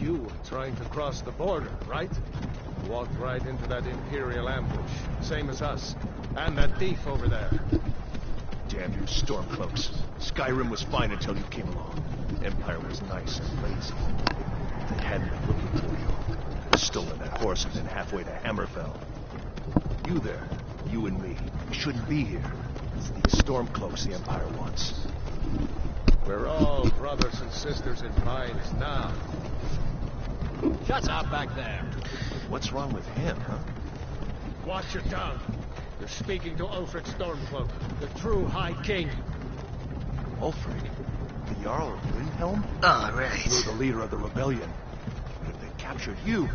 You were trying to cross the border, right? Walked right into that Imperial ambush, same as us. And that thief over there. Damn you Stormcloaks. Skyrim was fine until you came along. Empire was nice and lazy. They had been looking for you. Stolen that horse and then halfway to Hammerfell. You there, you and me, we shouldn't be here. It's these Stormcloaks the Empire wants. We're all brothers and sisters in minds now. Shut up back there. What's wrong with him, huh? Watch your tongue. You're speaking to Ulfric Stormcloak, the true High King. Ulfric? The Jarl of Windhelm? Alright. You're the leader of the rebellion. But if they captured you...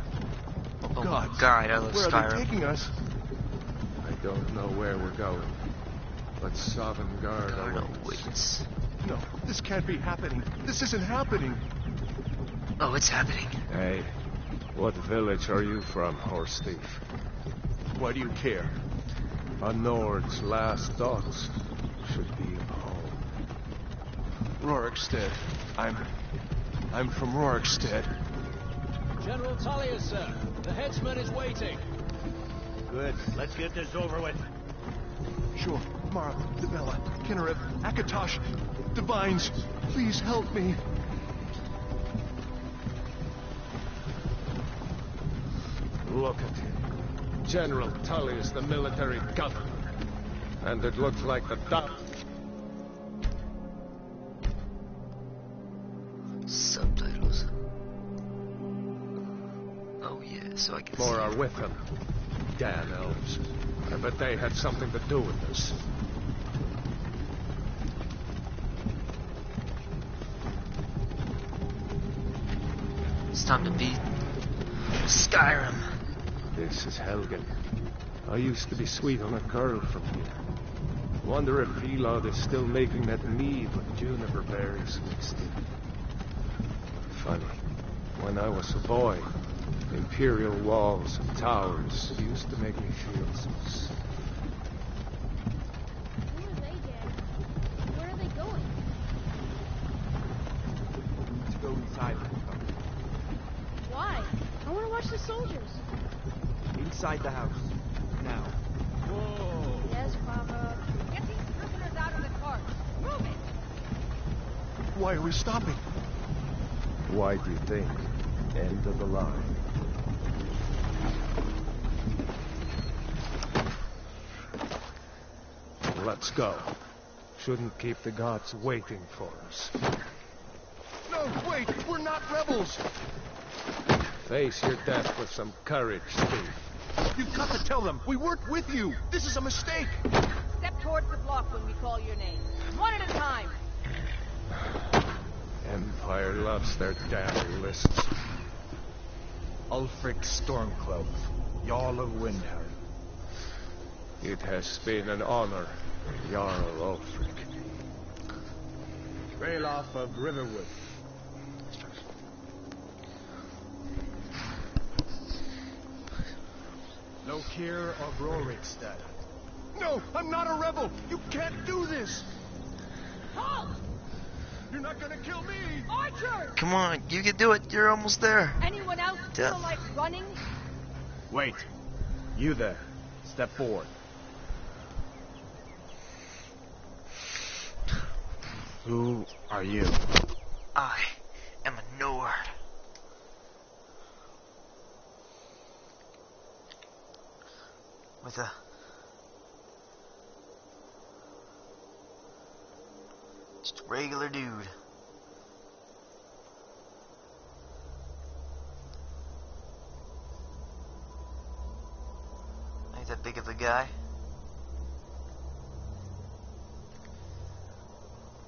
Oh God. my god, I love Where Skyrim. are they taking us? I don't know where we're going, but Sovngarde Awaits. No, this can't be happening. This isn't happening. Oh, it's happening. Hey, what village are you from, horse thief? Why do you care? A Nord's last thoughts should be of home. Rorikstead. I'm from Rorikstead. General Tullius, sir. The headsman is waiting. Good. Let's get this over with. Sure. Mara, Dibella, Kinnarev, Akatosh, Divines, please help me. Look at him. General Tullius, the military governor. And it looks like the Subtitles. Oh yeah, so I can more see. are with him. Damn elves. I bet they had something to do with this. It's time to beat Skyrim. This is Helgen. I used to be sweet on a girl from here. Wonder if Elod is still making that mead with juniper berries mixed in. Funny. When I was a boy, Imperial walls and towers used to make me feel so safe. Who are they, Dad? Where are they going? Let's go inside. Why? I want to watch the soldiers. Inside the house. Now. Whoa. Yes, Papa. Get these prisoners out of the cart. Move it! Why are we stopping? Why do you think? End of the line. Let's go. Shouldn't keep the gods waiting for us. No, wait! We're not rebels! Face your death with some courage, Steve. You've got to tell them! We weren't with you! This is a mistake! Step towards the block when we call your name. One at a time. Empire loves their damn lists. Ulfric Stormcloak, Jarl of Windhelm. It has been an honor, Jarl Ulfric. Ralof of Riverwood. Lokir of Rorikstead. No! I'm not a rebel! You can't do this! Halt! You're not gonna kill me! Archers! Come on, you can do it. You're almost there. Anyone else feel like running? Wait. You there. Step forward. Who are you? I am a Nord. With a just a regular dude. Ain't that big of a guy.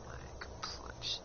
My complexion.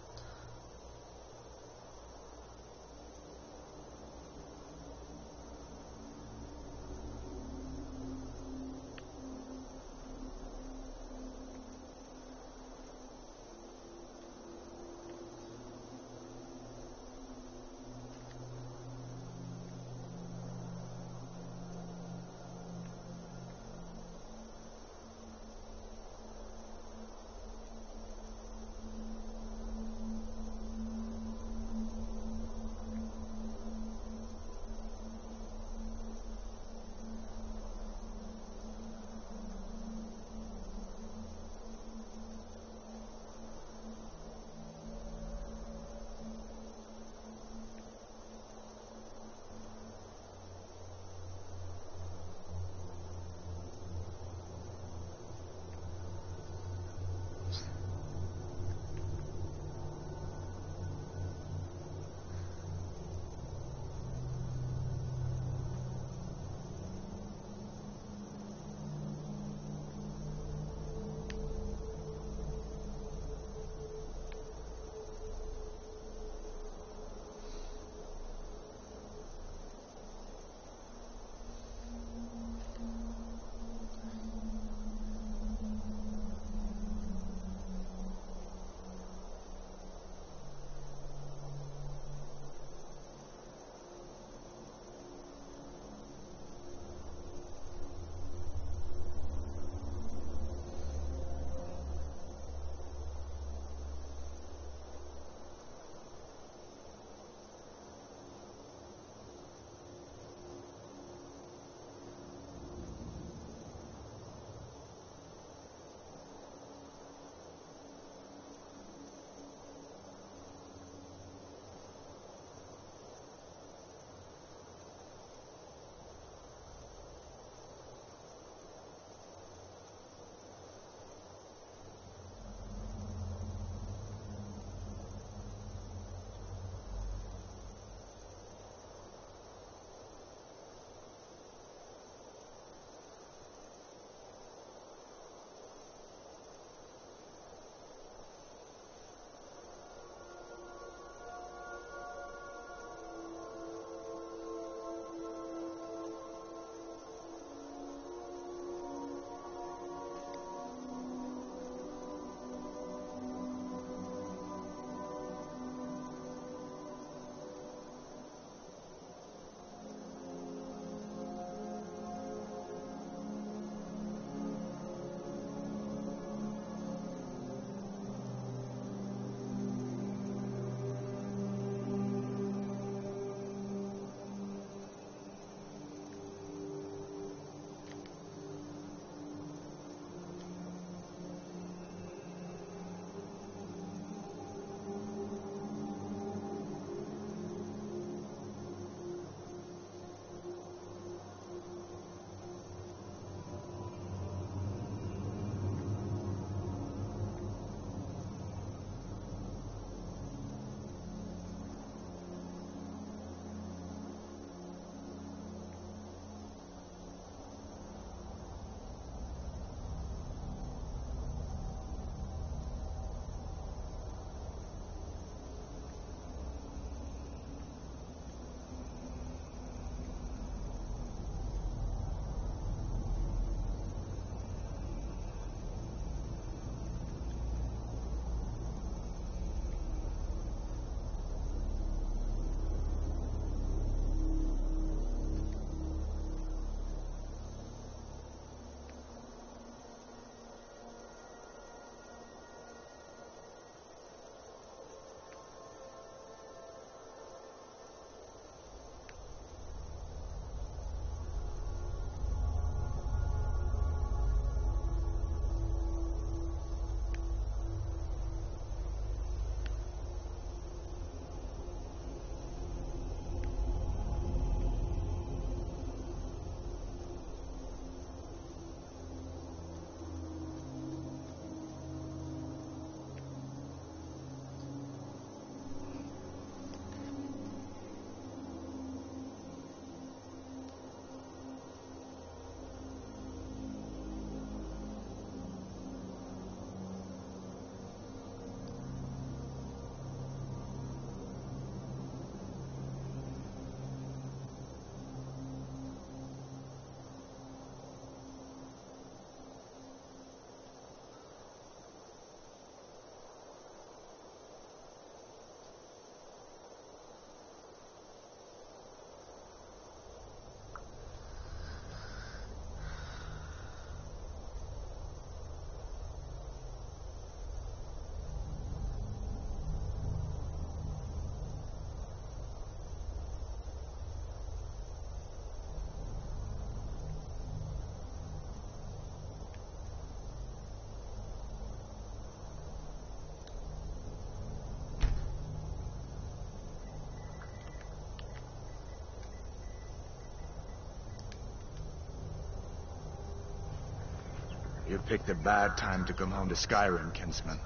You picked a bad time to come home to Skyrim, kinsman.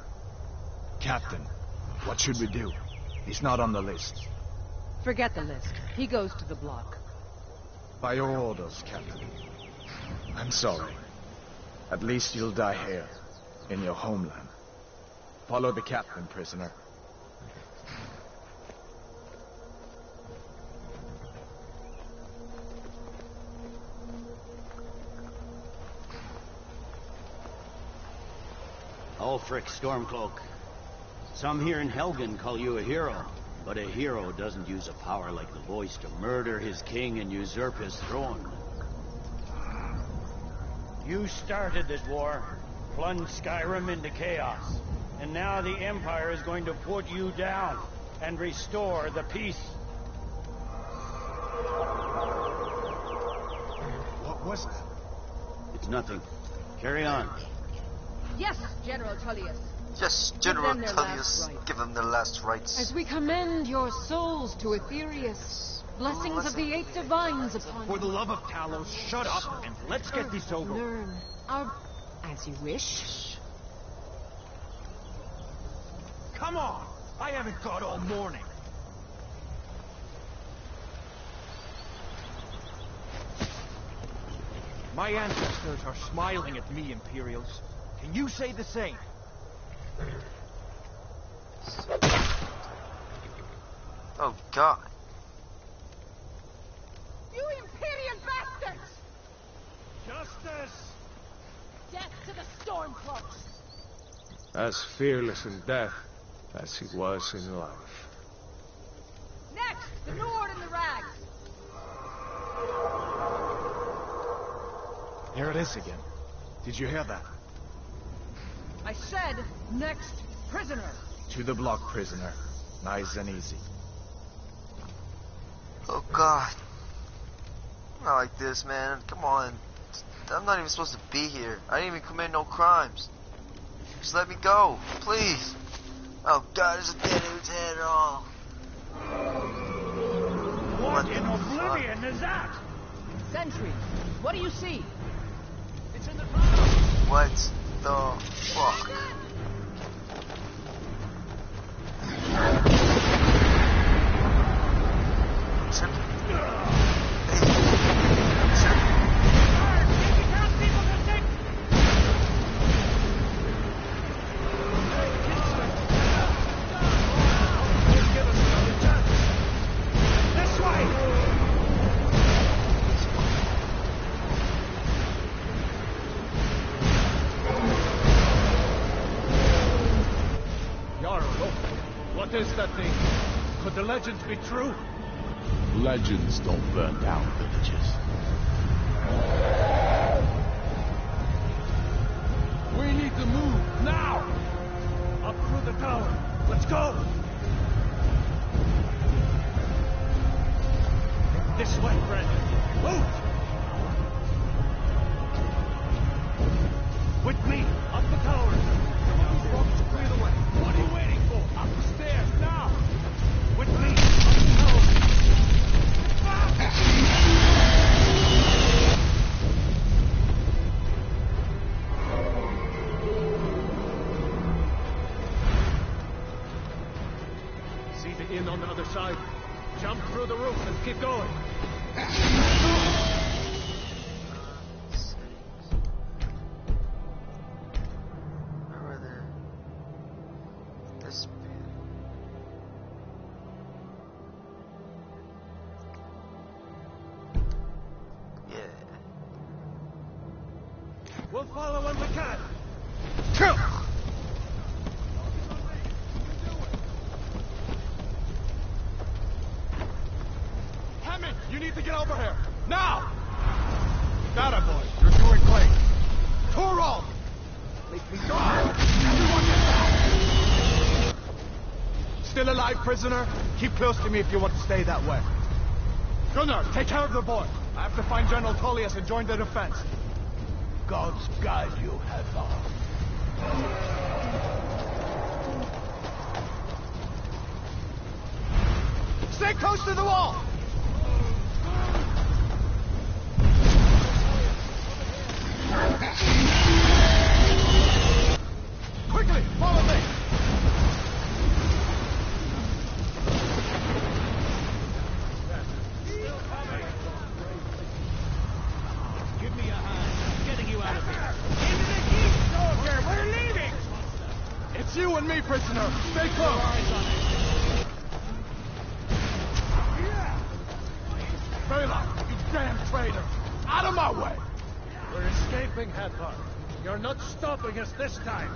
Captain, what should we do? He's not on the list. Forget the list. He goes to the block. By your orders, Captain. I'm sorry. At least you'll die here, in your homeland. Follow the captain, prisoner. Ulfric Stormcloak. Some here in Helgen call you a hero, but a hero doesn't use a power like the voice to murder his king and usurp his throne. You started this war, plunged Skyrim into chaos, and now the Empire is going to put you down and restore the peace. What was that? It's nothing. Carry on. Yes, General Tullius. Yes, General Tullius, give them their last rites. As we commend your souls to Aetherius, blessings of the eight divines upon For you. the love of Talos, shut up and let's get this over. Learn our... as you wish. Come on! I haven't got all morning. My ancestors are smiling at me, Imperials. Can you say the same? Oh, God. You Imperial bastards! Justice! Death to the Stormcloaks! As fearless in death as he was in life. Next, the Nord and the Rags! Here it is again. Did you hear that? I said, next, prisoner! To the block, prisoner. Nice and easy. Oh, God. Not like this, man. Come on. I'm not even supposed to be here. I didn't even commit no crimes. Just let me go, please. Oh, God, there's a dead dude's head and all. What in oblivion is that? Sentry, what do you see? It's in the clouds. What the fuck? What is that thing? Could the legends be true? Legends don't burn down villages. We need to move, now! Up through the tower. Let's go! This way, friend. Move! With me, up the tower. Some of these folks will clear the way. What are you waiting for? Up the stairs, now! With me, up the tower. See the inn on the other side? Jump through the roof and keep going. We'll follow when we can. Kill! Hammond, you need to get over here. Now! Got it, boy. You're doing great. Toro! Make me go! Everyone get down! Still alive, prisoner? Keep close to me if you want to stay that way. Gunnar, take care of the boy. I have to find General Tullius and join the defense. Gods guide you, Hathor. Stay close to the wall! Quickly, follow me! Give me a hand. I'm getting you out of here. Into the keep, soldier! We're leaving! It's you and me, prisoner. Stay close. Bela, you damn traitor! Out of my way! We're escaping, Hathor. You're not stopping us this time.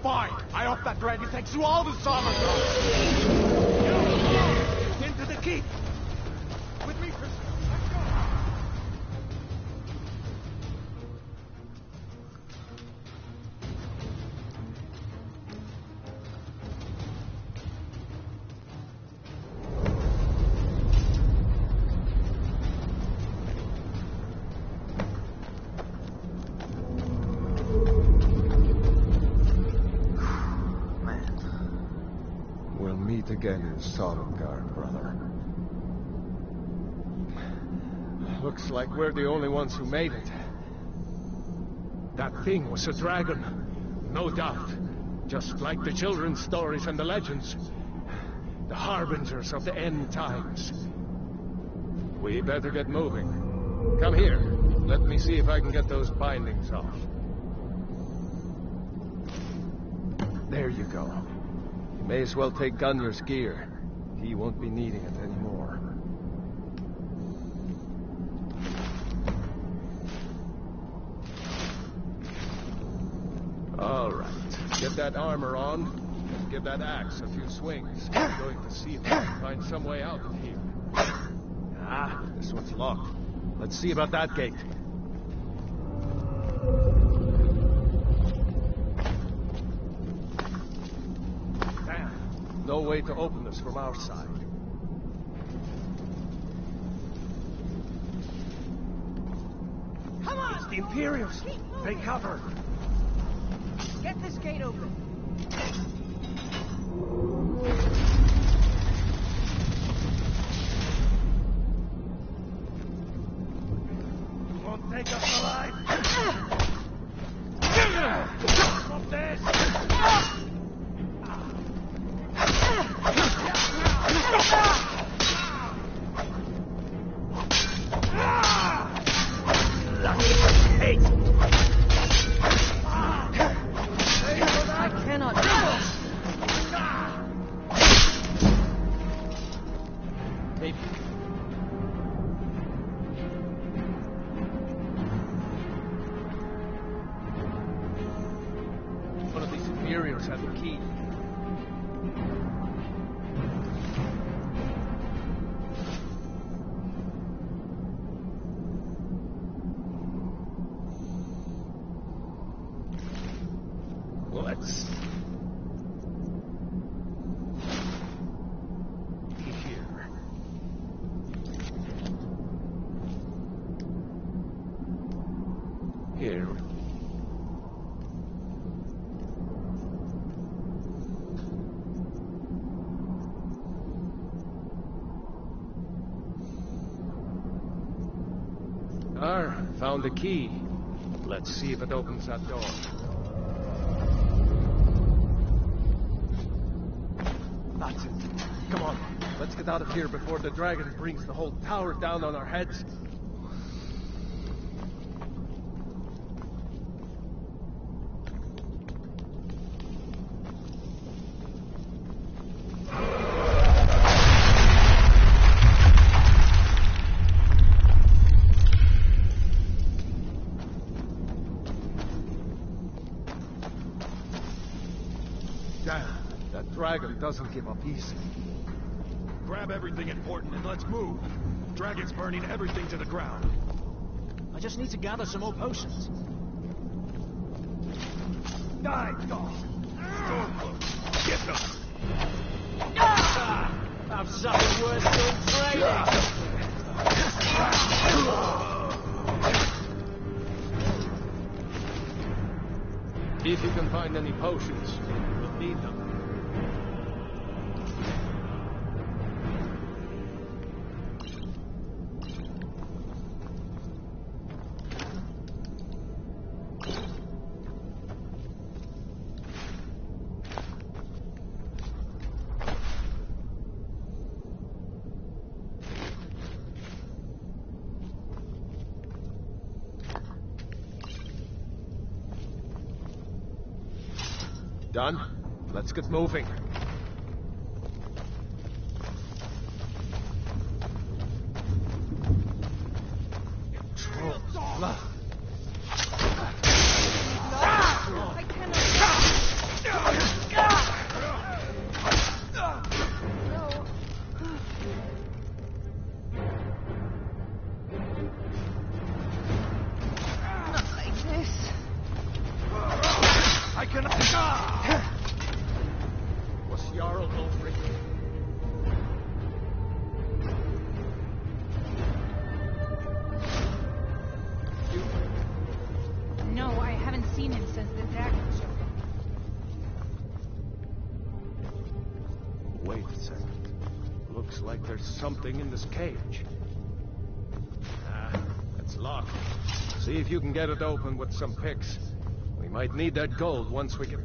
Fine. I hope that dragon takes you all to Summertime. Into the keep. With me, prisoner. Again in Sodomgar, brother. Looks like we're the only ones who made it. That thing was a dragon, no doubt. Just like the children's stories and the legends. The harbingers of the end times. We better get moving. Come here. Let me see if I can get those bindings off. There you go. May as well take Gunjar's gear. He won't be needing it anymore. All right. Get that armor on, and give that axe a few swings. I'm going to see if I can find some way out of here. Ah, this one's locked. Let's see about that gate. No way to open this from our side. Come on! It's the Imperials! Take cover! Get this gate open. Won't take us alive! Stop this! I cannot do this. Maybe. One of these Imperials has the key. Let's be here. Here. Found the key. Let's see if it opens that door. That's it. Come on, let's get out of here before the dragon brings the whole tower down on our heads. That dragon doesn't give up easy. Grab everything important and let's move. Dragon's burning everything to the ground. I just need to gather some more potions. Die, dog! Stormcloak, get them! I've something worse than training. If you can find any potions, we'll need them. Done? Let's get moving. Trolls, blood. I Not like this. I cannot. Was Jarl Ulfric? No, I haven't seen him since the dagger show. Wait a second. Looks like there's something in this cage. It's locked. See if you can get it open with some picks. We might need that gold once we get...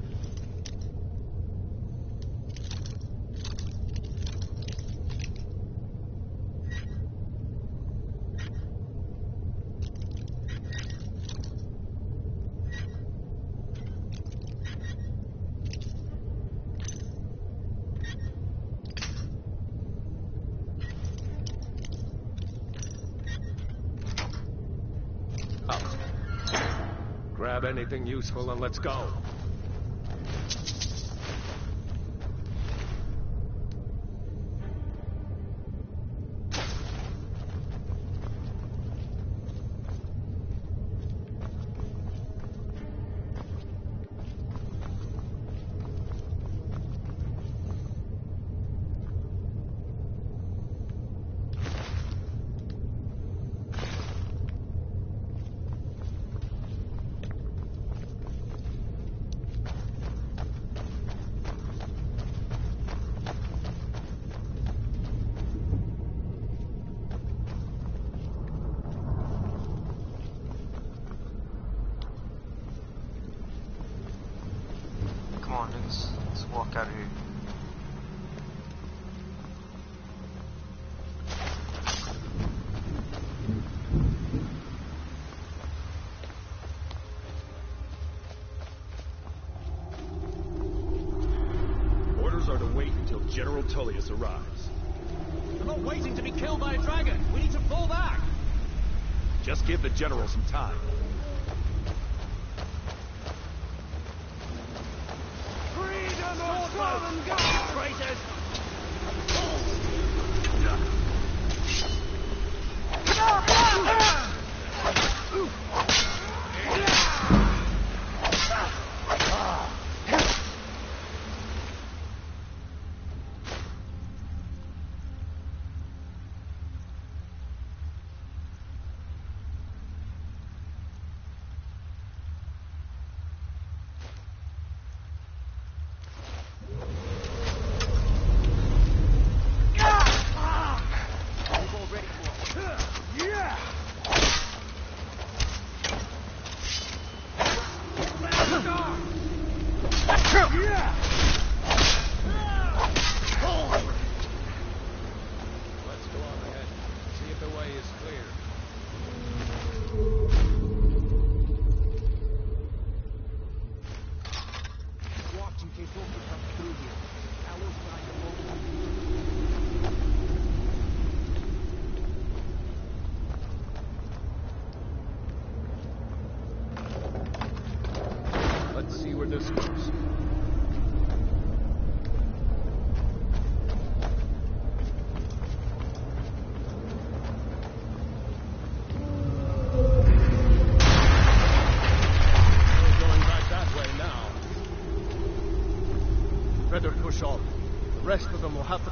Up. Grab anything useful and let's go. Come on, niggas. Let's walk out of here. Orders are to wait until General Tullius arrives. I'm not waiting to be killed by a dragon. We need to fall back. Just give the General some time. Freedom or fallen God, traitors! Let's go on ahead. See if the way is clear. Watch in case Wolf comes through here. Now we'll find the Let's see where this goes. We're going back that way now. Better push on. The rest of them will have to...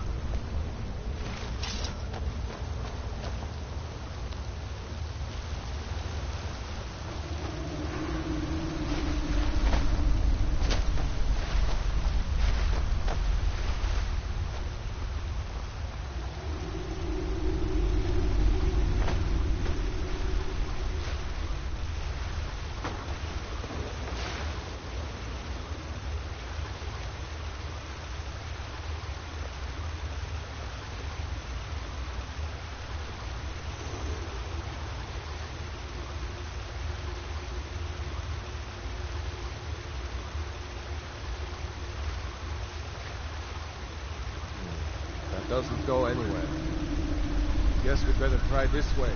doesn't go anywhere. Guess we'd better try this way.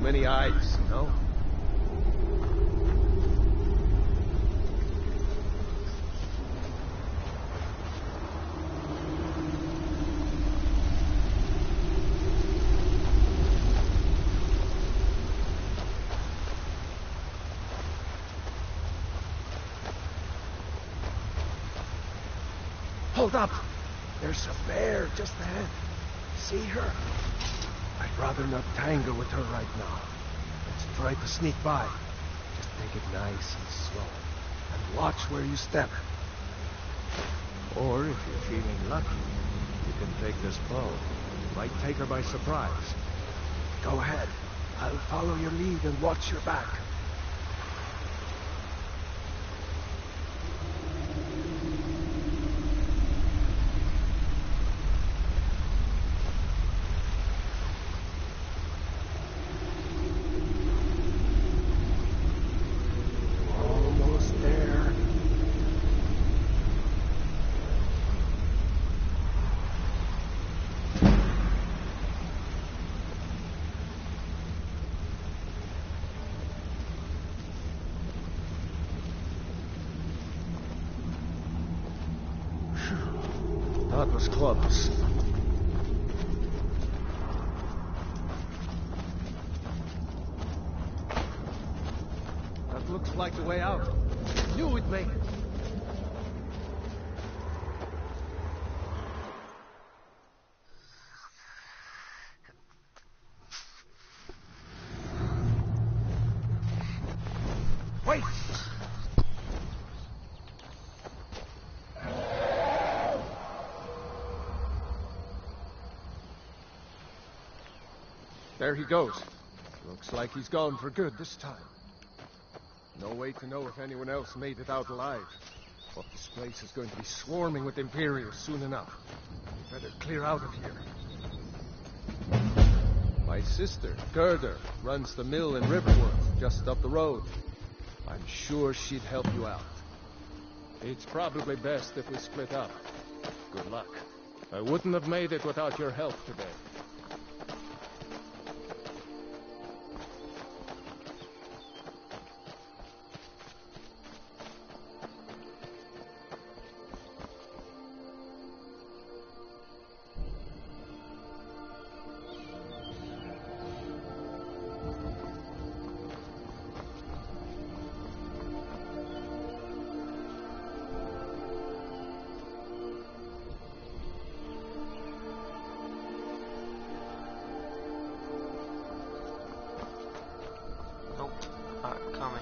Many eyes, you know? Hold up! There's a bear just ahead. See her? I'd rather not tangle with her right now. Let's try to sneak by. Just take it nice and slow. And watch where you step. Or, if you're feeling lucky, you can take this bow. You might take her by surprise. Go ahead. I'll follow your lead and watch your back. That was close. That looks like the way out. Knew we'd make it. Wait! There he goes. Looks like he's gone for good this time. No way to know if anyone else made it out alive. But this place is going to be swarming with Imperials soon enough. We better clear out of here. My sister, Gerda, runs the mill in Riverworth, just up the road. I'm sure she'd help you out. It's probably best if we split up. Good luck. I wouldn't have made it without your help today.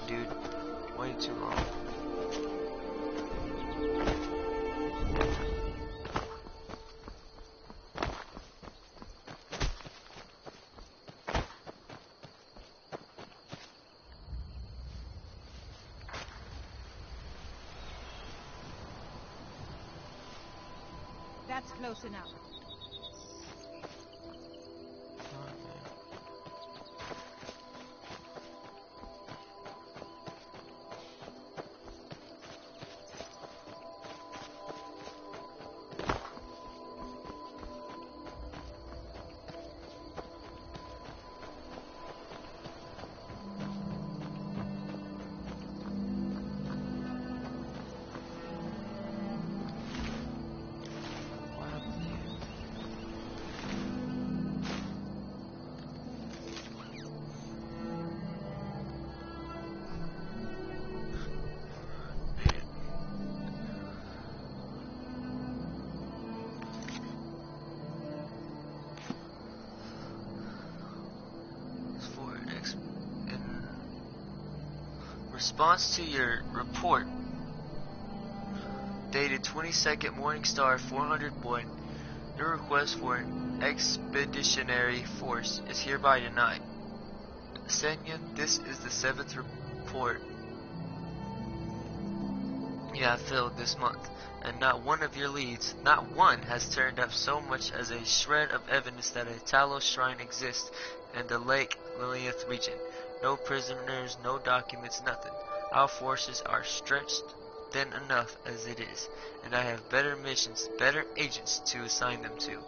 Dude, way too long. That's close enough. Response to your report. Dated 22nd Morningstar 401. Your request for an expeditionary force is hereby denied. Senyan, this is the 7th report you have filled this month, and not one of your leads, not one, has turned up so much as a shred of evidence that a Talos shrine exists in the Lake Lilith region. No prisoners, no documents, nothing. Our forces are stretched thin enough as it is, and I have better missions, better agents to assign them to.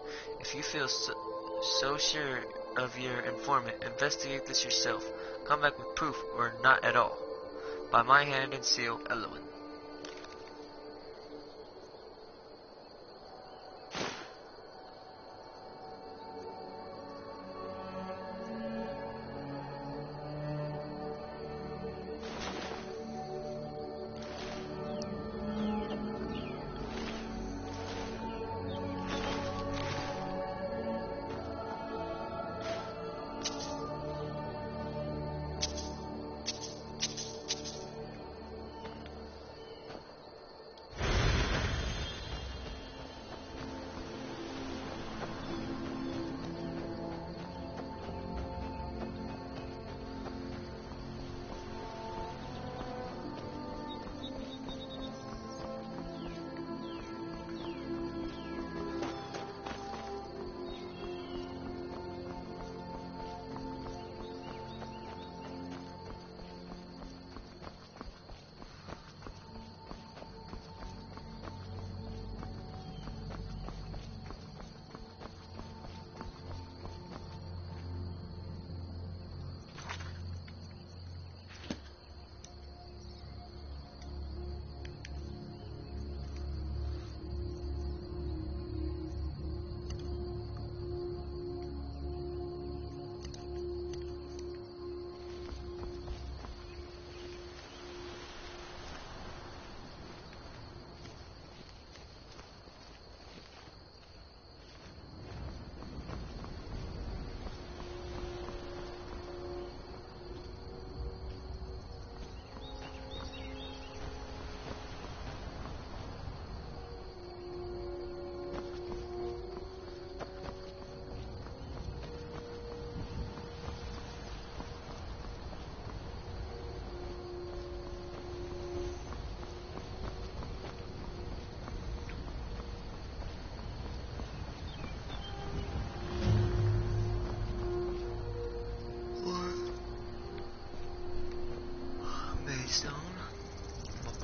If you feel so sure of your informant, investigate this yourself. Come back with proof or not at all. By my hand and seal, Elowen.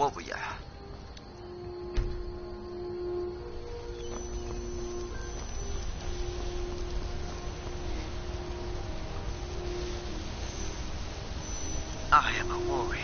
What were ya? I am a warrior.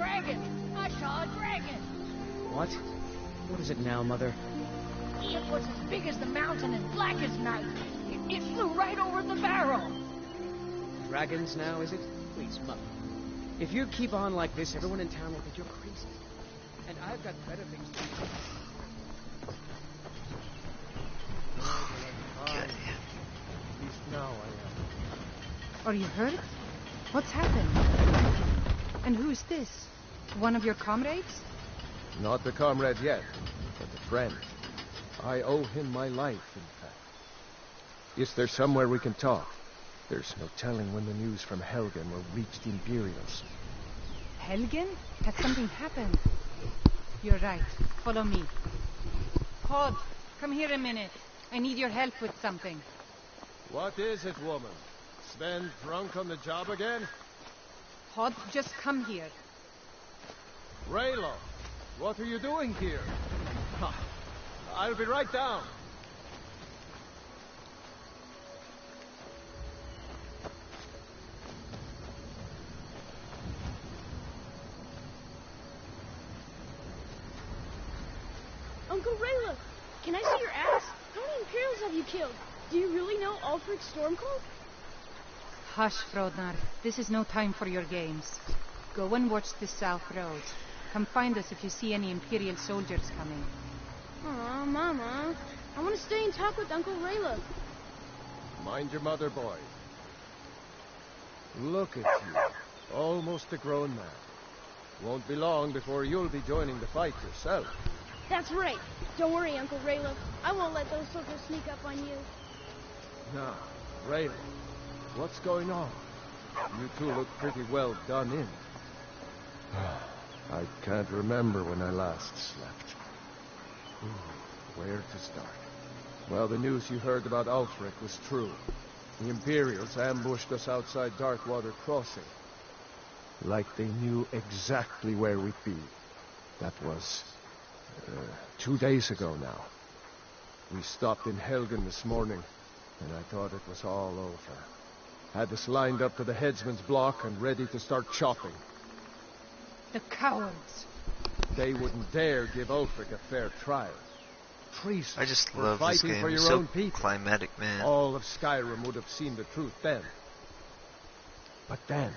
dragon! I saw a dragon! What? What is it now, Mother? It was as big as the mountain and black as night. It flew right over the barrel. Dragons now, is it? Please, Mother. If you keep on like this, everyone in town will think you're crazy. And I've got better things to do. Okay. At least now I am. Are you hurt? What's happened? And who's this? One of your comrades? Not the comrade yet, but a friend. I owe him my life, in fact. Is there somewhere we can talk? There's no telling when the news from Helgen will reach the Imperials. Helgen? Has something happened? You're right. Follow me. Hod, come here a minute. I need your help with something. What is it, woman? Sven drunk on the job again? Hod, just come here. Raylo, what are you doing here? Ha, I'll be right down. Uncle Raylo, can I see your ass? How many Imperials have you killed? Do you really know Ulfric Stormcloak? Hush, Frodnar. This is no time for your games. Go and watch the South Road. Come find us if you see any Imperial soldiers coming. Aw, Mama. I want to stay and talk with Uncle Raylo. Mind your mother, boy. Look at you. Almost a grown man. Won't be long before you'll be joining the fight yourself. That's right. Don't worry, Uncle Raylo. I won't let those soldiers sneak up on you. Now, Raylo, what's going on? You two look pretty well done in. I can't remember when I last slept. Where to start? Well, the news you heard about Ulfric was true. The Imperials ambushed us outside Darkwater Crossing. Like they knew exactly where we'd be. That was 2 days ago now. We stopped in Helgen this morning, and I thought it was all over. Had us lined up to the headsman's block and ready to start chopping. The cowards. They wouldn't dare give Ulfric a fair trial. Treason. I just for love this fighting game. for your It's so own people. climatic, man. All of Skyrim would have seen the truth then. But then,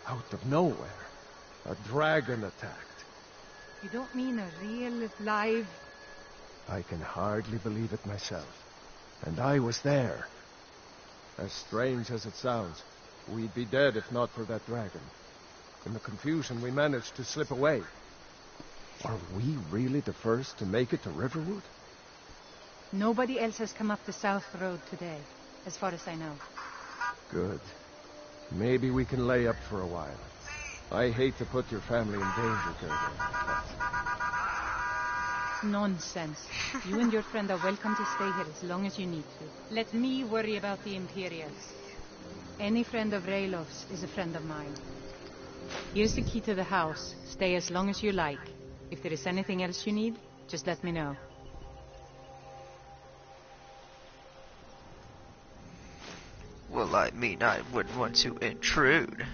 out of nowhere, a dragon attacked. You don't mean a real, live... I can hardly believe it myself. And I was there. As strange as it sounds, we'd be dead if not for that dragon. In the confusion, we managed to slip away. Are we really the first to make it to Riverwood? Nobody else has come up the South Road today, as far as I know. Good. Maybe we can lay up for a while. I hate to put your family in danger, Gerda, but... Nonsense. You and your friend are welcome to stay here as long as you need to. Let me worry about the Imperials. Any friend of Raylo's is a friend of mine. Here's the key to the house. Stay as long as you like. If there is anything else you need, just let me know. Well, I mean, I wouldn't want to intrude.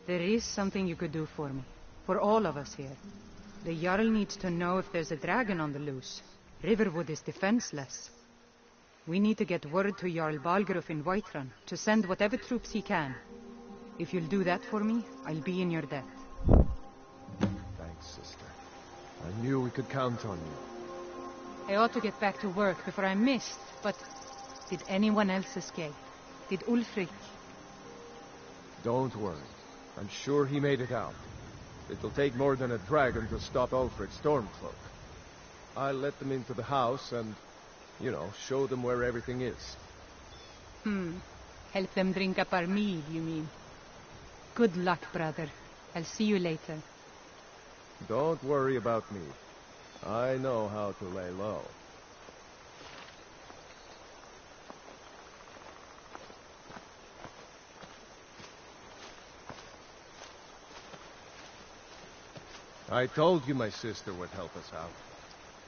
There is something you could do for me. For all of us here. The Jarl needs to know if there's a dragon on the loose. Riverwood is defenseless. We need to get word to Jarl Balgruuf in Whiterun to send whatever troops he can. If you'll do that for me, I'll be in your debt. Thanks, sister. I knew we could count on you. I ought to get back to work before I'm missed, but did anyone else escape? Did Ulfric? Don't worry. I'm sure he made it out. It'll take more than a dragon to stop Ulfric Stormcloak. I'll let them into the house and, you know, show them where everything is. Help them drink up our mead, you mean? Good luck, brother. I'll see you later. Don't worry about me. I know how to lay low. I told you my sister would help us out.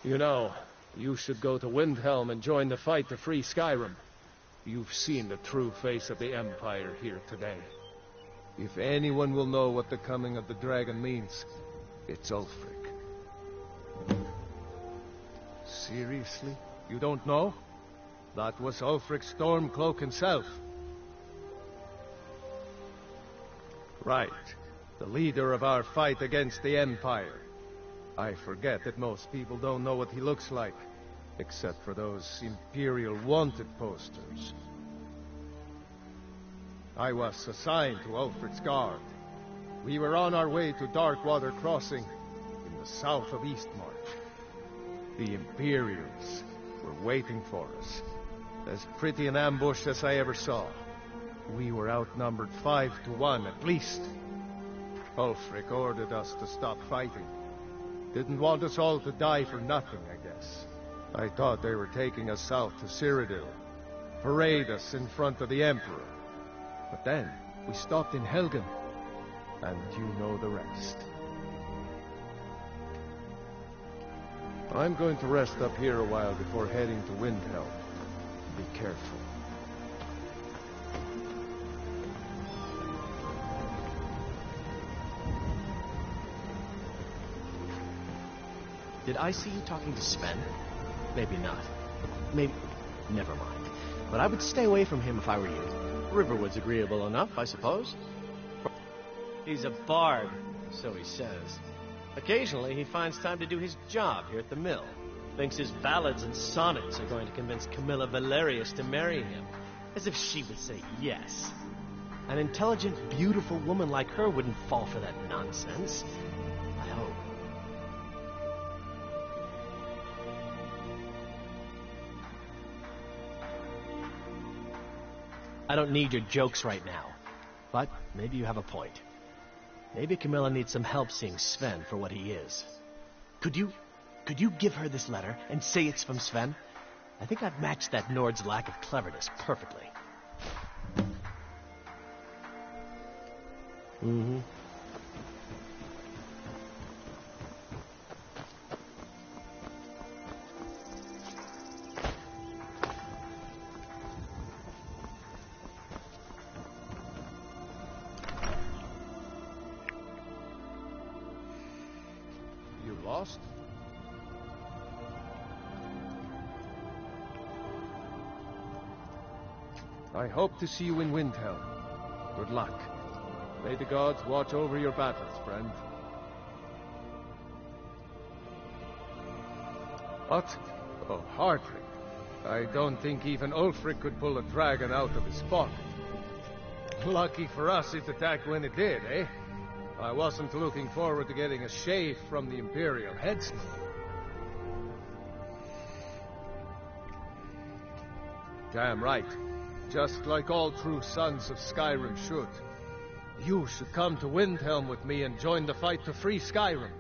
You know, you should go to Windhelm and join the fight to free Skyrim. You've seen the true face of the Empire here today. If anyone will know what the coming of the dragon means, it's Ulfric. Seriously? You don't know? That was Ulfric Stormcloak himself. Right. The leader of our fight against the Empire. I forget that most people don't know what he looks like, except for those Imperial wanted posters. I was assigned to Ulfric's guard. We were on our way to Darkwater Crossing, in the south of Eastmarch. The Imperials were waiting for us. As pretty an ambush as I ever saw. We were outnumbered 5 to 1 at least. Ulfric ordered us to stop fighting. Didn't want us all to die for nothing, I guess. I thought they were taking us south to Cyrodiil. Parade us in front of the Emperor. But then, we stopped in Helgen. And you know the rest. I'm going to rest up here a while before heading to Windhelm. Be careful. Did I see you talking to Sven? Maybe not. Maybe... Never mind. But I would stay away from him if I were you. Riverwood's agreeable enough, I suppose. He's a bard, so he says. Occasionally, he finds time to do his job here at the mill. Thinks his ballads and sonnets are going to convince Camilla Valerius to marry him. As if she would say yes. An intelligent, beautiful woman like her wouldn't fall for that nonsense. I hope. I don't need your jokes right now. But maybe you have a point. Maybe Camilla needs some help seeing Sven for what he is. Could you give her this letter and say it's from Sven? I think I'd match that Nord's lack of cleverness perfectly. Mm-hmm. Lost? I hope to see you in Windhelm. Good luck. May the gods watch over your battles, friend. What? Oh, Hardrick. I don't think even Ulfric could pull a dragon out of his pocket. Lucky for us it attacked when it did, eh? I wasn't looking forward to getting a shave from the Imperial headsman. Damn right. Just like all true sons of Skyrim should. You should come to Windhelm with me and join the fight to free Skyrim.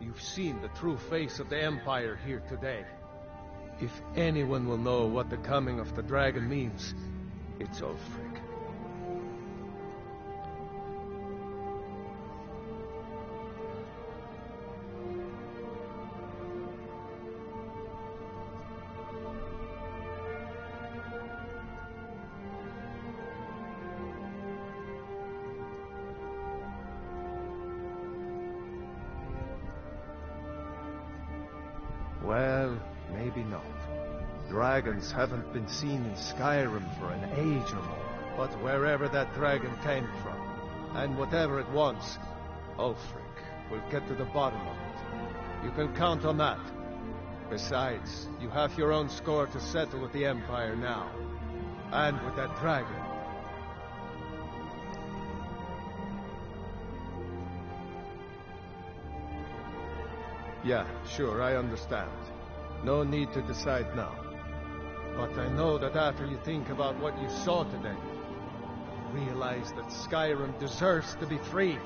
You've seen the true face of the Empire here today. If anyone will know what the coming of the dragon means, it's Ulfric. Well, maybe not. Dragons haven't been seen in Skyrim for an age or more. But wherever that dragon came from, and whatever it wants, Ulfric will get to the bottom of it. You can count on that. Besides, you have your own score to settle with the Empire now. And with that dragon. Yeah, sure, I understand. No need to decide now. But I know that after you think about what you saw today, realize that Skyrim deserves to be free.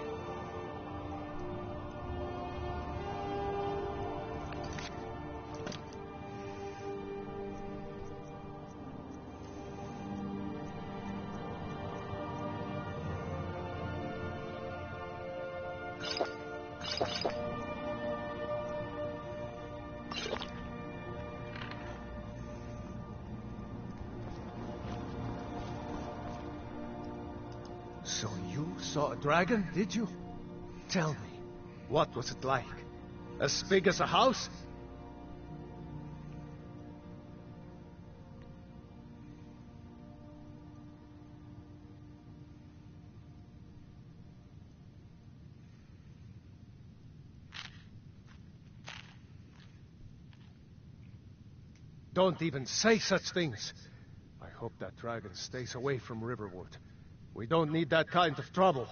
So you saw a dragon, did you? Tell me, what was it like? As big as a house? Don't even say such things. I hope that dragon stays away from Riverwood. We don't need that kind of trouble.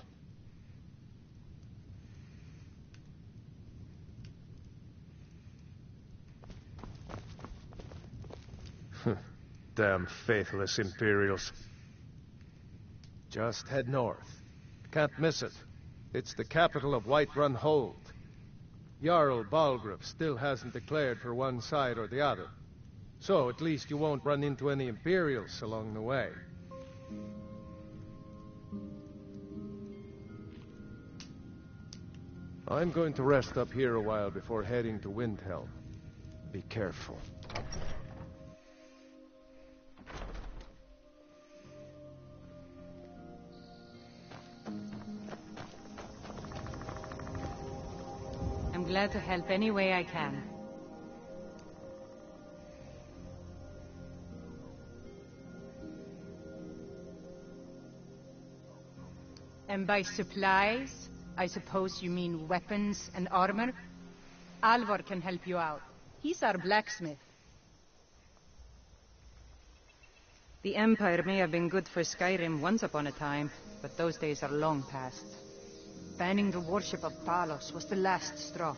Damn faithless Imperials. Just head north. Can't miss it. It's the capital of Whiterun Hold. Jarl Balgruuf still hasn't declared for one side or the other. So at least you won't run into any Imperials along the way. I'm going to rest up here a while before heading to Windhelm. Be careful. I'm glad to help any way I can. And by supplies, I suppose you mean weapons and armor? Alvar can help you out. He's our blacksmith. The Empire may have been good for Skyrim once upon a time, but those days are long past. Banning the worship of Talos was the last straw.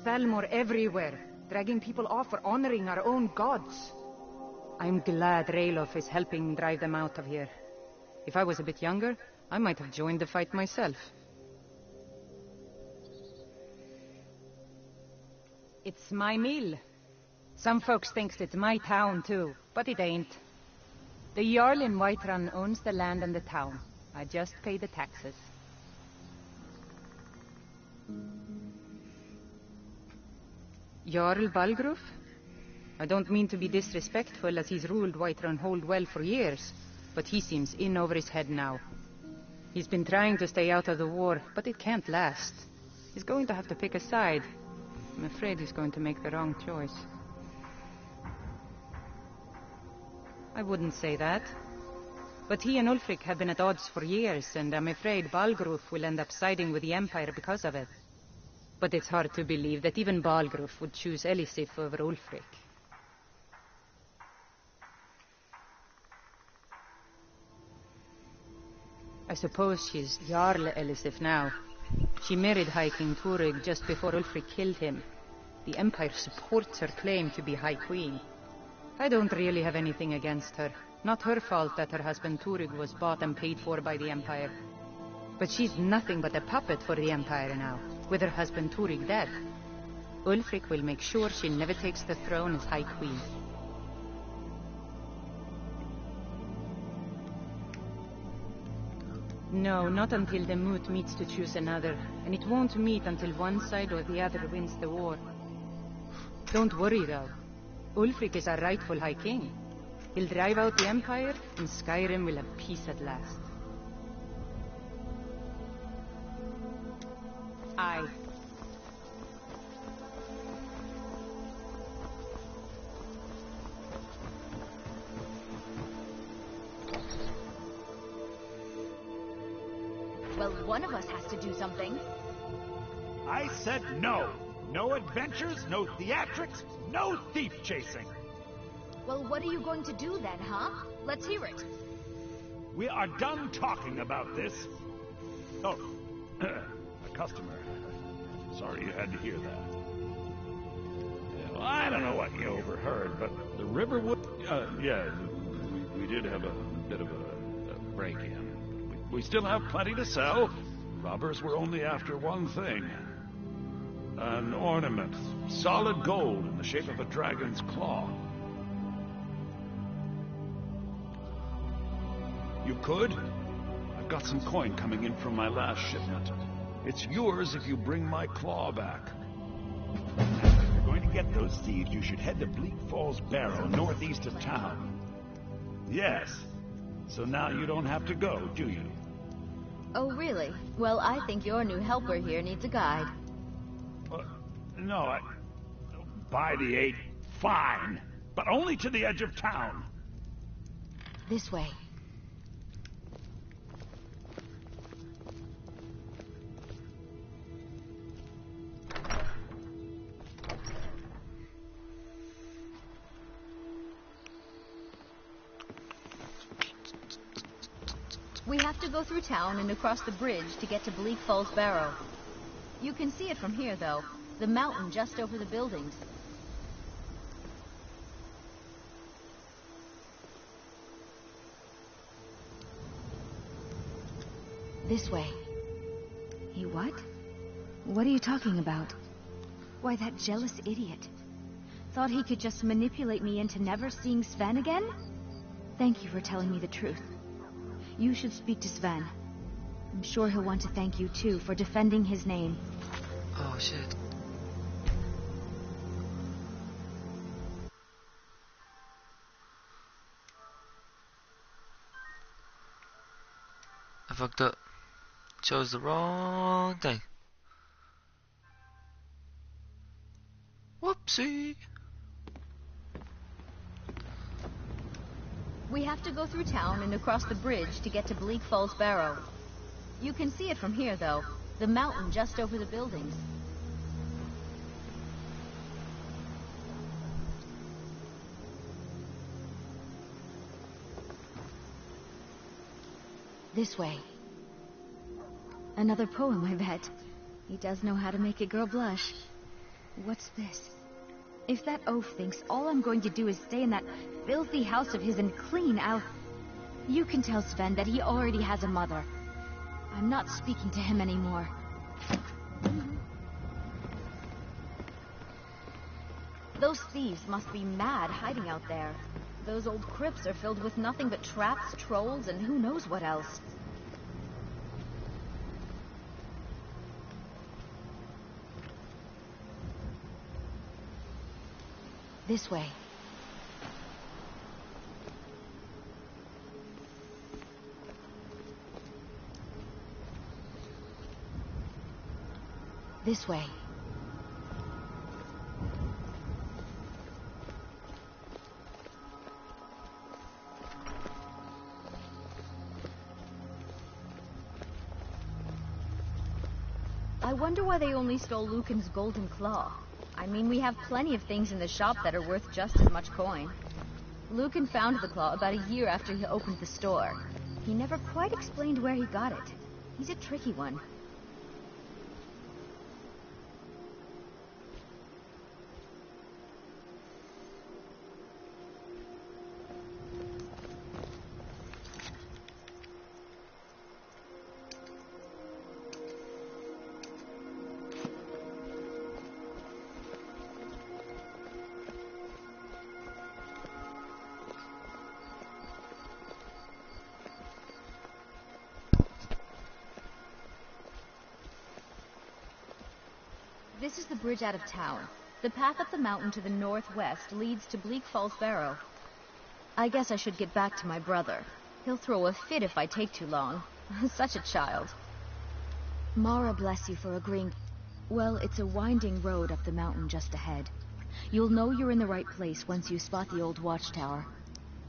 Thalmor everywhere, dragging people off for honoring our own gods. I'm glad Ralof is helping drive them out of here. If I was a bit younger, I might have joined the fight myself. It's my mill. Some folks thinks it's my town too, but it ain't. The Jarl in Whiterun owns the land and the town. I just pay the taxes. Jarl Balgruuf? I don't mean to be disrespectful, as he's ruled Whiterun Hold well for years, but he seems in over his head now. He's been trying to stay out of the war, but it can't last. He's going to have to pick a side. I'm afraid he's going to make the wrong choice. I wouldn't say that. But he and Ulfric have been at odds for years, and I'm afraid Balgruuf will end up siding with the Empire because of it. But it's hard to believe that even Balgruuf would choose Elisif over Ulfric. I suppose she's Jarl Elisif now. She married High King Turig just before Ulfric killed him. The Empire supports her claim to be High Queen. I don't really have anything against her. Not her fault that her husband Turig was bought and paid for by the Empire. But she's nothing but a puppet for the Empire now, with her husband Turig dead. Ulfric will make sure she never takes the throne as High Queen. No, not until the Moot meets to choose another, and it won't meet until one side or the other wins the war. Don't worry, though. Ulfric is our rightful High King. He'll drive out the Empire, and Skyrim will have peace at last. Aye. Well, one of us has to do something. I said no. No adventures, no theatrics, no thief chasing. Well, what are you going to do then, huh? Let's hear it. We are done talking about this. Oh, a customer. Sorry you had to hear that. Yeah, well, I don't know what you overheard, but the Riverwood... yeah, we did have a bit of a break-in. We still have plenty to sell. Robbers were only after one thing. An ornament. Solid gold in the shape of a dragon's claw. You could? I've got some coin coming in from my last shipment. It's yours if you bring my claw back. If you're going to get those thieves, you should head to Bleak Falls Barrow, northeast of town. Yes. So now you don't have to go, do you? Oh, really? Well, I think your new helper here needs a guide. No, by the 8, fine. But only to the edge of town. This way. We have to go through town and across the bridge to get to Bleak Falls Barrow. You can see it from here, though. The mountain just over the buildings. This way. He what? What are you talking about? Why, that jealous idiot. Thought he could just manipulate me into never seeing Sven again? Thank you for telling me the truth. You should speak to Sven. I'm sure he'll want to thank you, too, for defending his name. Oh, shit. I fucked up. Chose the wrong thing. Whoopsie. We have to go through town and across the bridge to get to Bleak Falls Barrow. You can see it from here, though. The mountain just over the buildings. This way. Another poem, I bet. He does know how to make a girl blush. What's this? If that oaf thinks all I'm going to do is stay in that filthy house of his and clean, You can tell Sven that he already has a mother. I'm not speaking to him anymore. Those thieves must be mad hiding out there. Those old crypts are filled with nothing but traps, trolls, and who knows what else. This way. This way. I wonder why they only stole Lucan's golden claw. I mean, we have plenty of things in the shop that are worth just as much coin. Lucan found the claw about a year after he opened the store. He never quite explained where he got it. He's a tricky one. This is the bridge out of town. The path up the mountain to the northwest leads to Bleak Falls Barrow. I guess I should get back to my brother. He'll throw a fit if I take too long. Such a child. Mara bless you for agreeing. Well, it's a winding road up the mountain just ahead. You'll know you're in the right place once you spot the old watchtower.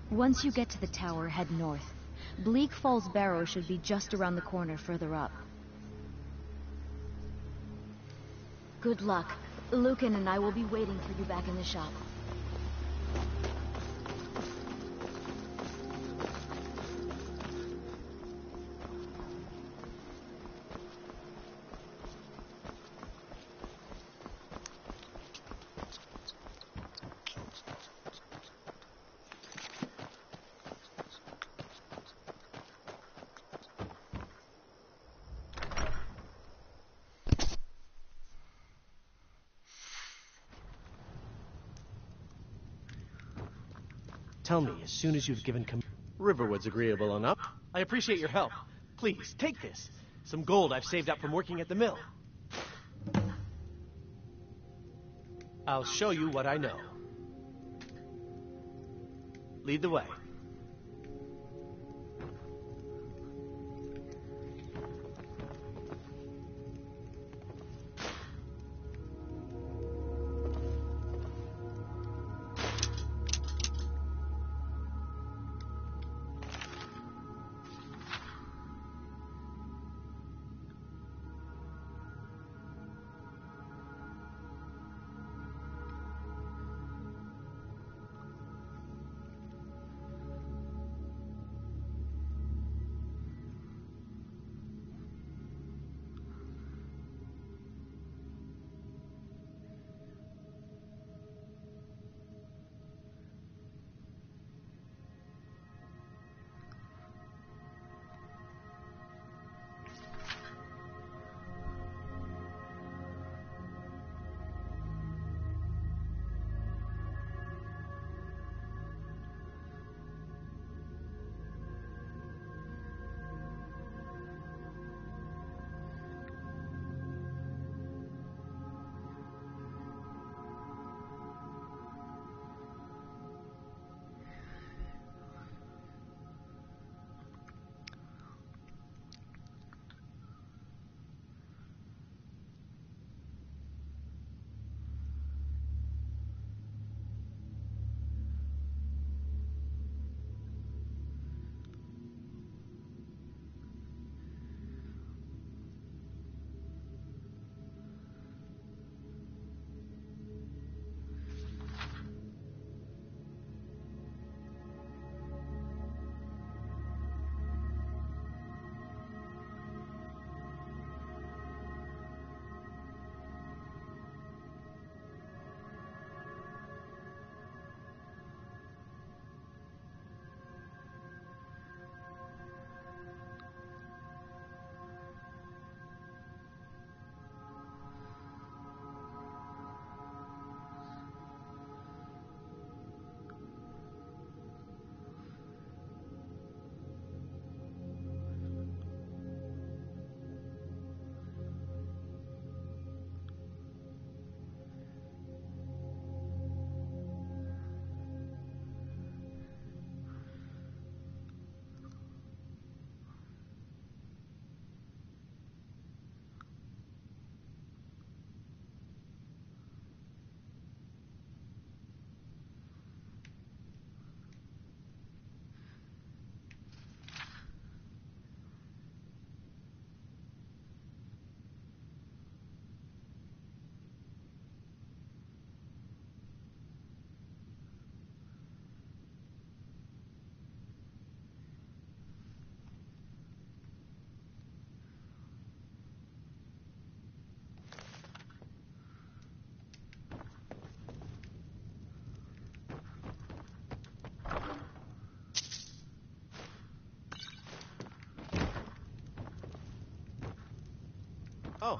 Once you get to the tower, head north. Bleak Falls Barrow should be just around the corner further up. Good luck. Lucan and I will be waiting for you back in the shop. Tell me, as soon as you've given Riverwood's agreeable enough. I appreciate your help. Please, take this. Some gold I've saved up from working at the mill. I'll show you what I know. Lead the way. Oh.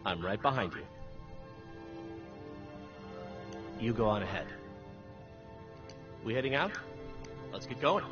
I'm right behind you. You go on ahead. We heading out? Let's get going.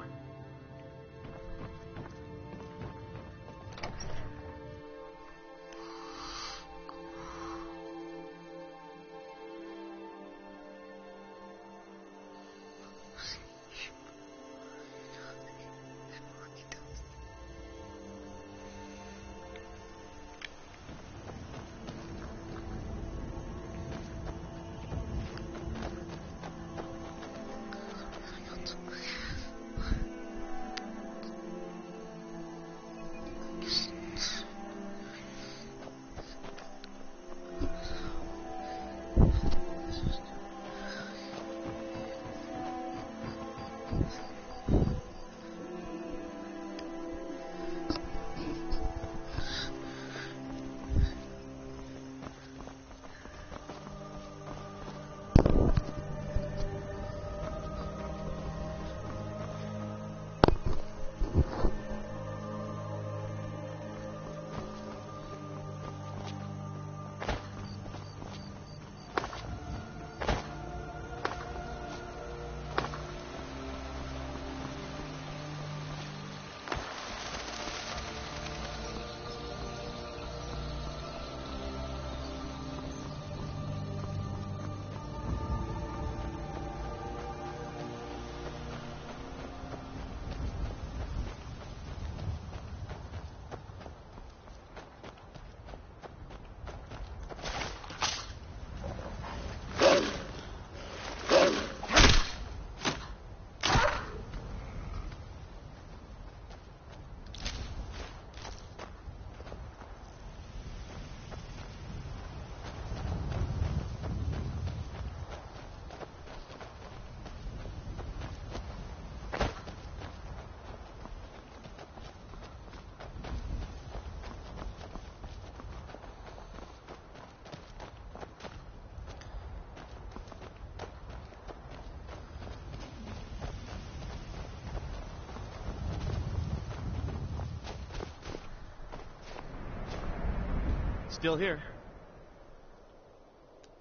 Still here.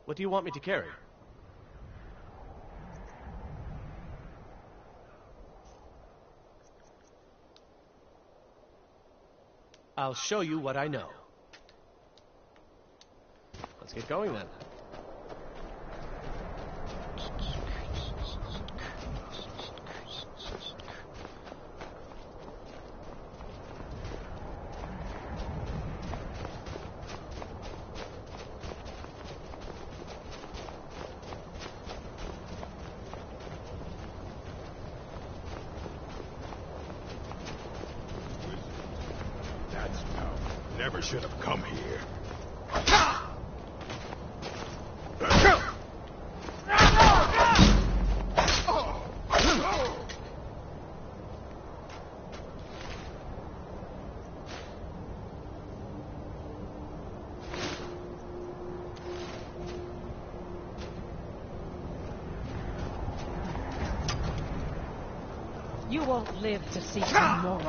What do you want me to carry? I'll show you what I know. Let's get going then. Never should have come here. You won't live to see tomorrow.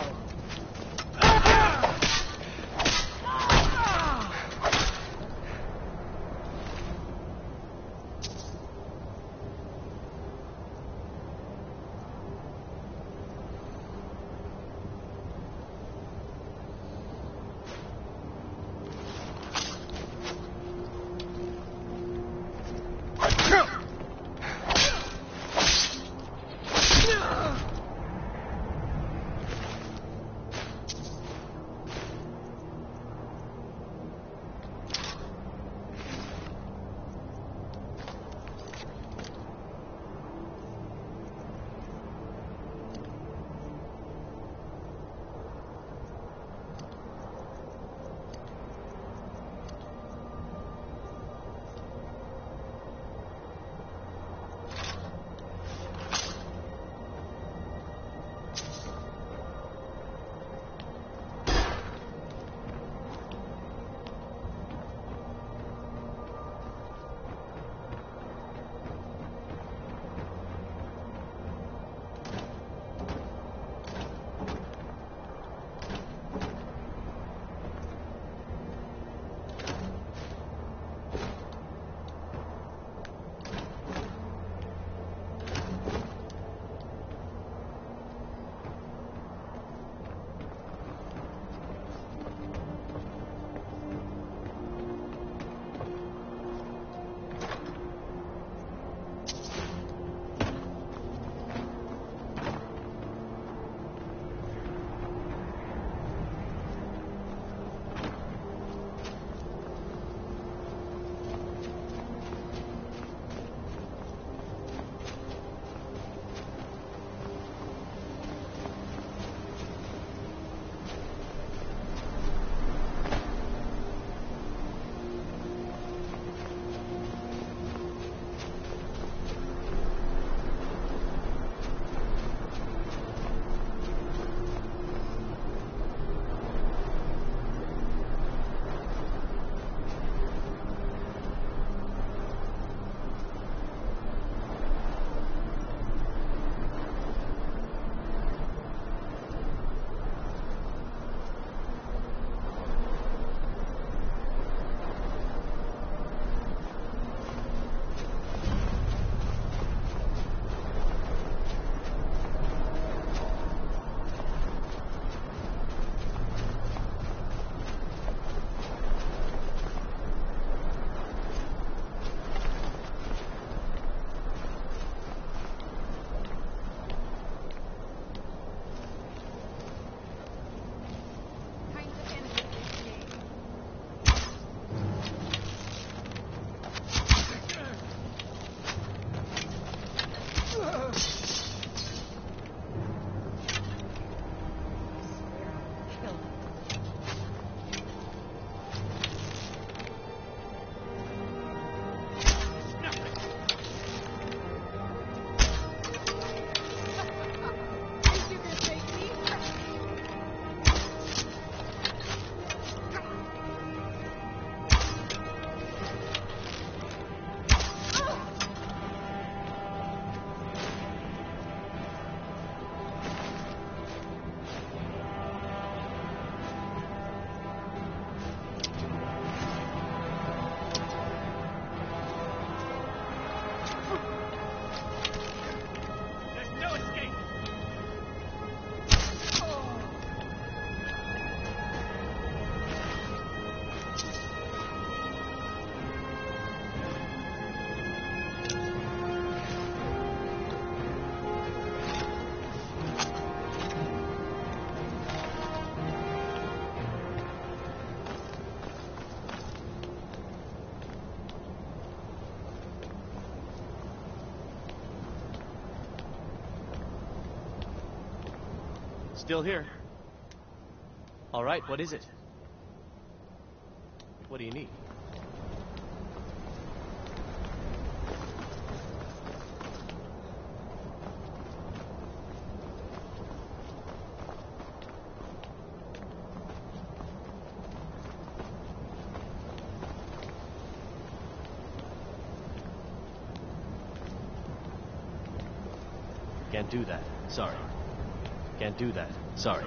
Still here. All right, what is it? What do you need? Can't do that. Sorry. Can't do that. Sorry.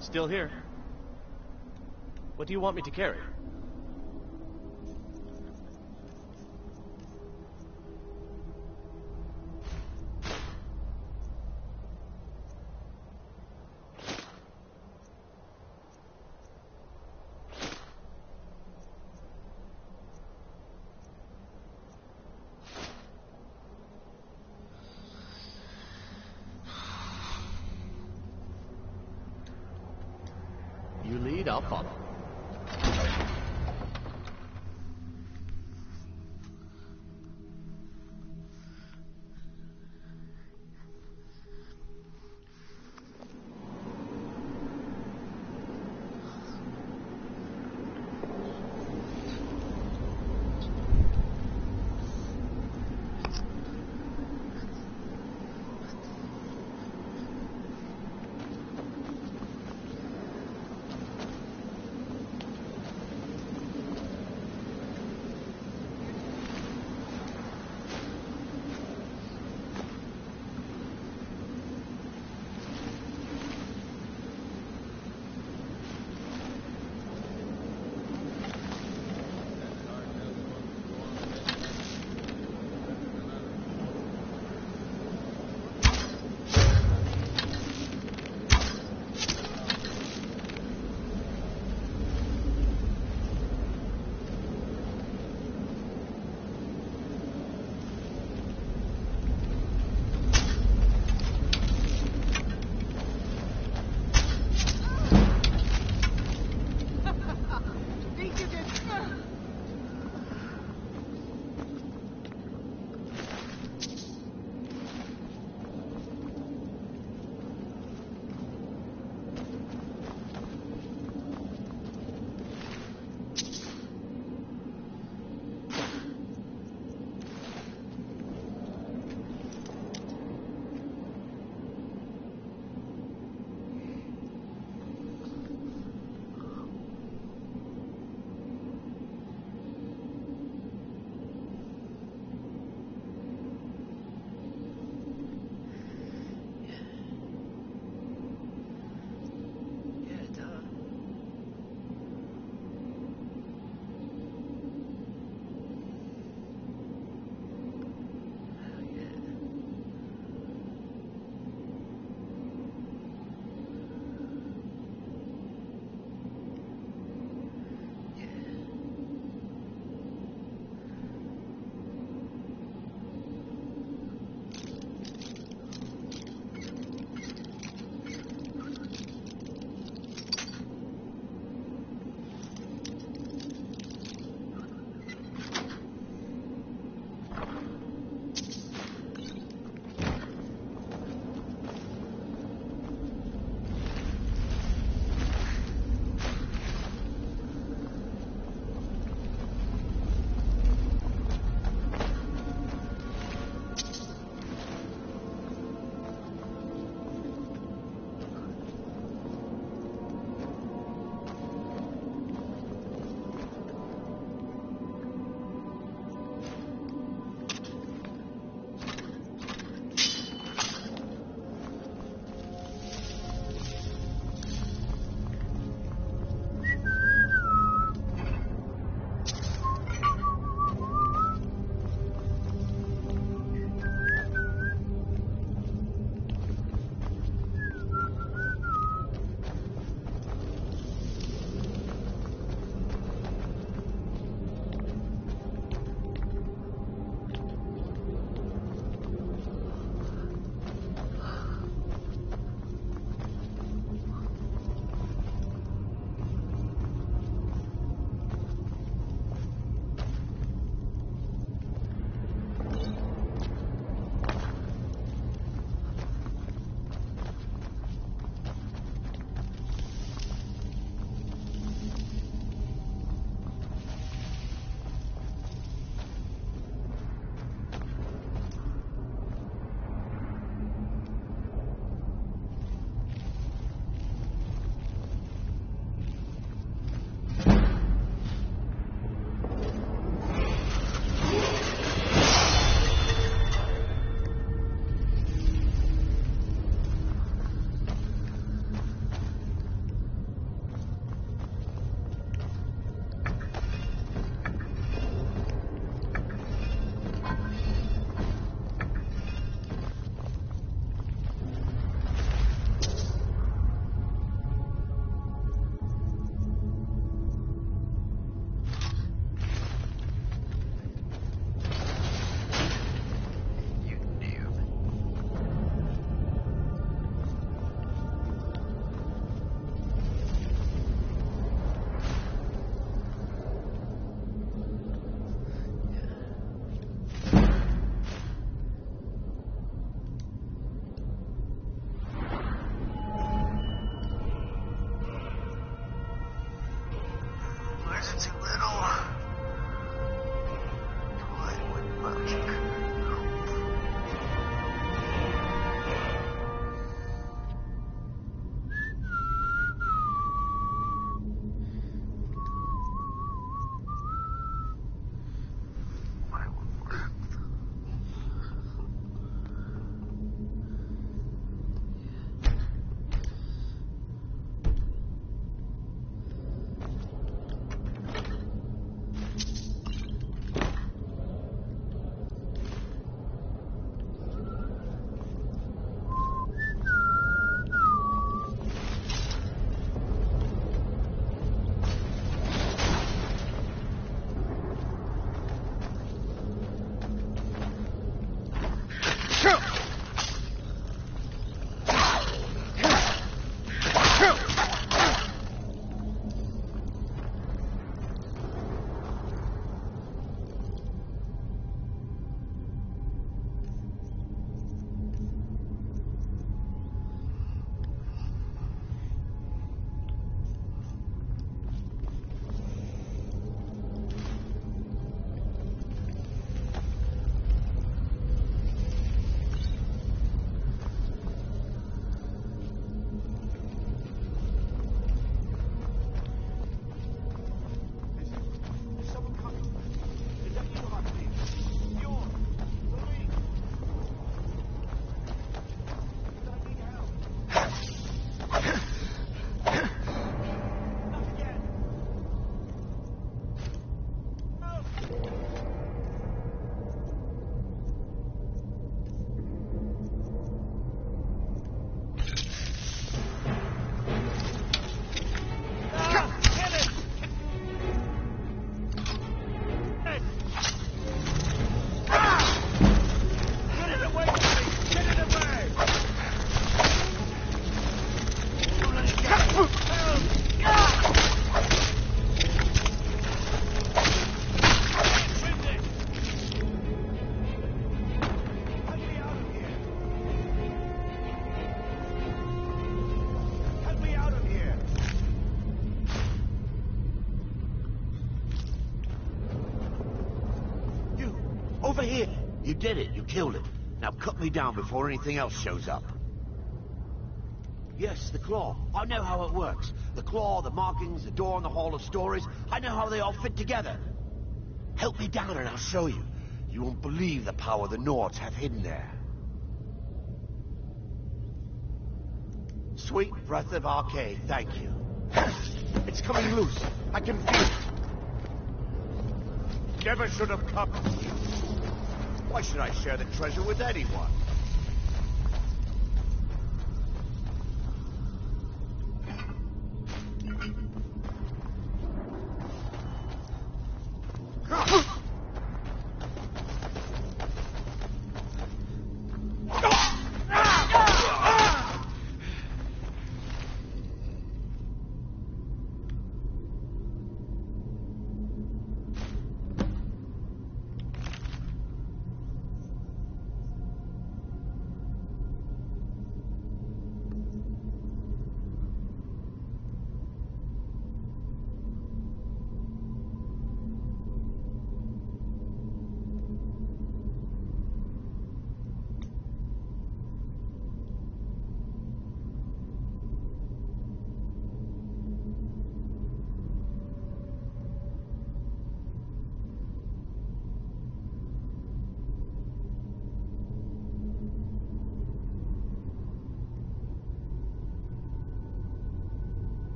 Still here. What do you want me to carry? You lead, I'll follow. Over here! You did it. You killed it. Now cut me down before anything else shows up. Yes, the claw. I know how it works. The claw, the markings, the door in the Hall of Stories. I know how they all fit together. Help me down and I'll show you. You won't believe the power the Nords have hidden there. Sweet breath of Arcade, thank you. It's coming loose. I can feel it. Never should have come. Why should I share the treasure with anyone?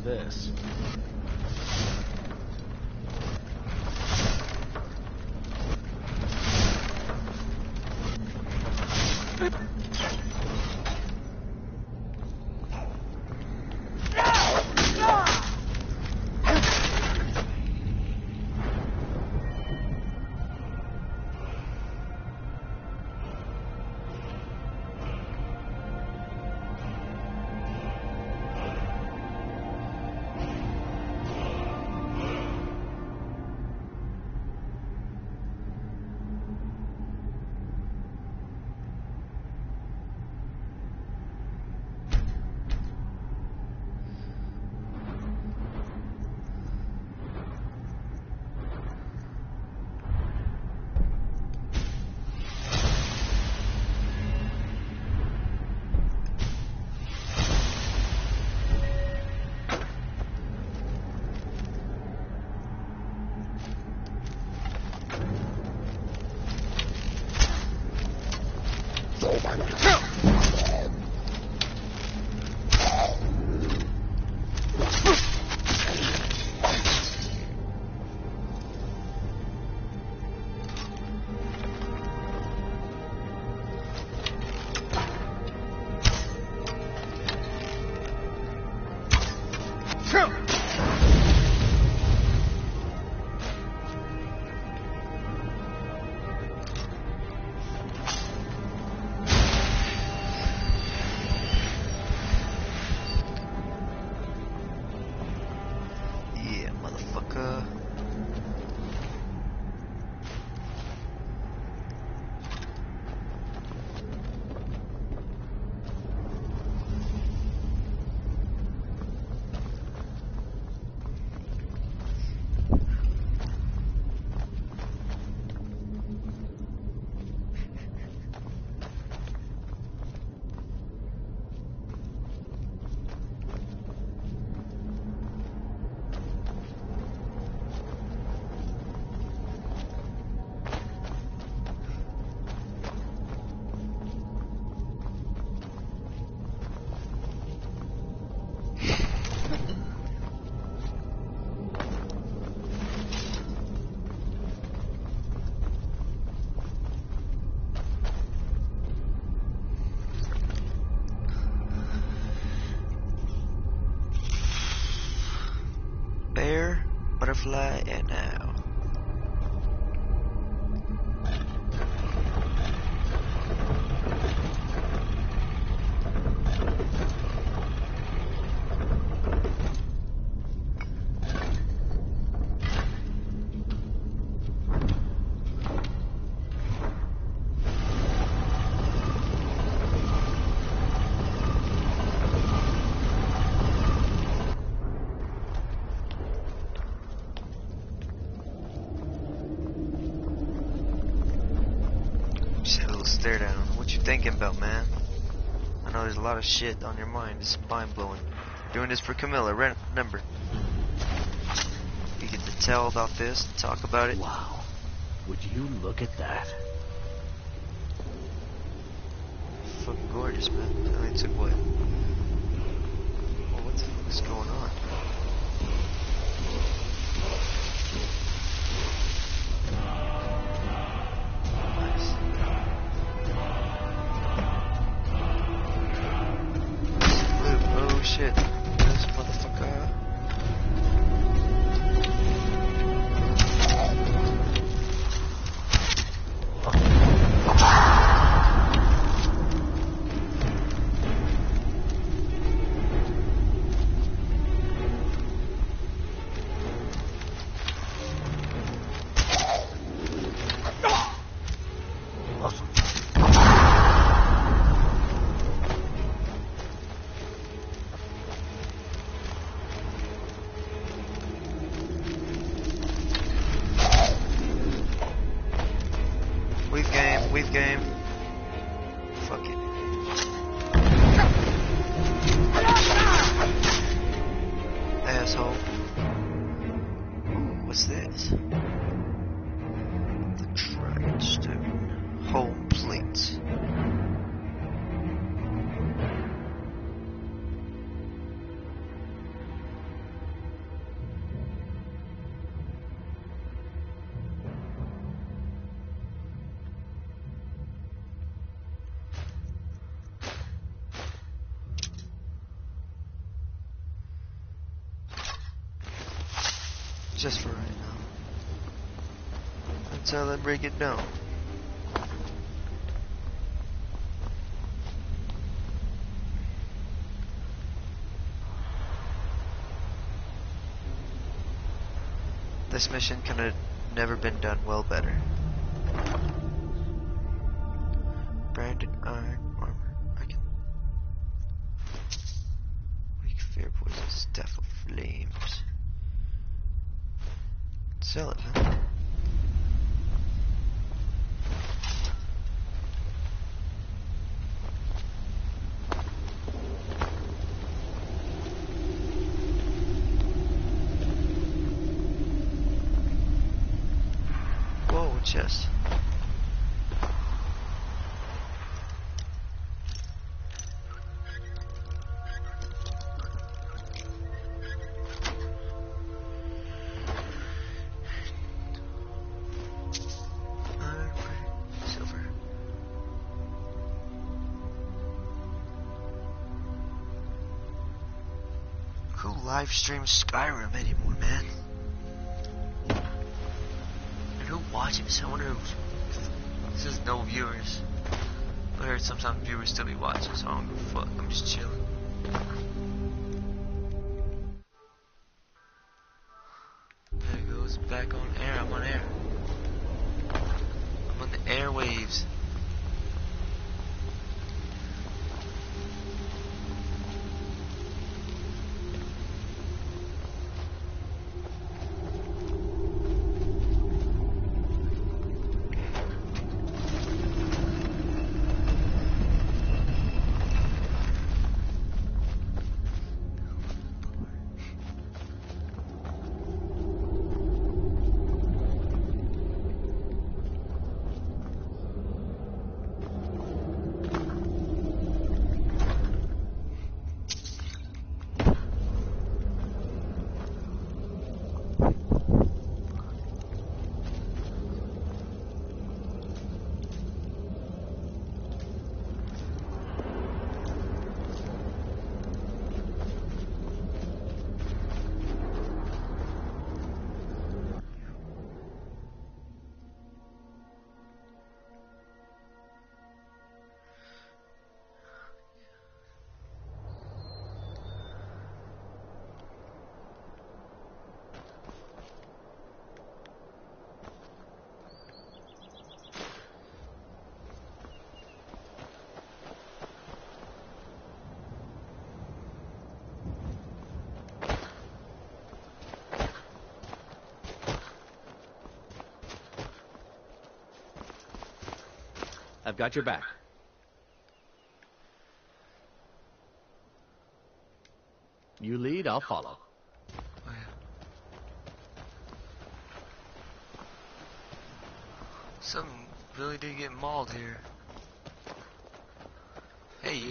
this. Bear, butterfly, and owl. Stare down. What you thinking about, man? I know there's a lot of shit on your mind. It's mind blowing. Doing this for Camilla. Remember, you get to tell about this, talk about it. Wow. Would you look at that? Fucking gorgeous, man. I only took what? Well, what the fuck is going on? Shit, this motherfucker. We've game. Fuck it. Asshole. Ooh, what's this? The Dragon Stone. Home plate. Just for right now. Until I break it down. This mission could have never been done well better. Branded iron armor. I can. Weak fear poison, staff of flames. Sell it, man. Whoa, chest. Who live streams Skyrim anymore, man? And who watches? I wonder who. This is no viewers. I heard sometimes viewers still be watching, so I don't give a fuck. I'm just chilling. There it goes, back on air. I'm on air. I'm on the airwaves. I've got your back. You lead, I'll follow. Oh, yeah. Something really did get mauled here. Hey,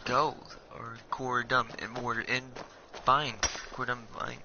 gold or cordum and mortar and vine. Cordum vine.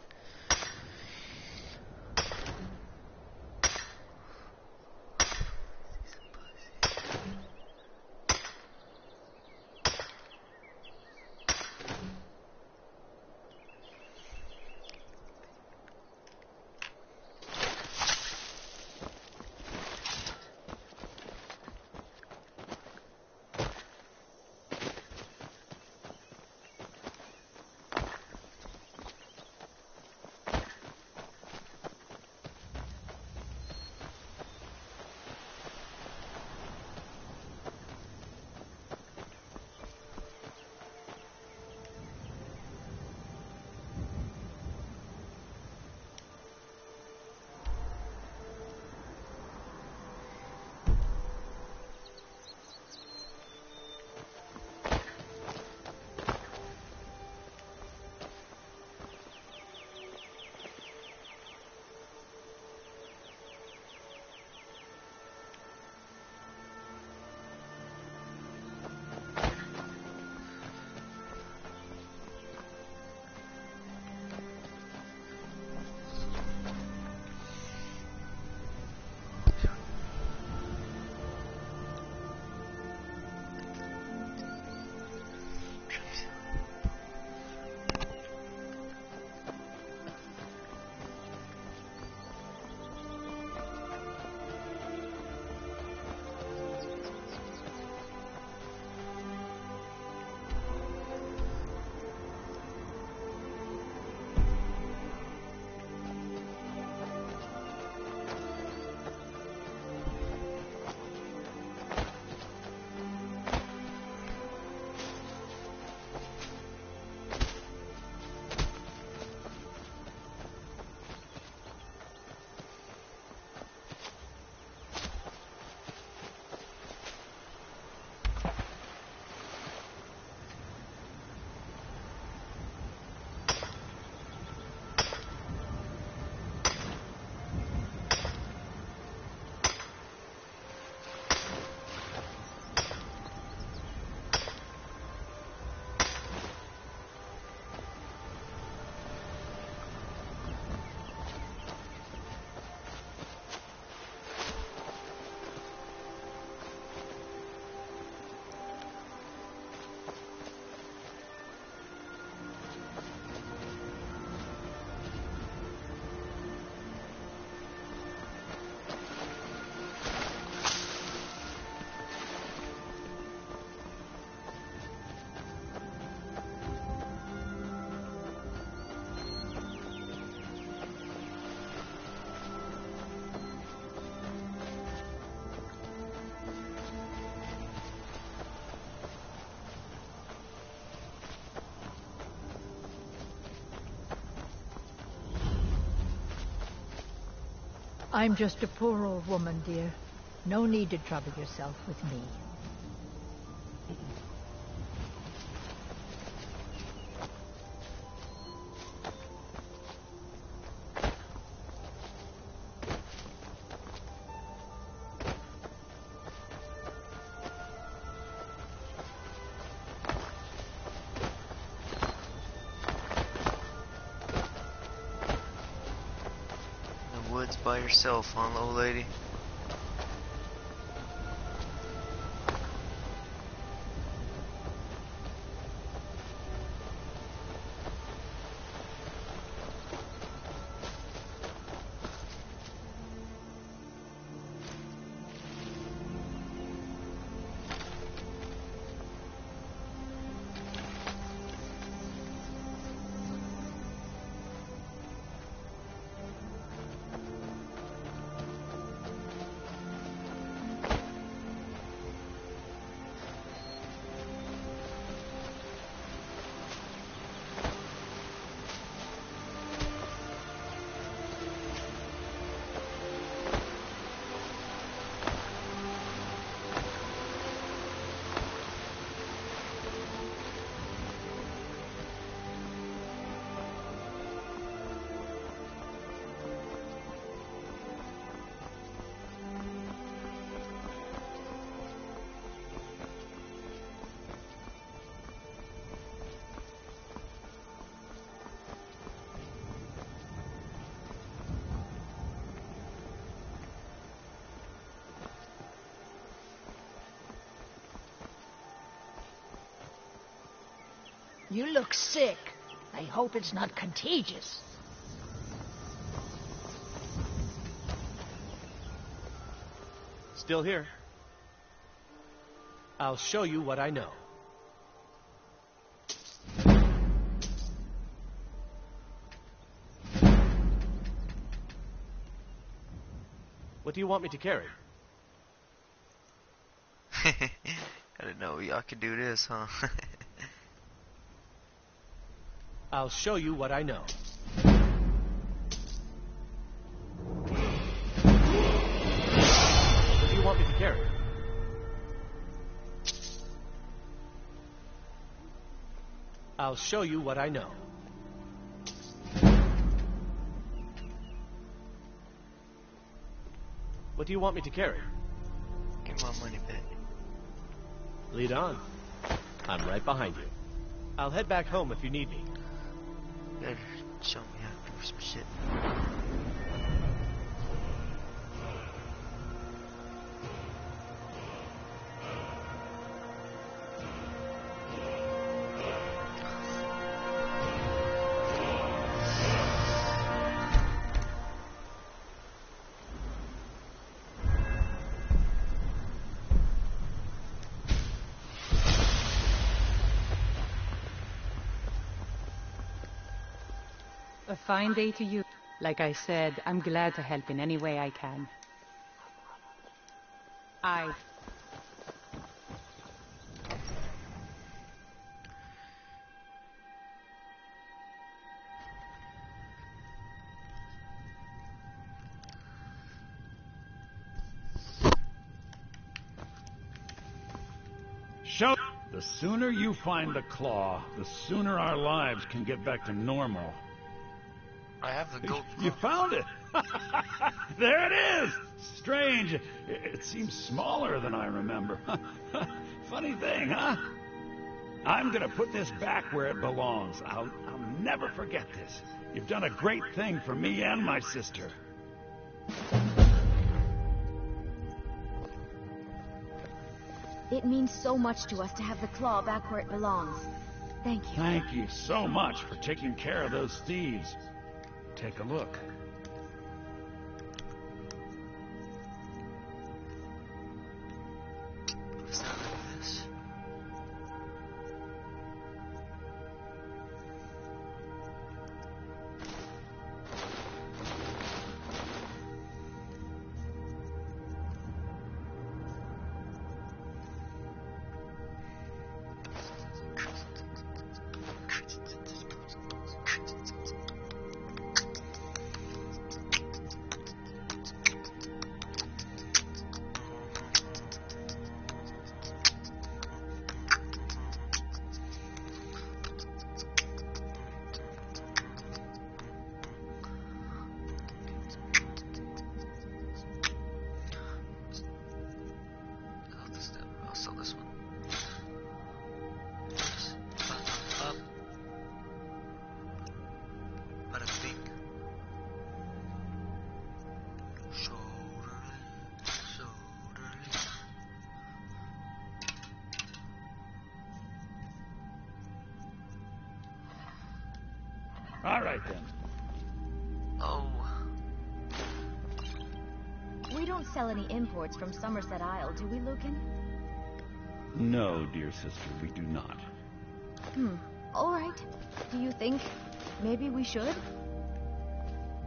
I'm just a poor old woman, dear. No need to trouble yourself with me. By yourself, huh, little lady? You look sick. I hope it's not contagious. Still here. I'll show you what I know. What do you want me to carry? I didn't know y'all could do this, huh? I'll show you what I know. What do you want me to carry? I'll show you what I know. What do you want me to carry? Get my money back. Lead on. I'm right behind you. I'll head back home if you need me. Better show me how to do some shit. A fine day to you. Like I said, I'm glad to help in any way I can. Show. The sooner you find the claw, the sooner our lives can get back to normal. I have the gold. You found it! There it is! Strange. It seems smaller than I remember. Funny thing, huh? I'm gonna put this back where it belongs. I'll never forget this. You've done a great thing for me and my sister. It means so much to us to have the claw back where it belongs. Thank you. Thank you so much for taking care of those thieves. Take a look. All right, then. Oh. We don't sell any imports from Somerset Isle, do we, Lucan? No, dear sister, we do not. All right. Do you think maybe we should?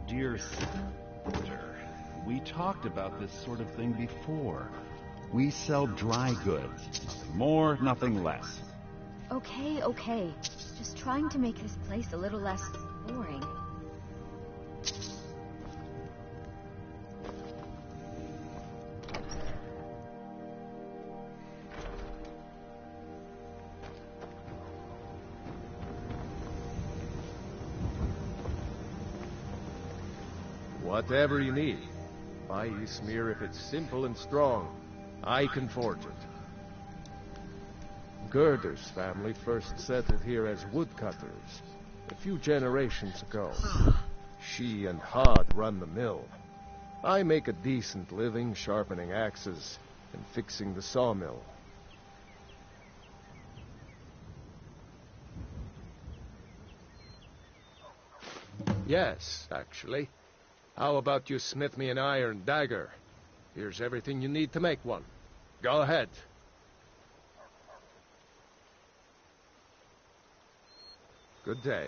Dear sister, we talked about this sort of thing before. We sell dry goods. Nothing more, nothing less. Okay, okay. Just trying to make this place a little less boring. Whatever you need. Buy Ysmir if it's simple and strong. I can forge it. Gerder's family first settled here as woodcutters a few generations ago. She and Hod run the mill. I make a decent living sharpening axes and fixing the sawmill. Yes, actually. How about you smith me an iron dagger? Here's everything you need to make one. Go ahead. Good day.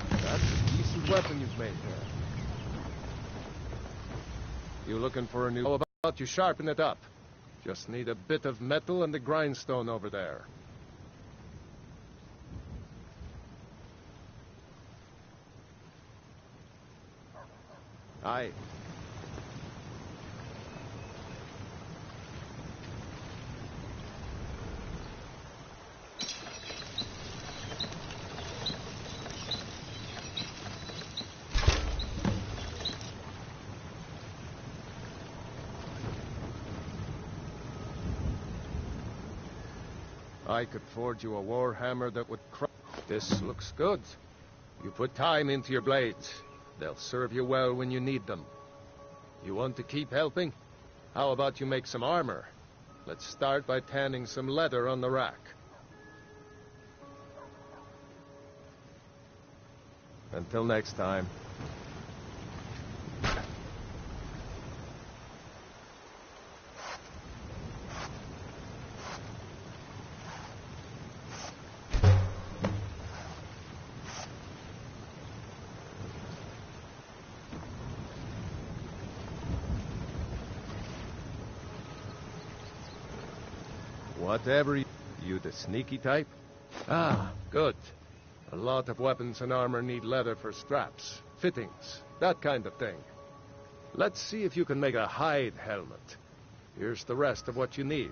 That's a decent weapon you've made there. You looking for a new... How about you sharpen it up? Just need a bit of metal and the grindstone over there. Aye. I could forge you a war hammer that would crush. This looks good. You put time into your blades. They'll serve you well when you need them. You want to keep helping? How about you make some armor? Let's start by tanning some leather on the rack. Until next time. Whatever you the sneaky type? Ah, good. A lot of weapons and armor need leather for straps, fittings, that kind of thing. Let's see if you can make a hide helmet. Here's the rest of what you need.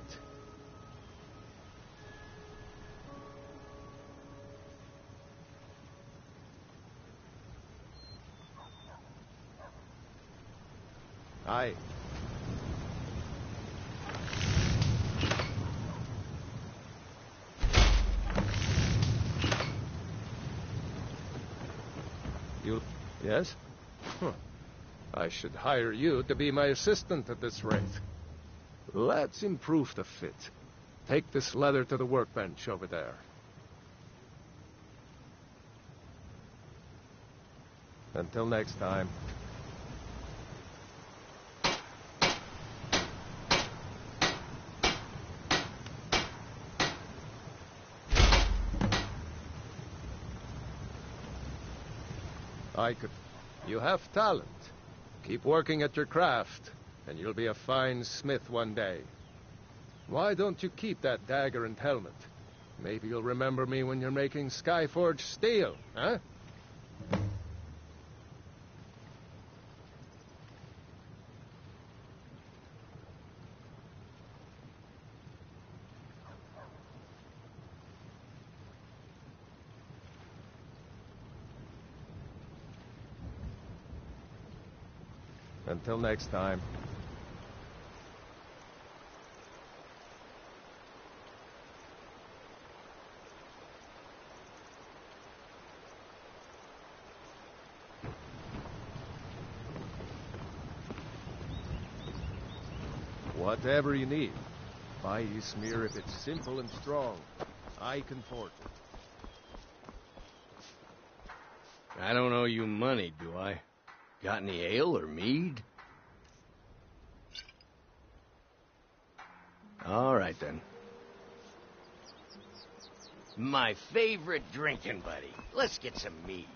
Aye. You... Yes? Huh. I should hire you to be my assistant at this rate. Let's improve the fit. Take this leather to the workbench over there. Until next time. I could... You have talent. Keep working at your craft, and you'll be a fine smith one day. Why don't you keep that dagger and helmet? Maybe you'll remember me when you're making Skyforge steel, huh? Until next time. Whatever you need. Buy you smear if it's simple and strong. I can forge it. I don't owe you money, do I? Got any ale or mead? All right, then. My favorite drinking buddy. Let's get some mead.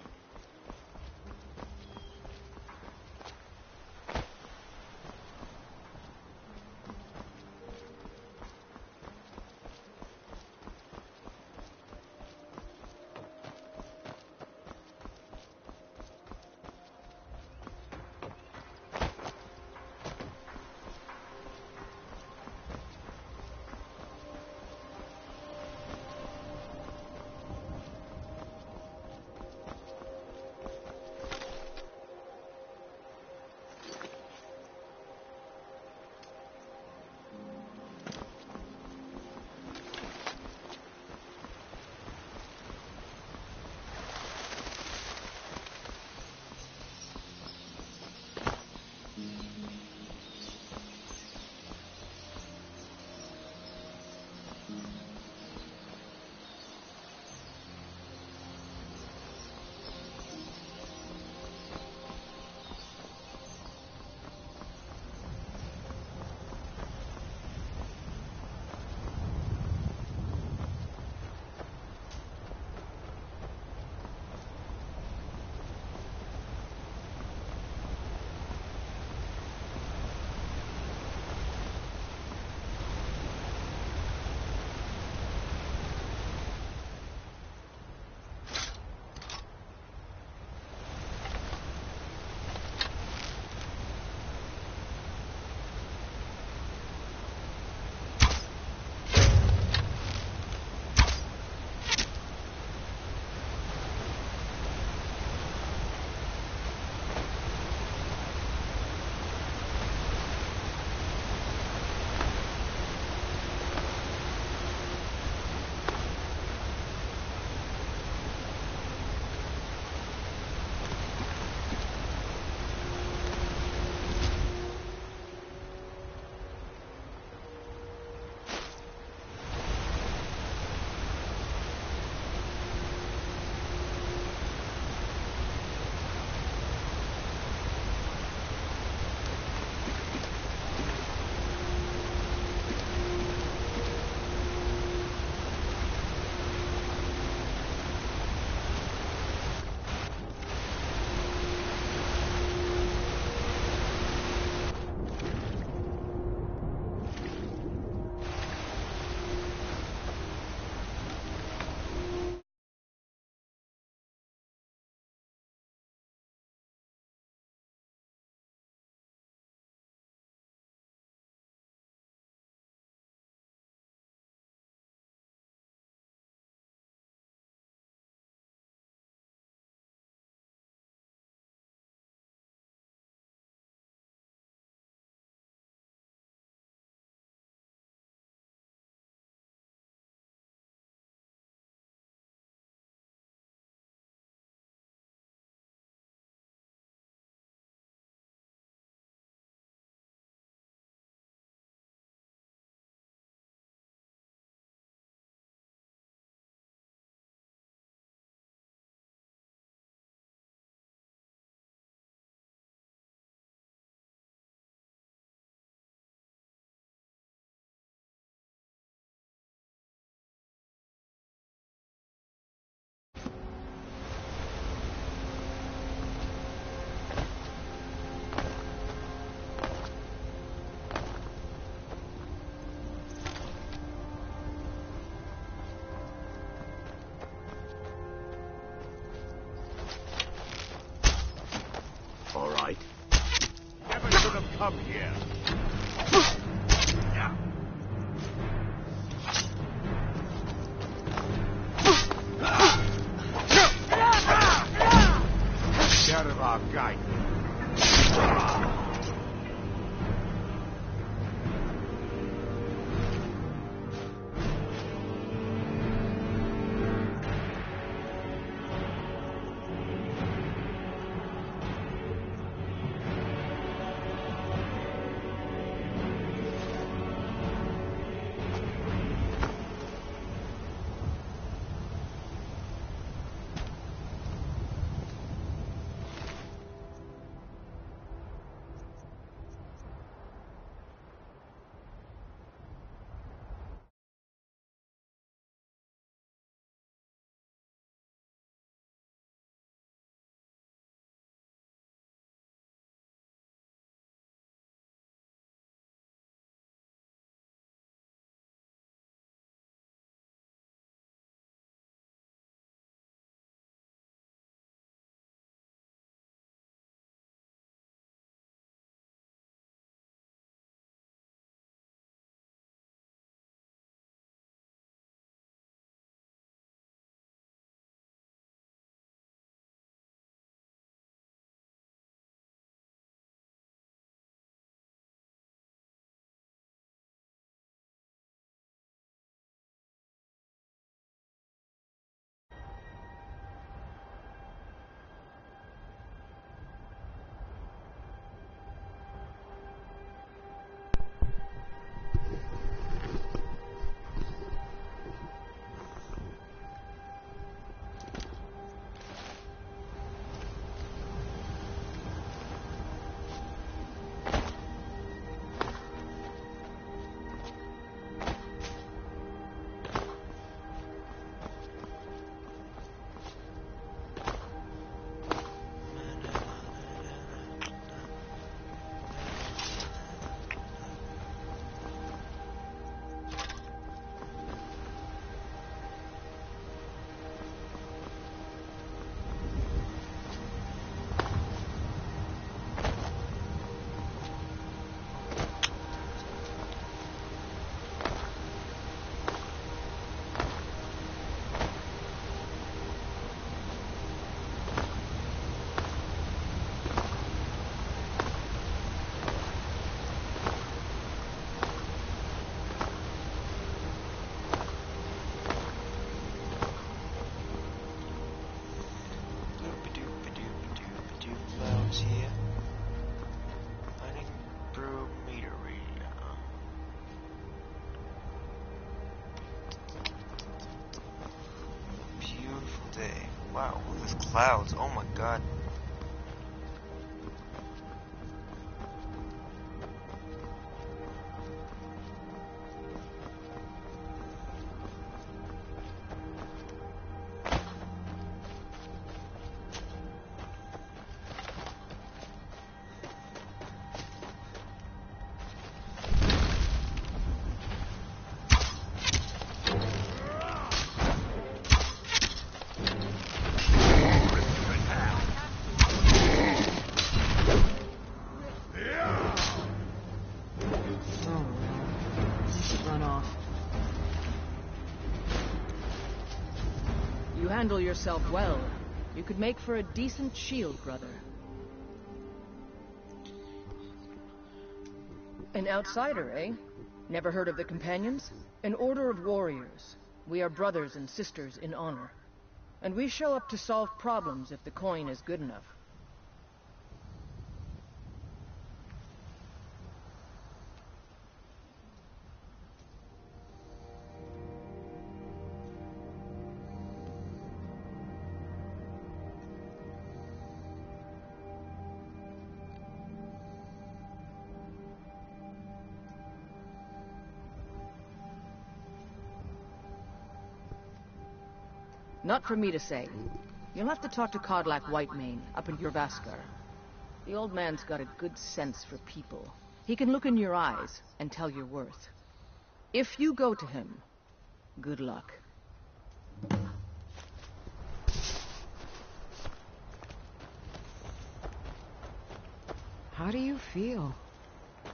Wow, these clouds. Oh my god. You handle yourself well. You could make for a decent shield, brother. An outsider, eh? Never heard of the Companions? An order of warriors. We are brothers and sisters in honor. And we show up to solve problems if the coin is good enough. Not for me to say. You'll have to talk to Kodlak Whitemane up in Jorvaskar. The old man's got a good sense for people. He can look in your eyes and tell your worth. If you go to him, good luck. How do you feel?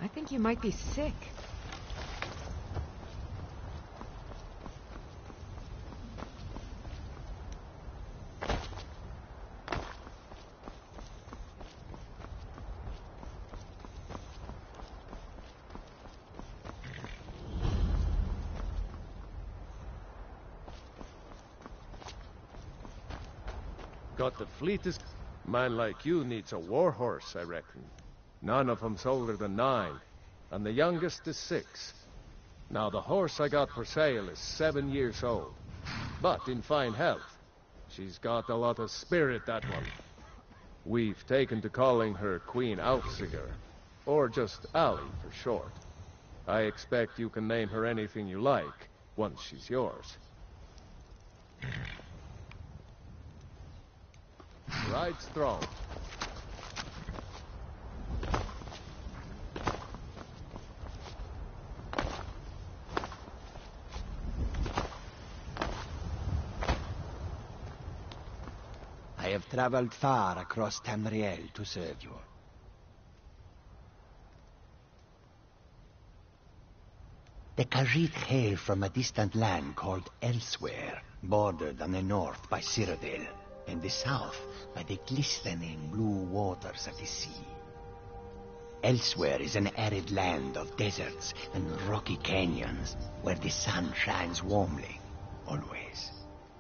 I think you might be sick. Got the fleetest man like you needs a war horse, I reckon. None of 'em's older than 9, and the youngest is 6. Now the horse I got for sale is 7 years old, but in fine health. She's got a lot of spirit, that one. We've taken to calling her Queen Alfsiger, or just Allie for short. I expect you can name her anything you like once she's yours. Ride strong. I have traveled far across Tamriel to serve you. The Khajiit hail from a distant land called Elsewhere, bordered on the north by Cyrodiil, and the south by the glistening blue waters of the sea. Elsewhere is an arid land of deserts and rocky canyons, where the sun shines warmly, always.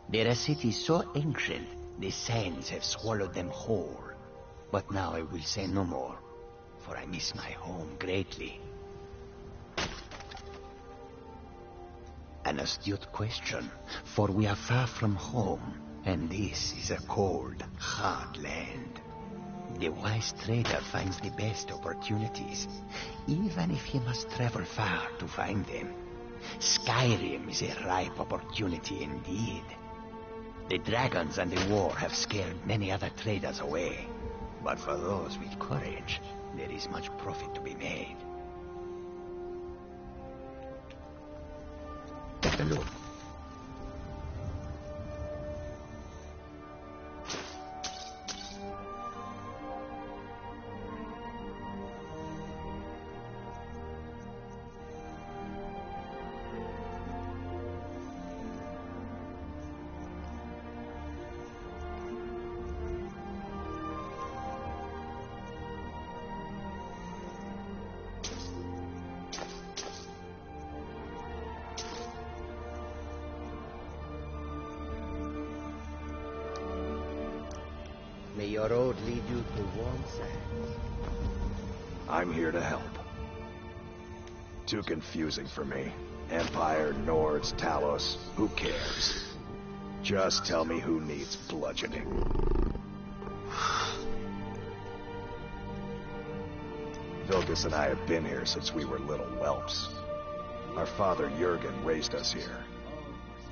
There are cities so ancient, the sands have swallowed them whole. But now I will say no more, for I miss my home greatly. An astute question, for we are far from home, and this is a cold, hard land. The wise trader finds the best opportunities, even if he must travel far to find them. Skyrim is a ripe opportunity indeed. The dragons and the war have scared many other traders away, but for those with courage, there is much profit to be made. Take a look. May your road lead you to warm sands. I'm here to help. Too confusing for me. Empire, Nords, Talos, who cares? Just tell me who needs bludgeoning. Vilgus and I have been here since we were little whelps. Our father Jurgen raised us here.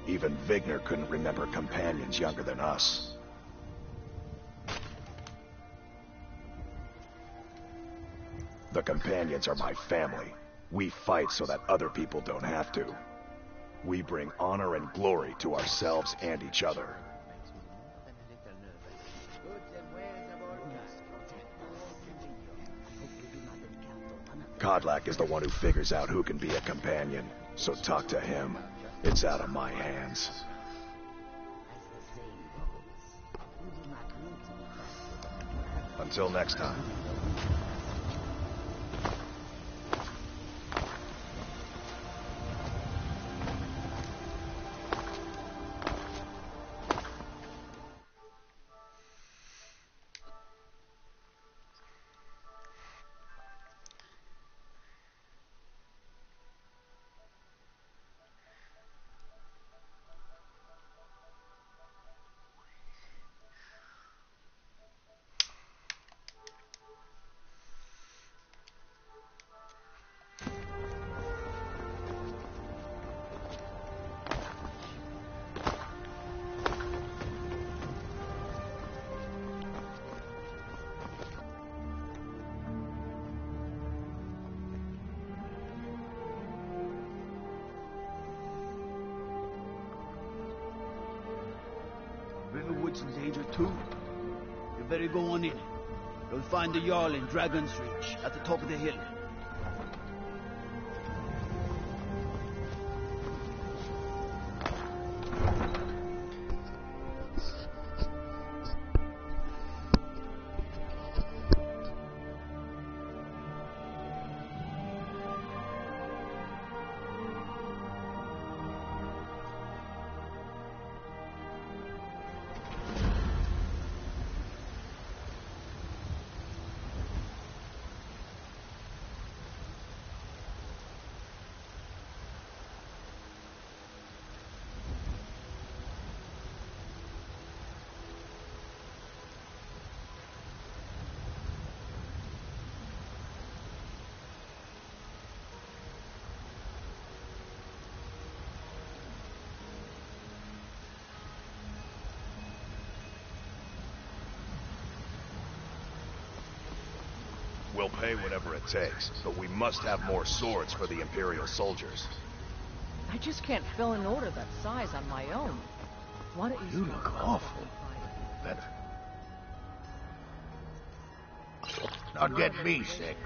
Even Vigner couldn't remember companions younger than us. The companions are my family. We fight so that other people don't have to. We bring honor and glory to ourselves and each other. Kodlak is the one who figures out who can be a companion, so talk to him. It's out of my hands. Until next time. Riverwood's in danger too. You better go on in. You'll find the Jarl in Dragon's Reach, at the top of the hill. We'll pay whatever it takes, but we must have more swords for the Imperial soldiers. I just can't fill an order that size on my own. Why don't you look awful. Better. Not get me sick.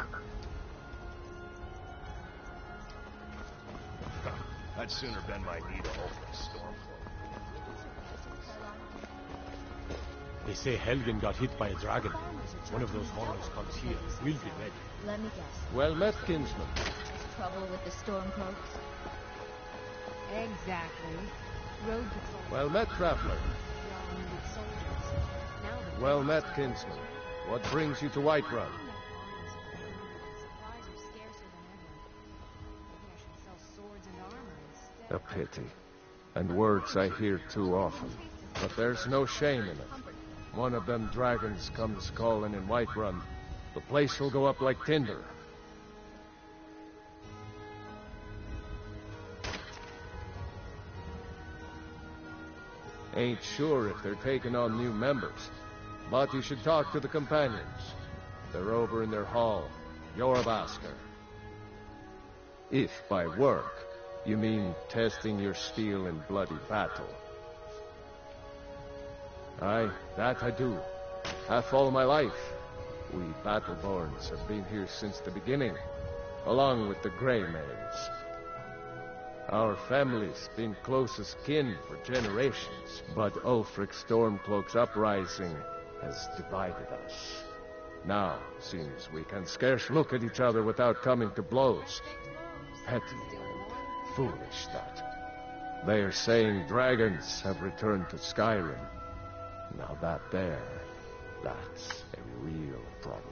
I'd sooner bend my knee to Ulfric's storm. They say Helgen got hit by a dragon. One of those horrors comes here. We'll be ready. Let me guess. Well met, kinsman. Trouble with the Stormcloaks? Exactly. Road patrol. Well met, traveler. Well met, kinsman. What brings you to Whiterun? A pity. And words I hear too often. But there's no shame in it. One of them dragons comes calling in Whiterun. The place will go up like tinder. Ain't sure if they're taking on new members, but you should talk to the companions. They're over in their hall, Jorvaskr. If by work, you mean testing your steel in bloody battle. Aye, that I do. Half all my life. We Battleborns have been here since the beginning, along with the Greymaids. Our family's been close as kin for generations, but Ulfric's Stormcloak's uprising has divided us. Now, seems we can scarce look at each other without coming to blows. Petty and foolish, that. They are saying dragons have returned to Skyrim. Now that's a real problem.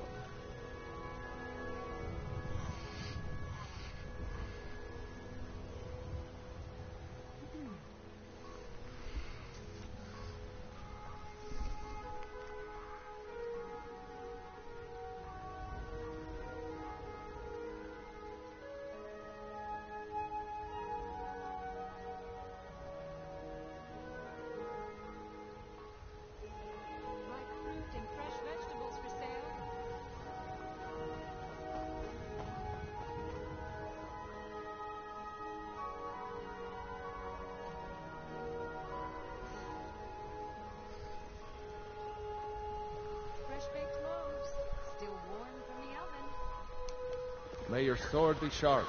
May your sword be sharp,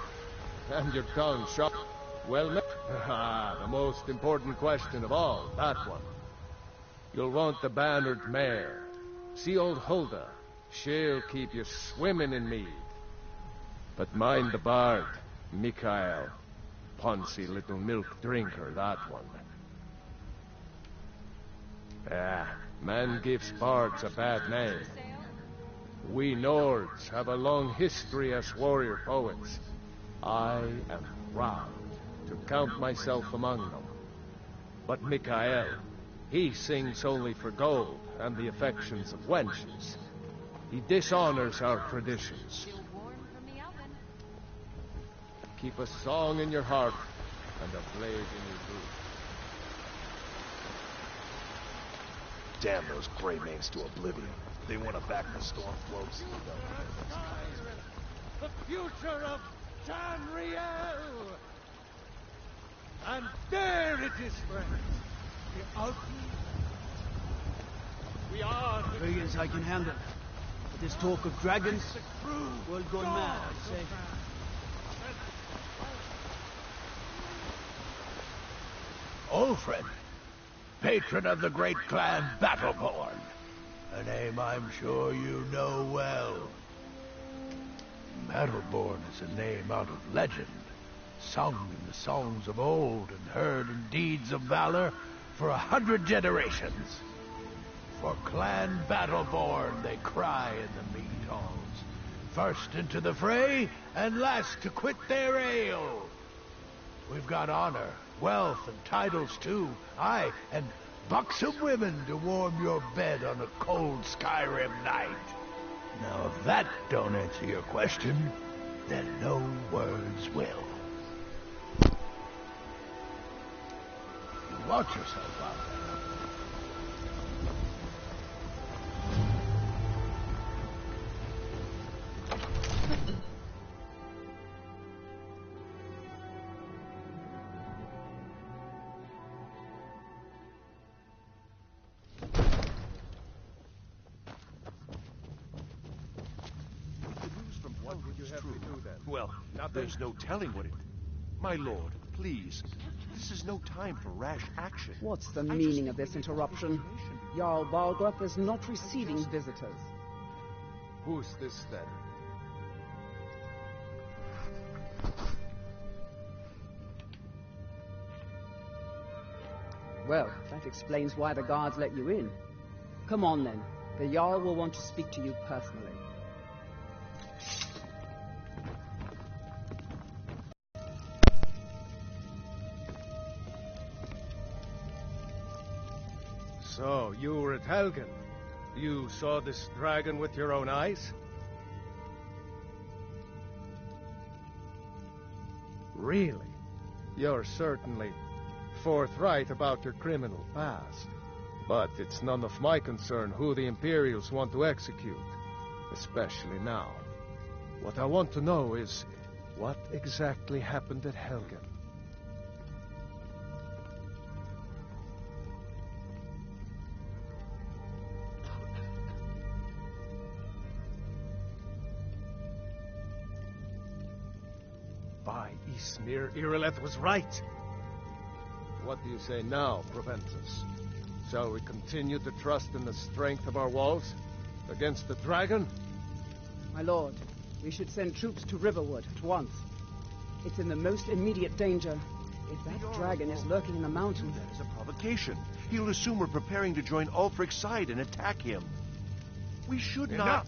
and your tongue sharp. Well met. The most important question of all, that one. You'll want the bannered mare. See old Hulda. She'll keep you swimming in mead. But mind the bard, Mikhail. Poncy little milk drinker, that one. Man gives bards a bad name. We Nords have a long history as warrior poets. I am proud to count myself among them. But Mikhail, he sings only for gold and the affections of wenches. He dishonors our traditions. Keep a song in your heart and a blade in your boot. Damn those gray mains to oblivion. They want to back the Stormcloaks. The future of Tamriel! And there it is, friends. The ultimate. We are... Dragons I can handle. But this talk of dragons, world gone mad, I say. Ulfred, patron of the great clan Battleborn. A name I'm sure you know well. Battleborn is a name out of legend, sung in the songs of old and heard in deeds of valor for 100 generations. For Clan Battleborn they cry in the mead halls, first into the fray and last to quit their ale. We've got honor, wealth, and titles too, aye, and buxom women to warm your bed on a cold Skyrim night. Now if that don't answer your question, then no words will. Watch yourself out there. Well, there's no telling what it... My lord, please. This is no time for rash action. What's the meaning of this interruption? Jarl Balgruuf is not receiving visitors. Who's this, then? Well, that explains why the guards let you in. Come on, then. The Jarl will want to speak to you personally. So, you were at Helgen. You saw this dragon with your own eyes? Really? You're certainly forthright about your criminal past. But it's none of my concern who the Imperials want to execute, especially now. What I want to know is, what exactly happened at Helgen? By Ysmir, Irileth was right. What do you say now, Proventus? Shall we continue to trust in the strength of our walls against the dragon? My lord, we should send troops to Riverwood at once. It's in the most immediate danger. If that dragon is lurking in the mountains... That is a provocation. He'll assume we're preparing to join Ulfric's side and attack him. We should not... Enough!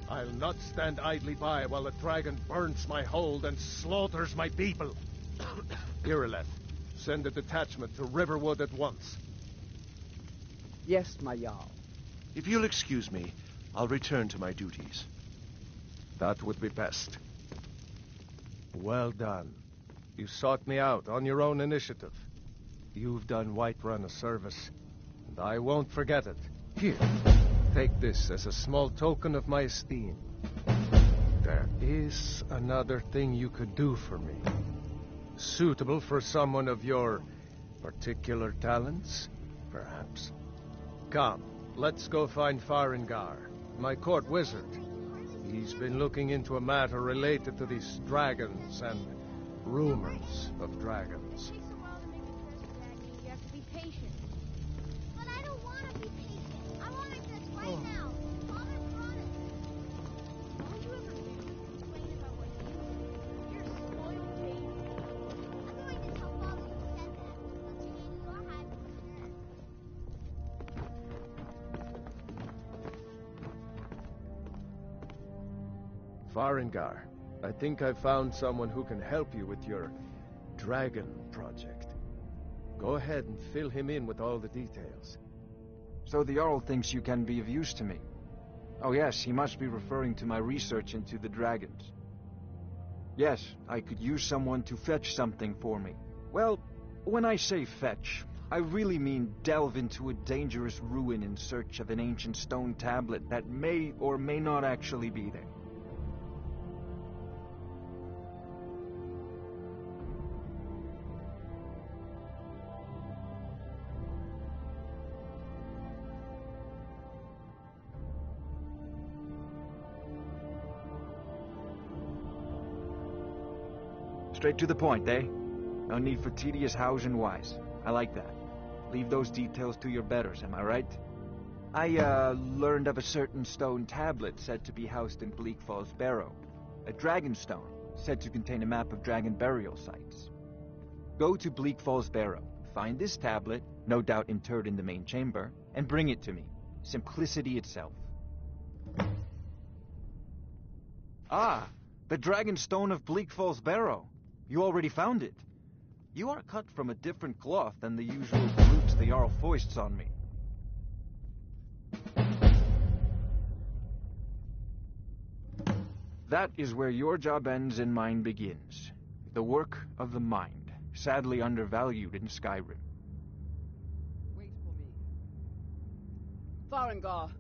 I'll not stand idly by while the dragon burns my hold and slaughters my people. Irileth, send a detachment to Riverwood at once. Yes, my Jarl. If you'll excuse me, I'll return to my duties. That would be best. Well done. You sought me out on your own initiative. You've done Whiterun a service, and I won't forget it. Here, take this as a small token of my esteem. There is another thing you could do for me. Suitable for someone of your particular talents, perhaps. Come, let's go find Farengar, my court wizard. He's been looking into a matter related to these dragons and rumors of dragons. It takes a while to make a treasure dragon. You have to be patient. But I don't want to be patient. I want access right now. Father brought it. All you ever do is complain about what you do. You're a spoiled baby. I'm going to tell Father you said that. Let's change your habits. Farengar, I think I've found someone who can help you with your dragon project. Go ahead and fill him in with all the details. So the Jarl thinks you can be of use to me. Oh yes, he must be referring to my research into the dragons. Yes, I could use someone to fetch something for me. Well, when I say fetch, I really mean delve into a dangerous ruin in search of an ancient stone tablet that may or may not actually be there. Straight to the point, eh? No need for tedious hows and whys. I like that. Leave those details to your betters, am I right? I, learned of a certain stone tablet said to be housed in Bleak Falls Barrow. A dragon stone, said to contain a map of dragon burial sites. Go to Bleak Falls Barrow, find this tablet, no doubt interred in the main chamber, and bring it to me. Simplicity itself. Ah, the dragon stone of Bleak Falls Barrow. You already found it. You are cut from a different cloth than the usual brutes the Jarl foists on me. That is where your job ends and mine begins. The work of the mind, sadly undervalued in Skyrim. Wait for me. Farengar.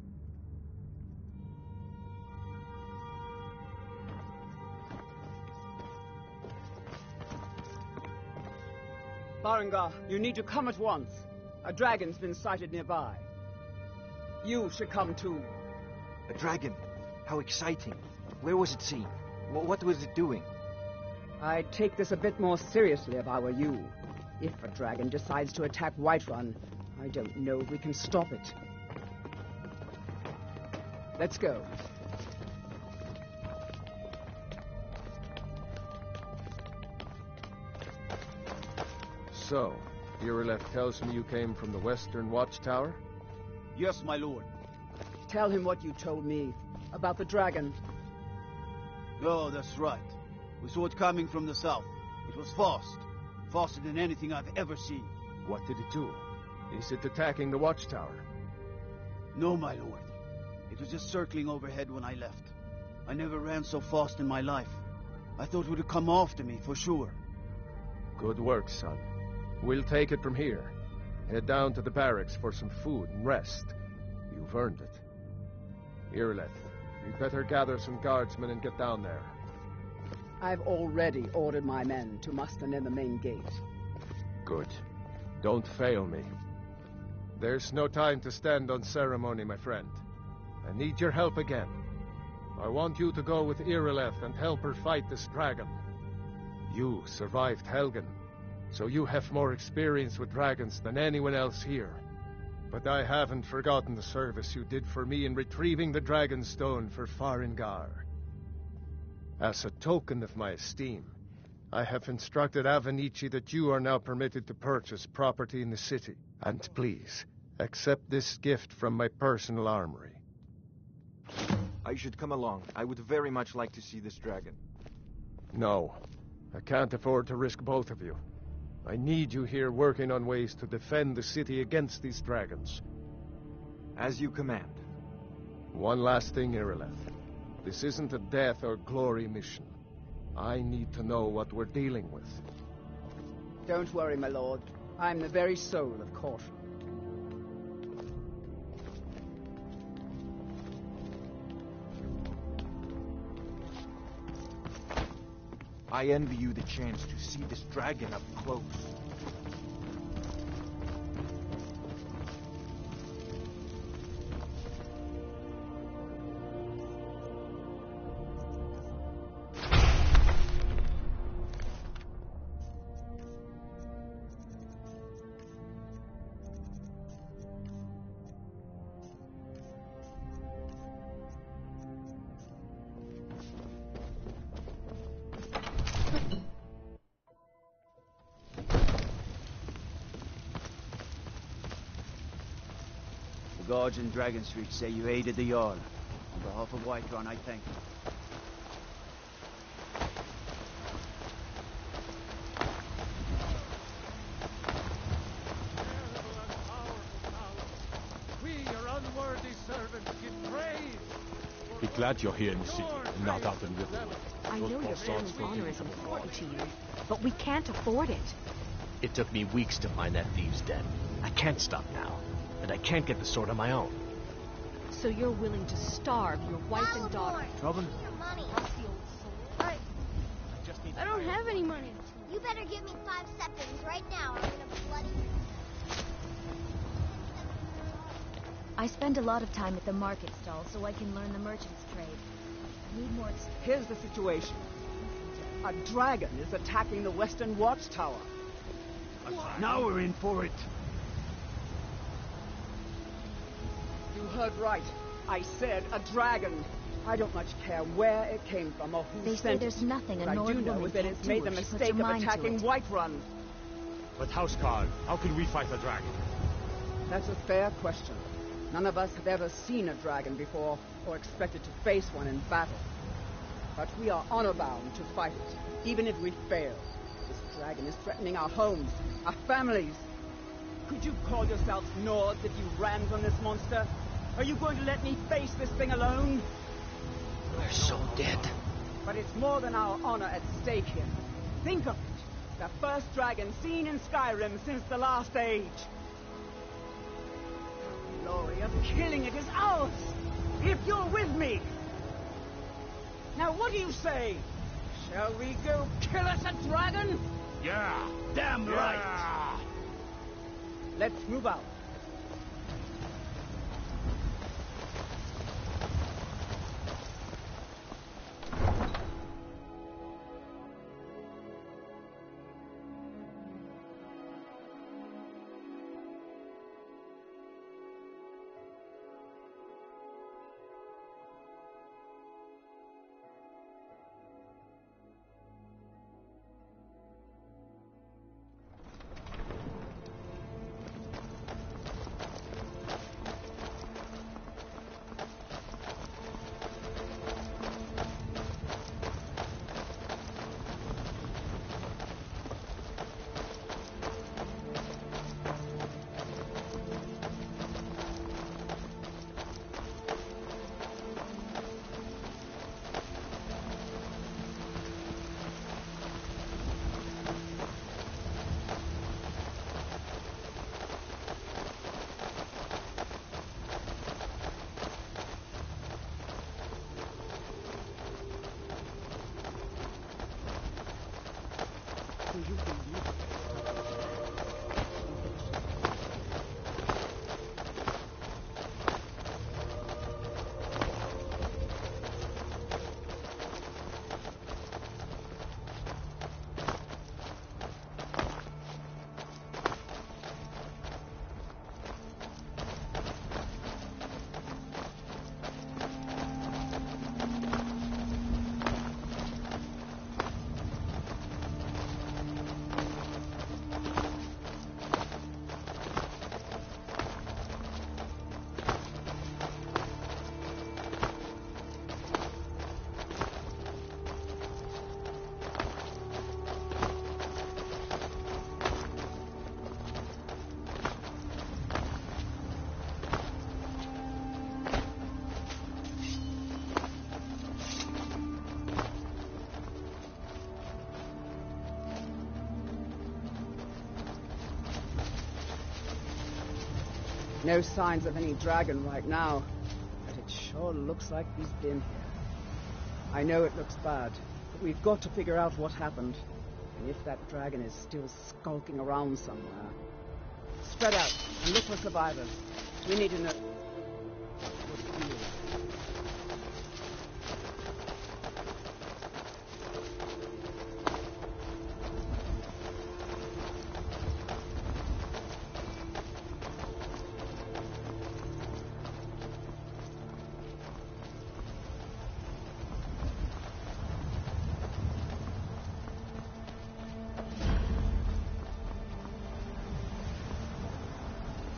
Farengar, you need to come at once. A dragon's been sighted nearby. You should come too. A dragon? How exciting. Where was it seen? What was it doing? I'd take this a bit more seriously if I were you. If a dragon decides to attack Whiterun, I don't know if we can stop it. Let's go. So, Irileth tells me you came from the Western Watchtower? Yes, my lord. Tell him what you told me about the dragon. Oh, that's right. We saw it coming from the south. It was fast. Faster than anything I've ever seen. What did it do? Is it attacking the Watchtower? No, my lord. It was just circling overhead when I left. I never ran so fast in my life. I thought it would have come after me, for sure. Good work, son. We'll take it from here. Head down to the barracks for some food and rest. You've earned it. Irileth, you'd better gather some guardsmen and get down there. I've already ordered my men to muster near the main gate. Good. Don't fail me. There's no time to stand on ceremony, my friend. I need your help again. I want you to go with Irileth and help her fight this dragon. You survived Helgen, so you have more experience with dragons than anyone else here. But I haven't forgotten the service you did for me in retrieving the dragon stone for Farengar. As a token of my esteem, I have instructed Avenici that you are now permitted to purchase property in the city. And please, accept this gift from my personal armory. I should come along. I would very much like to see this dragon. No. I can't afford to risk both of you. I need you here working on ways to defend the city against these dragons. As you command. One last thing, Irileth. This isn't a death or glory mission. I need to know what we're dealing with. Don't worry, my lord. I'm the very soul of caution. I envy you the chance to see this dragon up close. The guards in Dragon Street say you aided the Jarl. On behalf of Whiterun, I thank you. We, your unworthy servants, give praise. Be glad you're here in the city and not out in Riverwood. I know your family's honor is important to you, but we can't afford it. It took me weeks to find that thieves' den. I can't stop now, and I can't get the sword on my own. So you're willing to starve your wife and daughter? Trouble? I don't have any money. You better give me 5 seconds right now. I'm gonna bloody... I spend a lot of time at the market stall so I can learn the merchant's trade. I need more experience. Here's the situation. A dragon is attacking the Western Watchtower. Now we're in for it. You heard right. I said a dragon. I don't much care where it came from or who They say sent there's it. nothing a What I Nord do know woman is that can't it's do made the if she puts mistake her of mind to attacking it. Whiterun. But Housecarl, how can we fight a dragon? That's a fair question. None of us have ever seen a dragon before, or expected to face one in battle. But we are honor-bound to fight it, even if we fail. This dragon is threatening our homes, our families. Could you call yourselves Nords if you ran from this monster? Are you going to let me face this thing alone? We're so dead. But it's more than our honor at stake here. Think of it. The first dragon seen in Skyrim since the last age. The glory of killing it is ours, if you're with me. Now what do you say? Shall we go kill us a dragon? Yeah, damn right. Let's move out. No signs of any dragon right now, but it sure looks like he's been here. I know it looks bad, but we've got to figure out what happened, and if that dragon is still skulking around somewhere. Spread out and look for survivors. We need to know...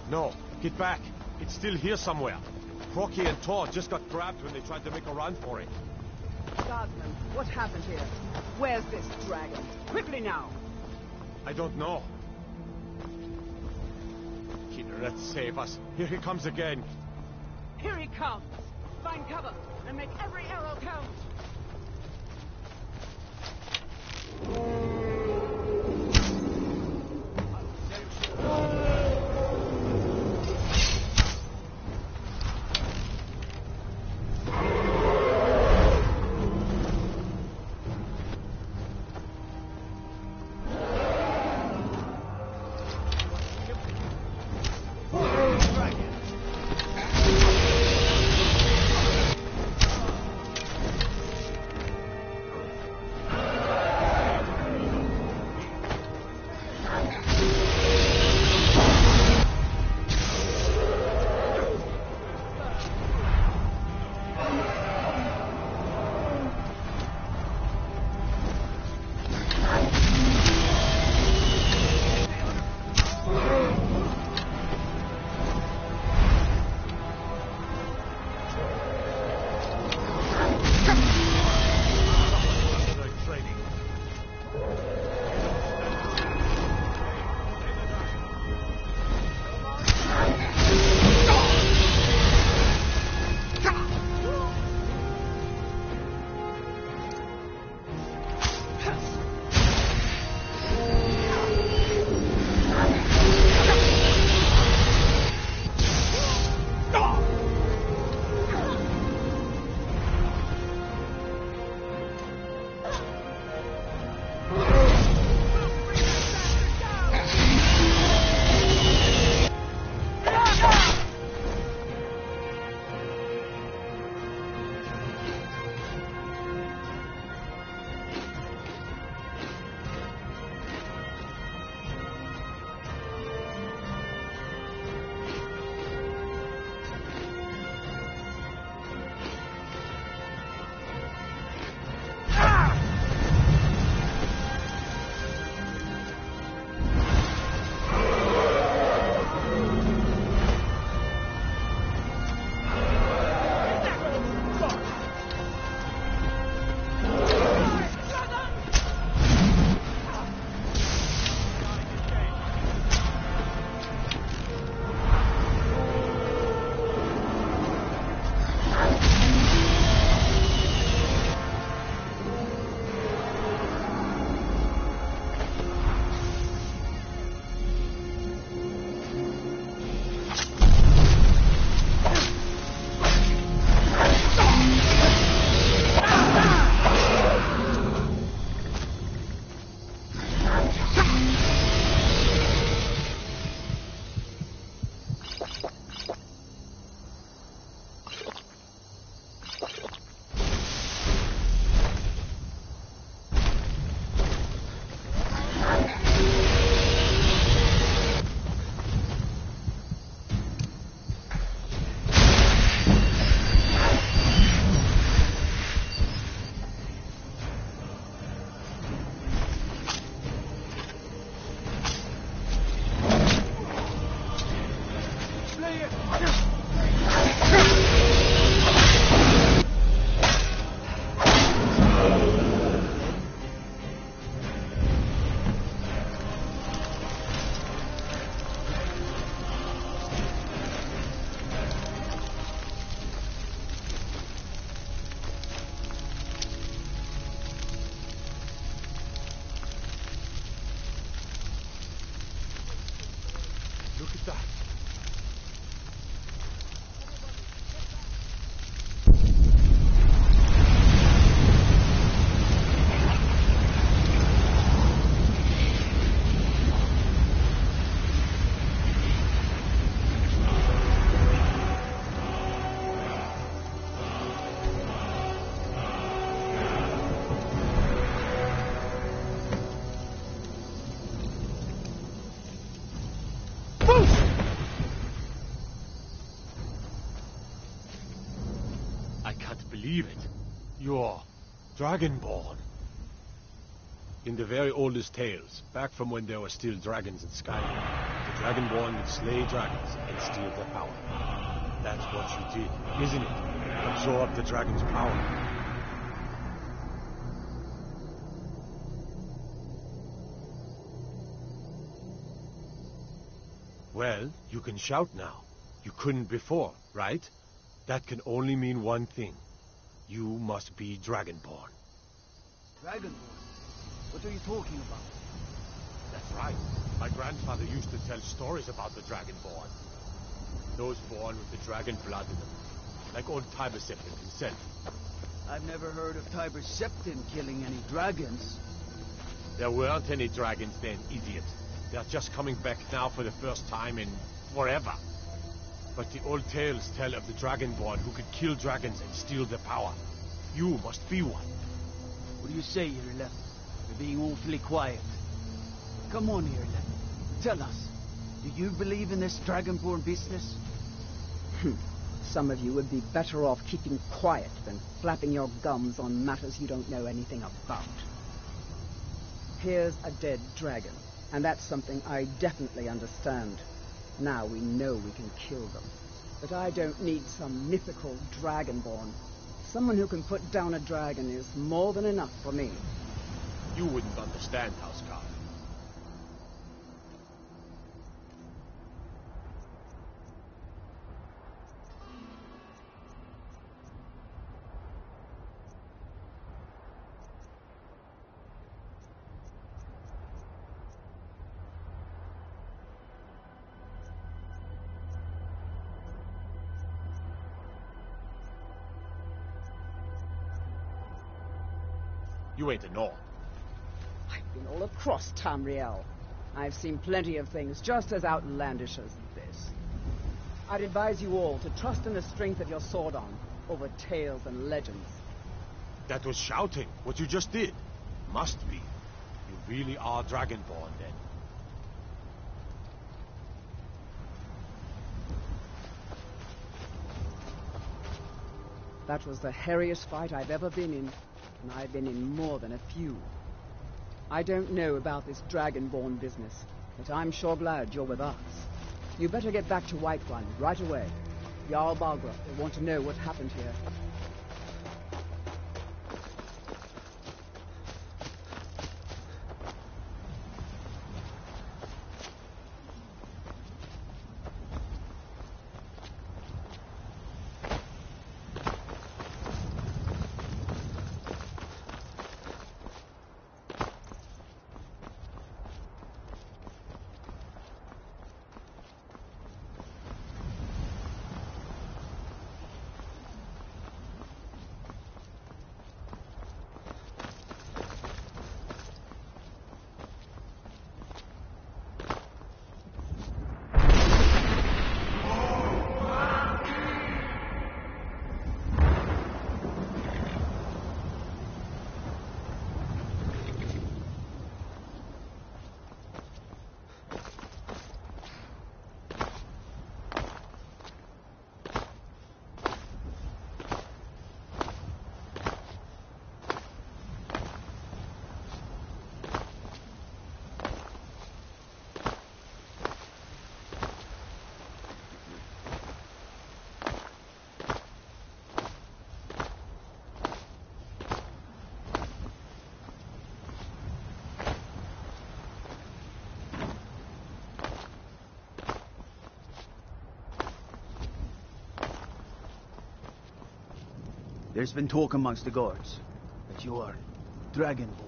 No, get back. It's still here somewhere. Crocky and Tor just got grabbed when they tried to make a run for it. Guardsman, what happened here? Where's this dragon? Quickly now! I don't know. Let's save us. Here he comes again. Here he comes! Find cover and make every arrow count! Believe it. You're Dragonborn. In the very oldest tales, back from when there were still dragons in Skyrim, the Dragonborn would slay dragons and steal their power. That's what you did, isn't it? Absorb the dragon's power. Well, you can shout now. You couldn't before, right? That can only mean one thing. You must be Dragonborn. Dragonborn? What are you talking about? That's right. My grandfather used to tell stories about the Dragonborn. Those born with the dragon blood in them. Like old Tiber Septim himself. I've never heard of Tiber Septim killing any dragons. There weren't any dragons then, idiot. They're just coming back now for the first time in forever. But the old tales tell of the Dragonborn who could kill dragons and steal their power. You must be one. What do you say, Irle? You're being awfully quiet. Come on, Irle. Tell us. Do you believe in this Dragonborn business? Some of you would be better off keeping quiet than flapping your gums on matters you don't know anything about. Here's a dead dragon, and that's something I definitely understand. Now we know we can kill them. But I don't need some mythical Dragonborn. Someone who can put down a dragon is more than enough for me. You wouldn't understand, Houseguard. You ain't a Nord. I've been all across Tamriel. I've seen plenty of things just as outlandish as this. I'd advise you all to trust in the strength of your sword arm over tales and legends. That was shouting, what you just did. Must be. You really are Dragonborn, then. That was the hairiest fight I've ever been in, and I've been in more than a few. I don't know about this Dragonborn business, but I'm sure glad you're with us. You better get back to Whiterun right away. Jarl Balgruuf will want to know what happened here. There's been talk amongst the guards that you are Dragonborn.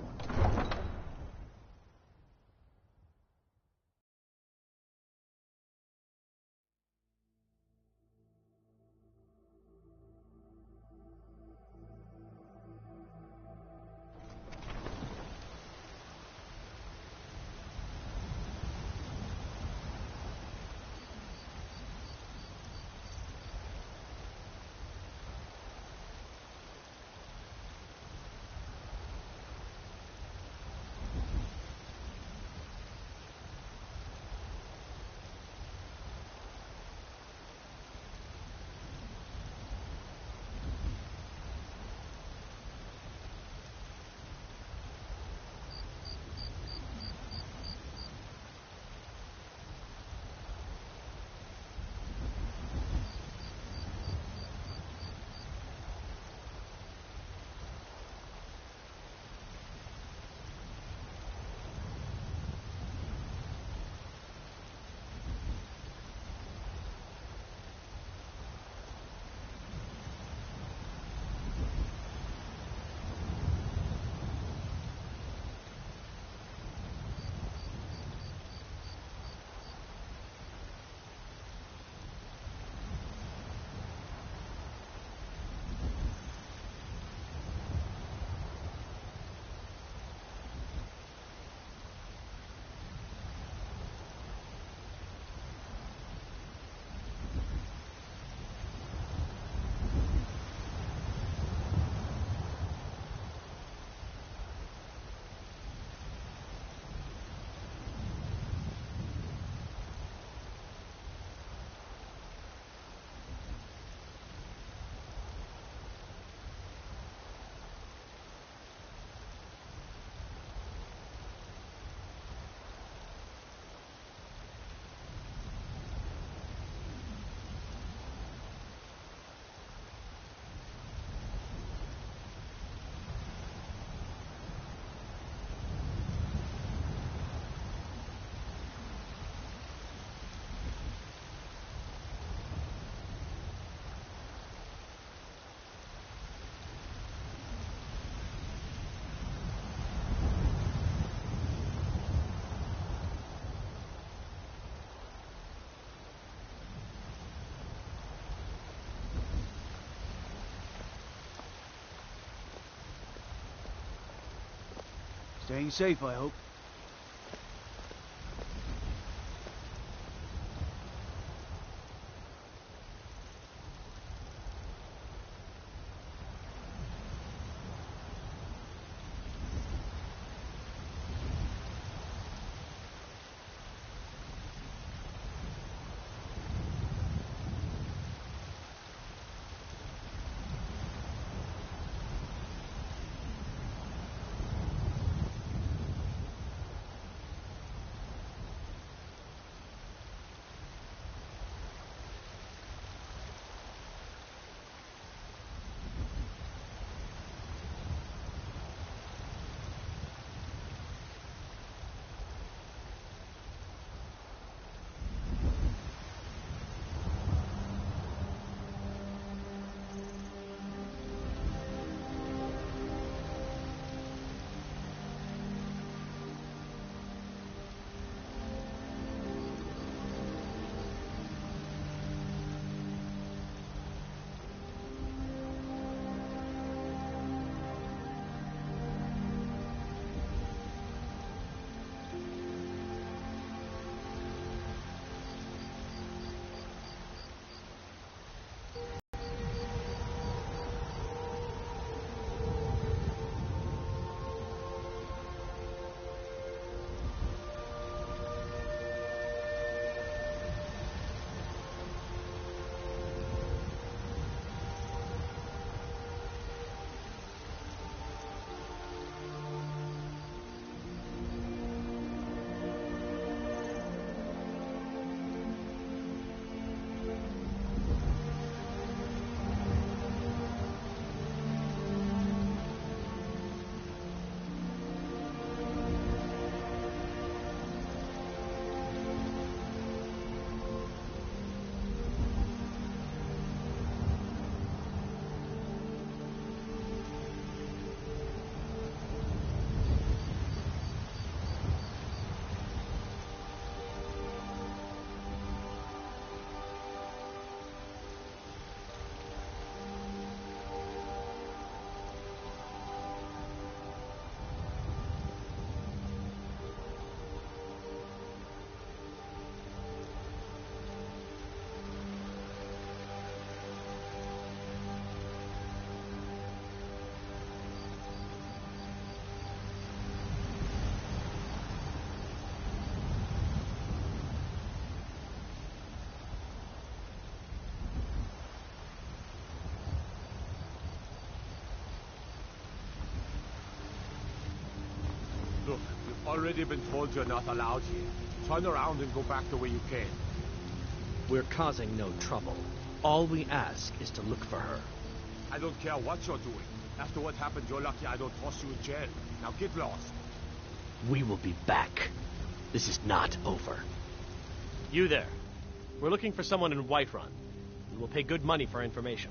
Staying safe, I hope. Look, you've already been told you're not allowed here. Turn around and go back the way you came. We're causing no trouble. All we ask is to look for her. I don't care what you're doing. After what happened, you're lucky I don't toss you in jail. Now get lost. We will be back. This is not over. You there. We're looking for someone in Whiterun. We will pay good money for information.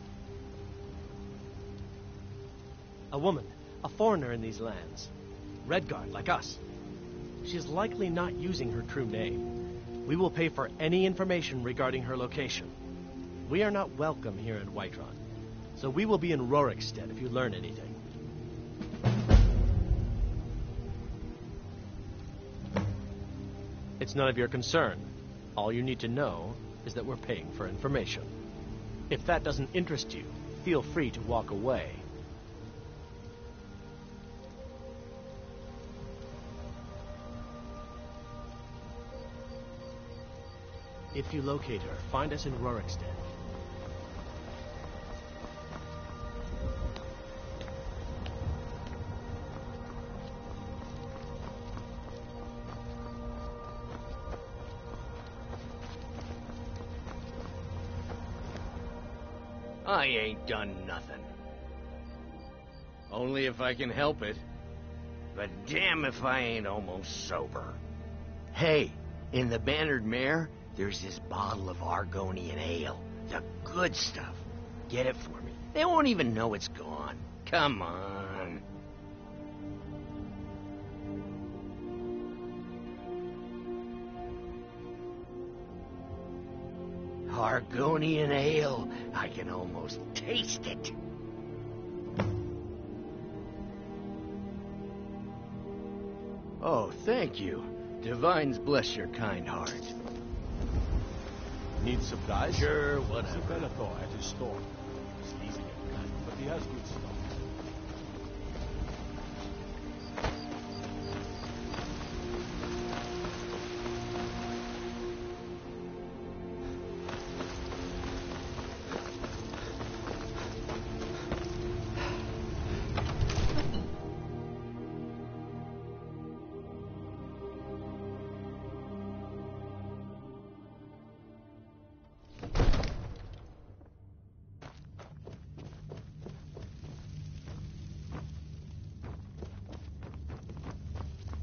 A woman, a foreigner in these lands. Redguard, like us. She is likely not using her true name. We will pay for any information regarding her location. We are not welcome here in Whiterun, so we will be in Rorikstead if you learn anything. It's none of your concern. All you need to know is that we're paying for information. If that doesn't interest you, feel free to walk away. If you locate her, find us in Rorikstead. I ain't done nothing. Only if I can help it. But damn if I ain't almost sober. Hey, in the Bannered Mare, there's this bottle of Argonian ale. The good stuff. Get it for me. They won't even know it's gone. Come on. Argonian ale. I can almost taste it. Oh, thank you. Divines bless your kind heart. Need supplies? Sure, whatever. Bellator at his store. Sleazy guy, but he has good stuff.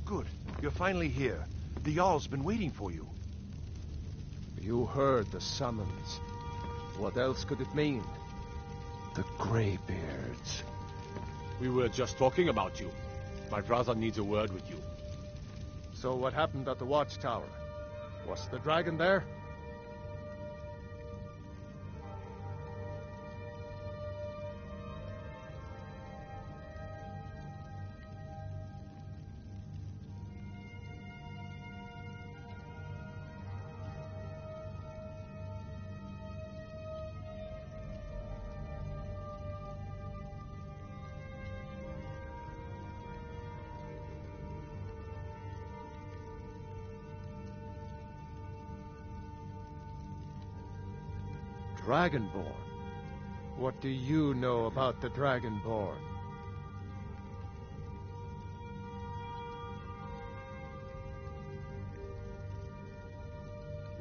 Good. You're finally here. The Jarl's been waiting for you. You heard the summons. What else could it mean? The Greybeards. We were just talking about you. My brother needs a word with you. So what happened at the watchtower? Was the dragon there? Dragonborn? What do you know about the Dragonborn?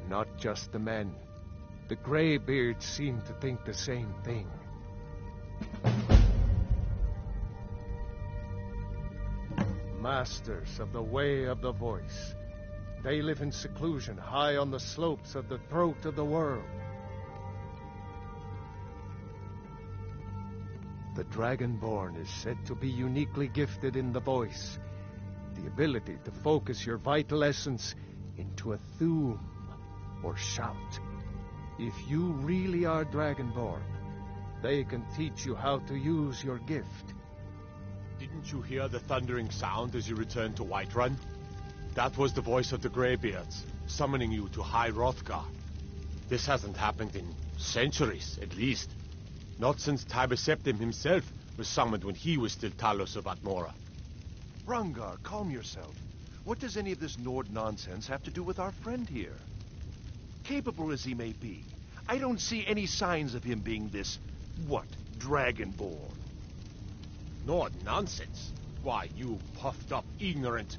Not just the men. The Greybeards seem to think the same thing. Masters of the Way of the Voice. They live in seclusion high on the slopes of the throat of the world. The Dragonborn is said to be uniquely gifted in the voice, the ability to focus your vital essence into a thum, or shout. If you really are Dragonborn, they can teach you how to use your gift. Didn't you hear the thundering sound as you returned to Whiterun? That was the voice of the Greybeards, summoning you to High Hrothgar. This hasn't happened in centuries, at least. Not since Tiber Septim himself was summoned when he was still Talos of Atmora. Hrongar, calm yourself. What does any of this Nord nonsense have to do with our friend here? Capable as he may be, I don't see any signs of him being this, Dragonborn. Nord nonsense? Why, you puffed up ignorant.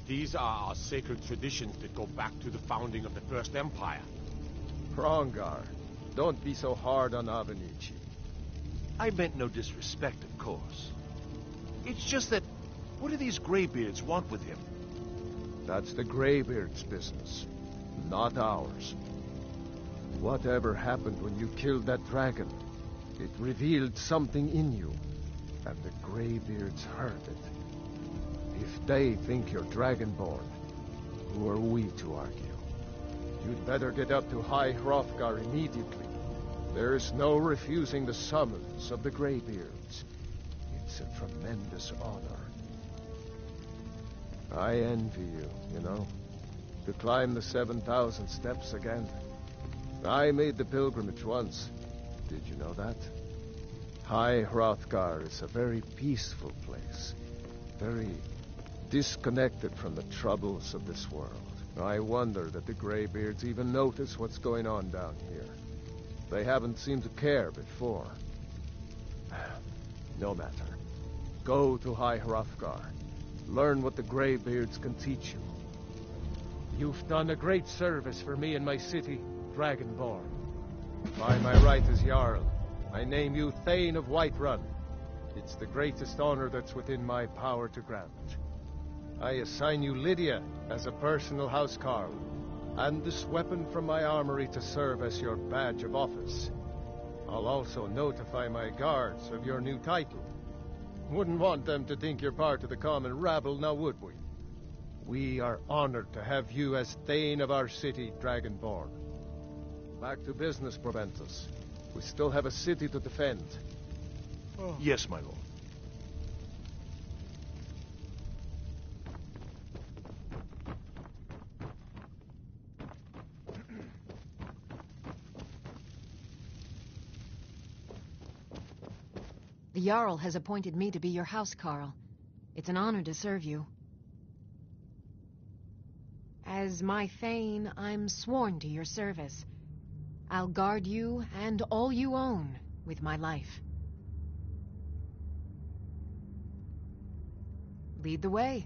These are our sacred traditions that go back to the founding of the First Empire. Hrongar, don't be so hard on Avenucci. I meant no disrespect, of course. It's just that, what do these Greybeards want with him? That's the Greybeards' business, not ours. Whatever happened when you killed that dragon, it revealed something in you, and the Greybeards heard it. If they think you're Dragonborn, who are we to argue? You'd better get up to High Hrothgar immediately. There's no refusing the summons of the Greybeards. It's a tremendous honor. I envy you, you know, to climb the 7,000 steps again. I made the pilgrimage once. Did you know that? High Hrothgar is a very peaceful place. Very disconnected from the troubles of this world. I wonder that the Greybeards even notice what's going on down here. They haven't seemed to care before. No matter. Go to High Hrothgar. Learn what the Greybeards can teach you. You've done a great service for me and my city, Dragonborn. By my right as Jarl, I name you Thane of Whiterun. It's the greatest honor that's within my power to grant. I assign you Lydia as a personal housecarl, and this weapon from my armory to serve as your badge of office. I'll also notify my guards of your new title. Wouldn't want them to think you're part of the common rabble, now would we? We are honored to have you as Thane of our city, Dragonborn. Back to business, Proventus. We still have a city to defend. Yes, my lord. The Jarl has appointed me to be your housecarl. It's an honor to serve you. As my Thane, I'm sworn to your service. I'll guard you and all you own with my life. Lead the way.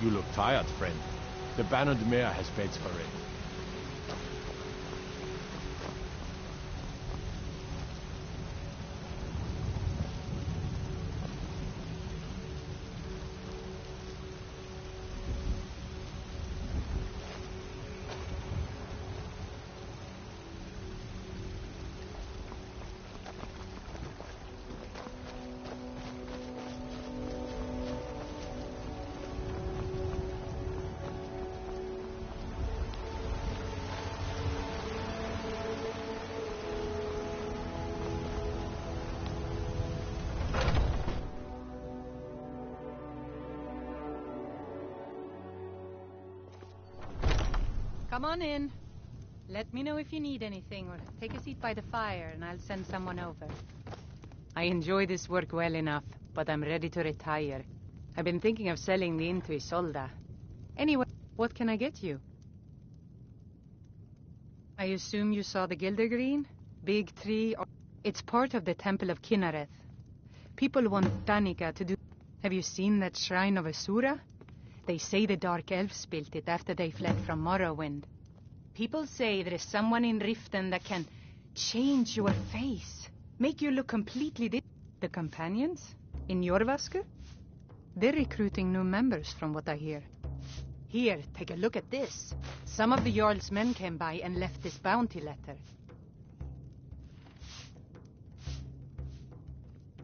You look tired, friend. The Bannered Mare has beds for it. Come on in. Let me know if you need anything, or take a seat by the fire and I'll send someone over. I enjoy this work well enough, but I'm ready to retire. I've been thinking of selling the inn to Isolda. Anyway, what can I get you? I assume you saw the Gildergreen? Big tree, or... It's part of the Temple of Kinnareth. People want Danica to do... Have you seen that shrine of Asura? They say the Dark Elves built it after they fled from Morrowind. People say there is someone in Riften that can change your face, make you look completely different. The companions? In Jorvaskr? They're recruiting new members from what I hear. Here, take a look at this. Some of the Jarl's men came by and left this bounty letter.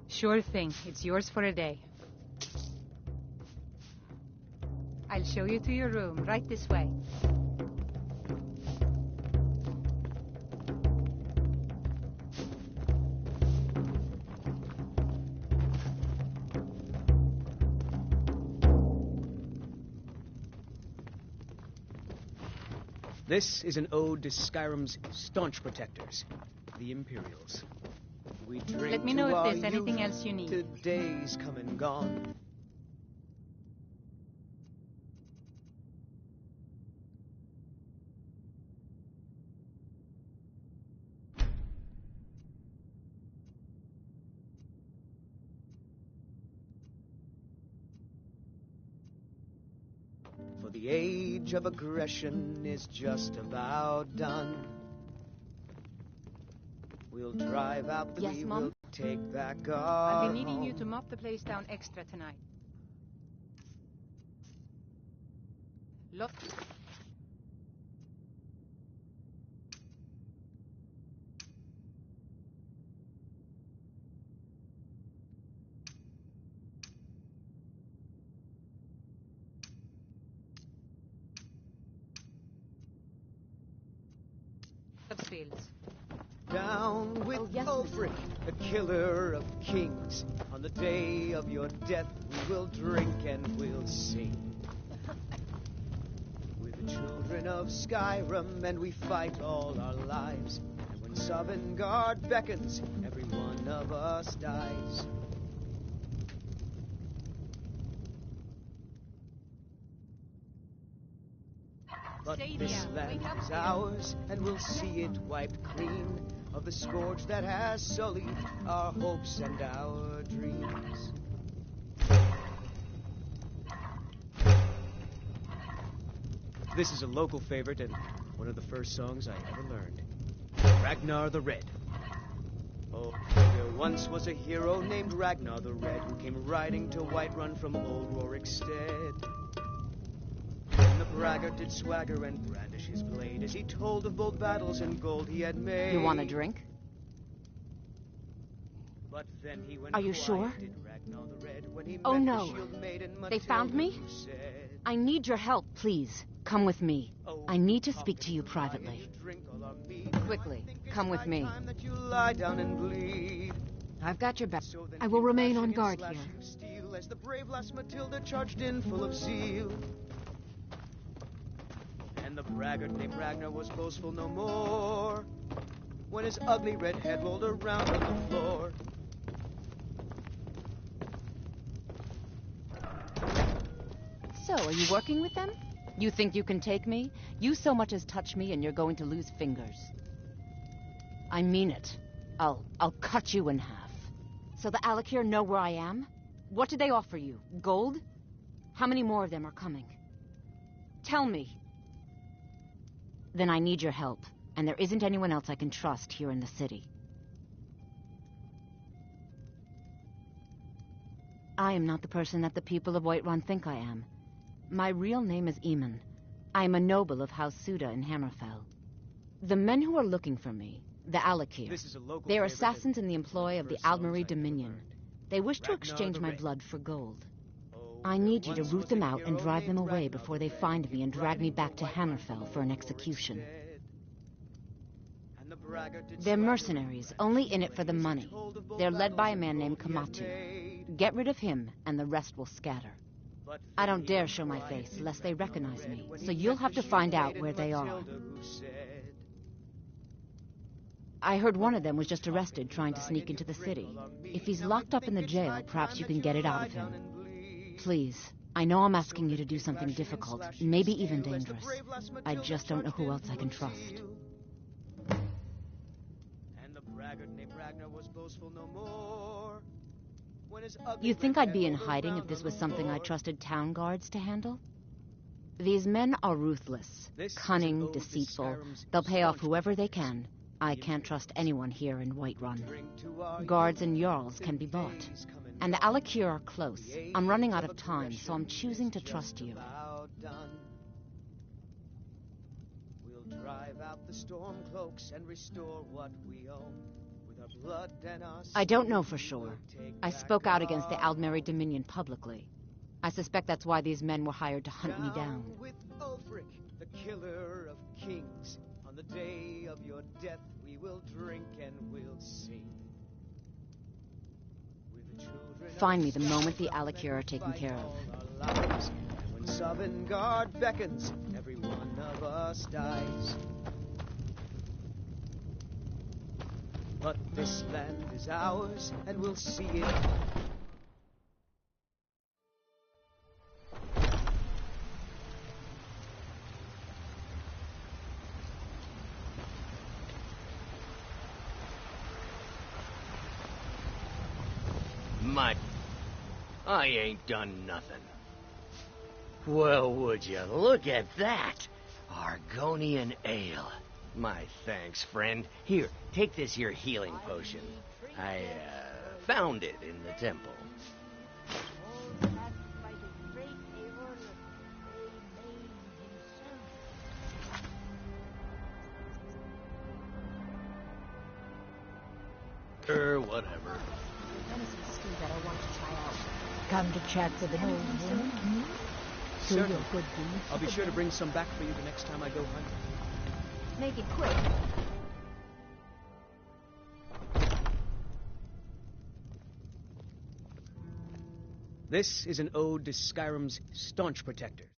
Sure thing, it's yours for a day. I'll show you to your room, right this way. This is an ode to Skyrim's staunch protectors, the Imperials. We drink Let me know to if our there's anything youth, else you need. to days come and gone. For the age of aggression is just about done. We'll drive out the Yes, Mom? we'll take back our I'll be needing you home. to mop the place down extra tonight. Look. Fields. Down with Oh, yes, Ulfric, the killer of kings. On the day of your death, we will drink and we'll sing. We're the children of Skyrim, and we fight all our lives. And when Sovngarde beckons, every one of us dies. But this land is ours, and we'll see it wiped clean of the scourge that has sullied our hopes and our dreams. This is a local favorite and one of the first songs I ever learned. Ragnar the Red. Oh, there once was a hero named Ragnar the Red who came riding to Whiterun from old Rorikstead. And the braggart did swagger and brandish his blade as he told of bold battles and gold he had made. You want a drink? But then he went Are you quiet, sure? did Ragnar the Red, when he Oh met no. the shield maiden They found Matilda, me? who said, I need your help, please. Come with me. I need to speak to you privately. drink all our mead. Quickly, come with me. Time that you lie down and bleed. I've got your back. So then I will came remain clashing on and guard slashing here. steel as the brave lass Matilda charged in full of zeal. And the braggart named Ragnar was boastful no more when his ugly red head rolled around on the floor. So, are you working with them? You think you can take me? You so much as touch me and you're going to lose fingers. I mean it. I'll cut you in half. So the Alakir know where I am? What did they offer you? Gold? How many more of them are coming? Tell me. Then I need your help, and there isn't anyone else I can trust here in the city. I am not the person that the people of Whiterun think I am. My real name is Eamon. I am a noble of House Suda in Hammerfell. The men who are looking for me, the Alakir, they are assassins in the employ of the Aldmeri Dominion. They wish to exchange my blood for gold. I need you to root them out and drive them away before they find me and drag me back to Hammerfell for an execution. They're mercenaries, only in it for the money. They're led by a man named Kamatu. Get rid of him, and the rest will scatter. I don't dare show my face, lest they recognize me, so you'll have to find out where they are. I heard one of them was just arrested trying to sneak into the city. If he's locked up in the jail, perhaps you can get it out of him. Please, I know I'm asking you to do something difficult, maybe even dangerous. I just don't know who else I can trust. And the braggart named Ragnar was boastful no more. You think I'd be in hiding if this was something I trusted town guards to handle? These men are ruthless, cunning, deceitful. They'll pay off whoever they can. I can't trust anyone here in Whiterun. Guards and Jarls can be bought. And the Alakir are close. I'm running out of time, so I'm choosing to trust you. We'll drive out the storm cloaks and restore what we own. With our blood and our I don't know for sure. I spoke out against the Aldmeri Dominion publicly. I suspect that's why these men were hired to hunt me down. With Ulfric, the killer of kings. On the day of your death, we will drink and we'll sing. Find me the moment the Alikir are taken care of. And when Sovngarde beckons, every one of us dies. But this land is ours, and we'll see it. I ain't done nothing. Well, would you look at that? Argonian ale. My thanks, friend. Here, take this here healing potion. I, found it in the temple. Whatever. That I want to try out. Come to chat with an old woman? Do your Certainly. good deeds. I'll be sure to bring some back for you the next time I go hunting. Make it quick. This is an ode to Skyrim's staunch protector.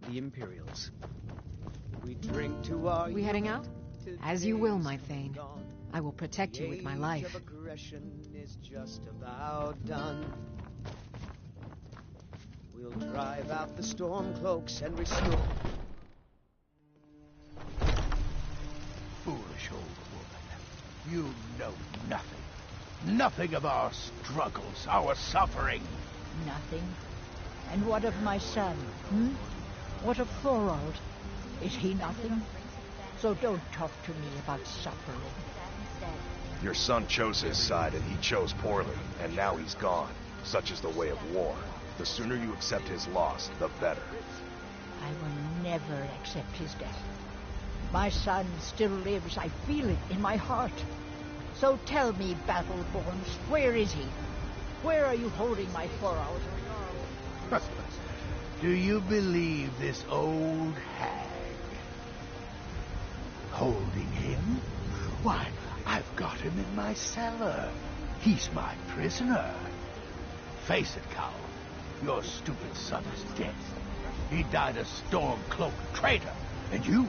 The Imperials. We drink to our We heading out? As you will, my Thane. gone. I will protect you with my The life. age of aggression is just about done. We'll drive out the storm cloaks and restore. Foolish old woman. You know nothing. Nothing of our struggles, our suffering. Nothing. And what of my son? What of Thorald? Is he nothing? So don't talk to me about suffering. Your son chose his side, and he chose poorly, and now he's gone. Such is the way of war. The sooner you accept his loss, the better. I will never accept his death. My son still lives. I feel it in my heart. So tell me, Battleborns, where is he? Where are you holding my Thorald? Do you believe this old hag? Holding him? Why, I've got him in my cellar. He's my prisoner. Face it, coward. Your stupid son is dead. He died a Stormcloak traitor. And you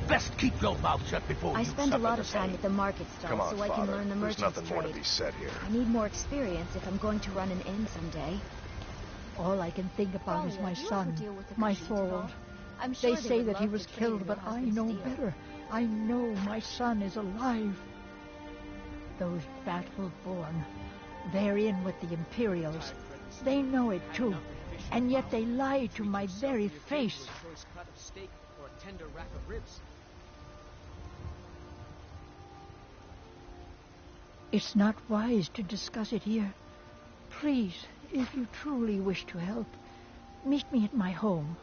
best keep your mouth shut before I you spend a suffer lot the of time same. at the market stall Come on, so I can Father. learn the There's merchant's nothing more to trade. be said here. I need more experience if I'm going to run an inn someday. All I can think about is my do you ever son, deal with the my Khajiit at Thorald. all? I'm sure They they say would that he love was to trade killed, in but your I husband's know deal. better. I know my son is alive. Those Battleborn, they're in with the Imperials. They know it too, and yet they lie to my very face. A choice cut of steak or a tender rack of ribs. It's not wise to discuss it here. Please, if you truly wish to help, meet me at my home.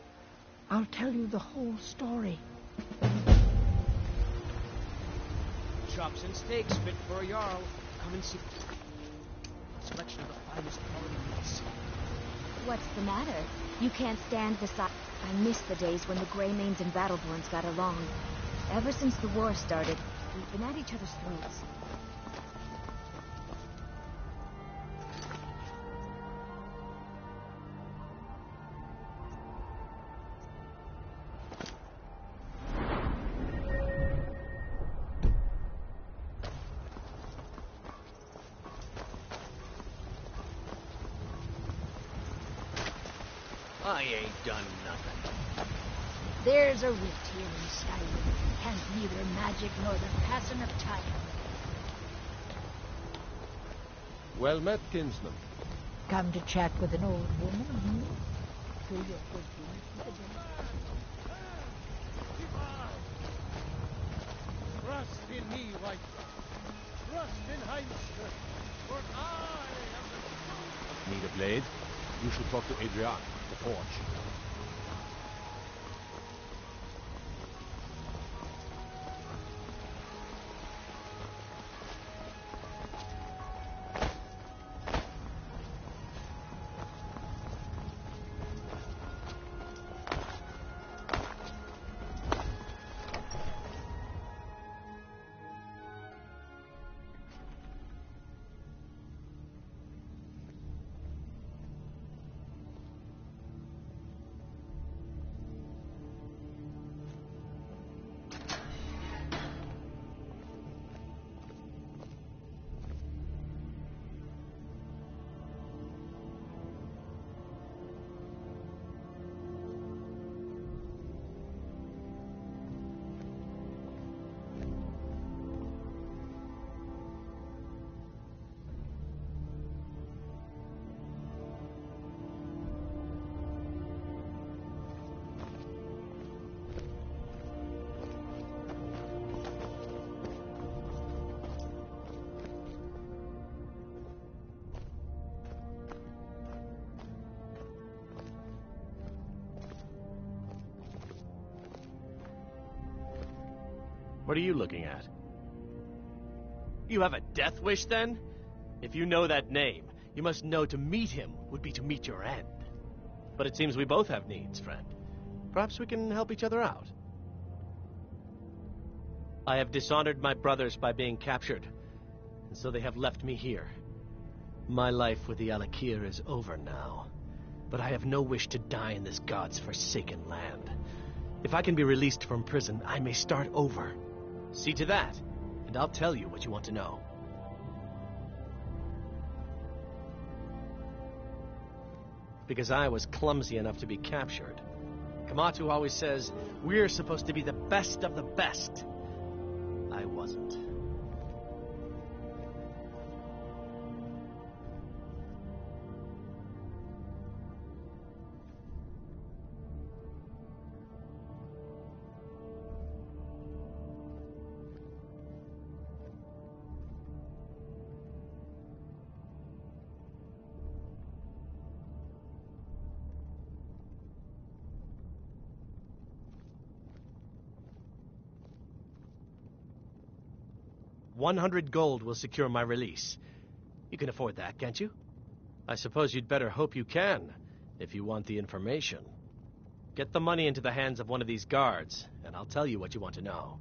I'll tell you the whole story. Chops and steaks fit for a Jarl. Come and see. Selection of the finest quality meats. What's the matter? You can't stand beside... I miss the days when the Greymanes and Battleborns got along. Ever since the war started, we've been at each other's throats. I ain't done nothing. There's a rift here in Skyrim. Can't neither magic nor the passing of time. Well met, kinsman. Come to chat with an old woman, Do your good deeds. Trust in me, wife. Trust in Heinster. Need a blade? You should talk to Adrian, the forge. What are you looking at? You have a death wish, then? If you know that name, you must know to meet him would be to meet your end. But it seems we both have needs, friend. Perhaps we can help each other out. I have dishonored my brothers by being captured, and so they have left me here. My life with the Alakir is over now, but I have no wish to die in this god's forsaken land. If I can be released from prison, I may start over. See to that, and I'll tell you what you want to know. Because I was clumsy enough to be captured. Kamatu always says, we're supposed to be the best of the best. I wasn't. $100 gold will secure my release. You can afford that, can't you? I suppose you'd better hope you can, if you want the information. Get the money into the hands of one of these guards, and I'll tell you what you want to know.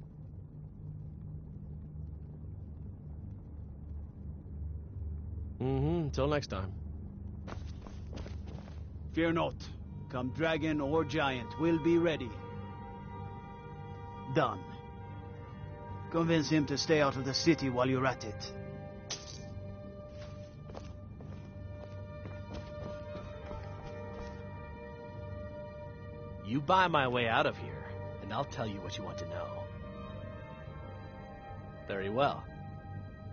Until next time. Fear not. Come dragon or giant, we'll be ready. Done. Convince him to stay out of the city while you're at it. You buy my way out of here, and I'll tell you what you want to know. Very well.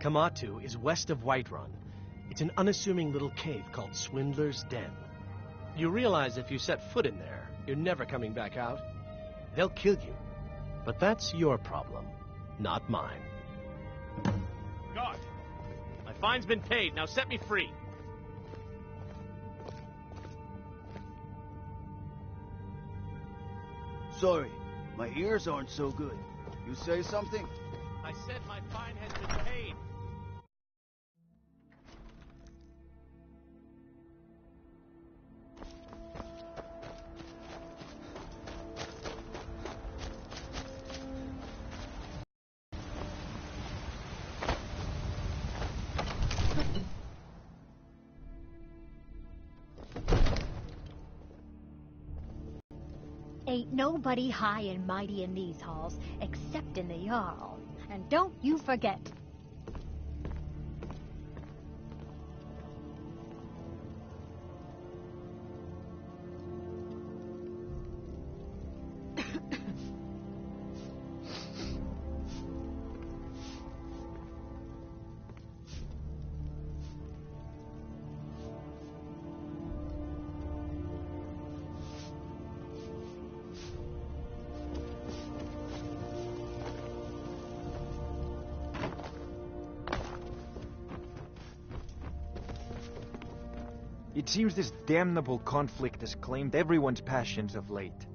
Kamatu is west of Whiterun. It's an unassuming little cave called Swindler's Den. You realize if you set foot in there, you're never coming back out. They'll kill you. But that's your problem, not mine. Guard! My fine's been paid, now set me free. Sorry, my ears aren't so good. You say something? I said my fine has been paid. Ain't nobody high and mighty in these halls, except in the Jarl. And don't you forget. It seems this damnable conflict has claimed everyone's passions of late.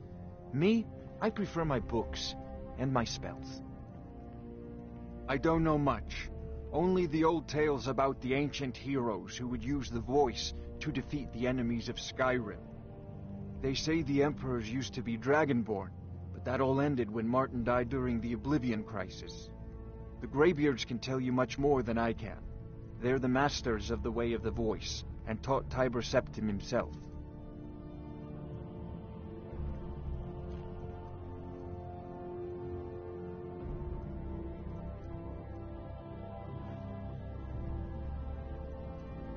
Me, I prefer my books and my spells. I don't know much. Only the old tales about the ancient heroes who would use the voice to defeat the enemies of Skyrim. They say the emperors used to be dragonborn, but that all ended when Martin died during the Oblivion Crisis. The Greybeards can tell you much more than I can. They're the masters of the Way of the Voice, and taught Tiber Septim himself.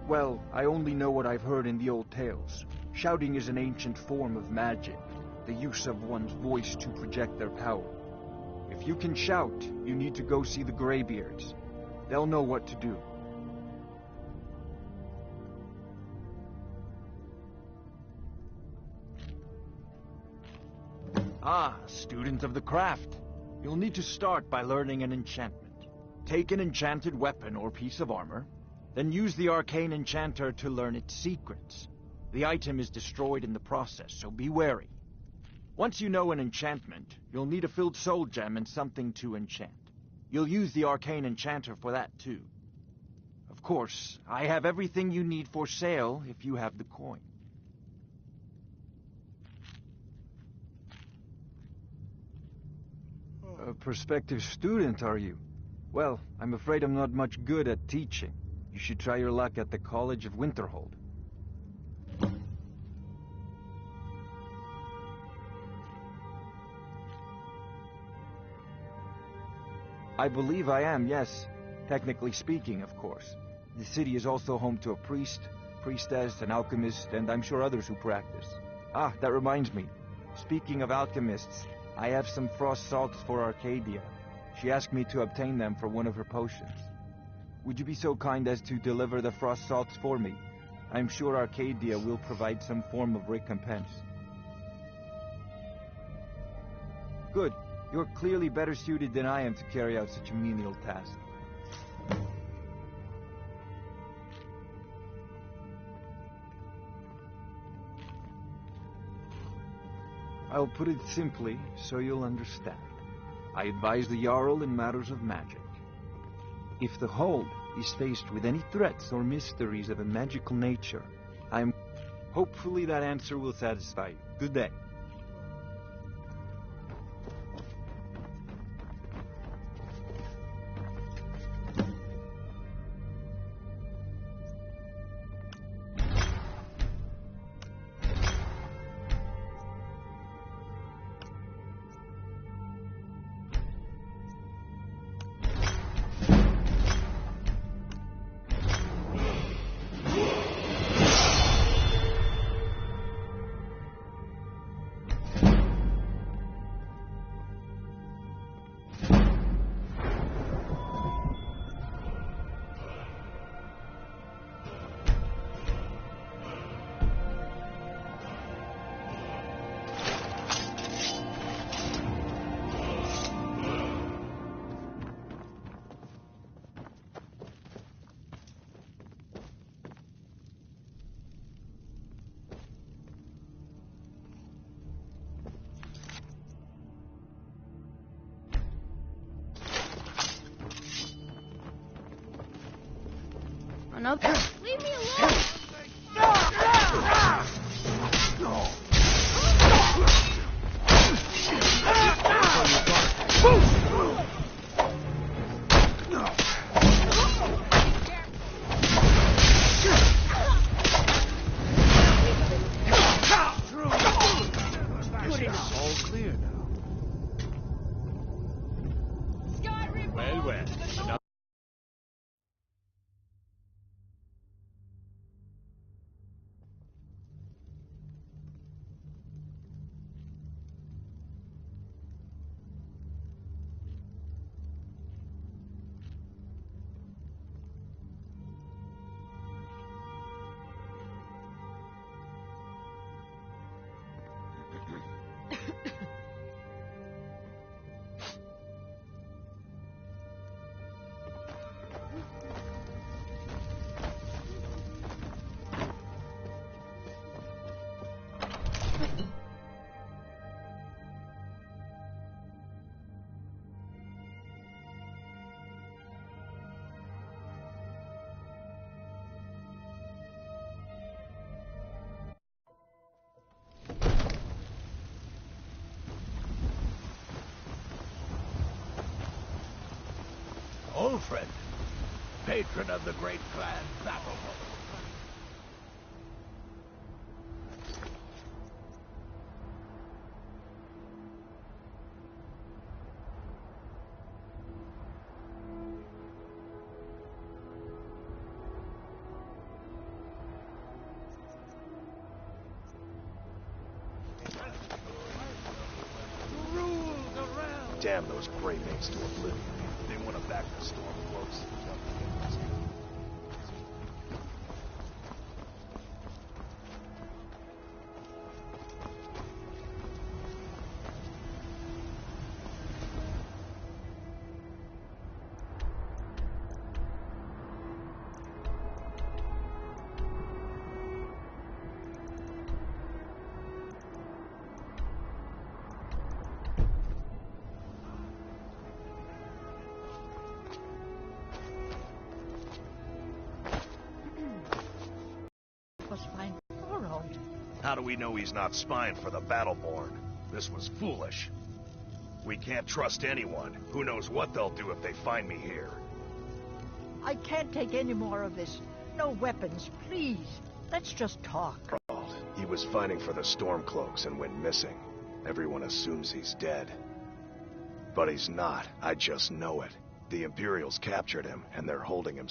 Well, I only know what I've heard in the old tales. Shouting is an ancient form of magic, the use of one's voice to project their power. If you can shout, you need to go see the Greybeards. They'll know what to do. Ah, student of the craft. You'll need to start by learning an enchantment. Take an enchanted weapon or piece of armor, then use the arcane enchanter to learn its secrets. The item is destroyed in the process, so be wary. Once you know an enchantment, you'll need a filled soul gem and something to enchant. You'll use the arcane enchanter for that too. Of course, I have everything you need for sale if you have the coin. A prospective student, are you? Well, I'm afraid I'm not much good at teaching. You should try your luck at the College of Winterhold. I believe I am, yes. Technically speaking, of course. The city is also home to a priest, priestess, an alchemist, and I'm sure others who practice. Ah, that reminds me. Speaking of alchemists, I have some frost salts for Arcadia. She asked me to obtain them for one of her potions. Would you be so kind as to deliver the frost salts for me? I'm sure Arcadia will provide some form of recompense. Good. You're clearly better suited than I am to carry out such a menial task. I'll put it simply so you'll understand. I advise the Jarl in matters of magic. If the Hold is faced with any threats or mysteries of a magical nature, hopefully that answer will satisfy you. Good day. Another? Leave me alone! All clear now. Skyrim! Well, well. friend. Patron of the great clan Battleborn. Damn those gray mates to oblivion. They want to back the Stormcloaks. How do we know he's not spying for the Battleborn? This was foolish. We can't trust anyone. Who knows what they'll do if they find me here. I can't take any more of this. No weapons, please. Let's just talk. He was fighting for the Stormcloaks and went missing. Everyone assumes he's dead. But he's not. I just know it. The Imperials captured him, and they're holding him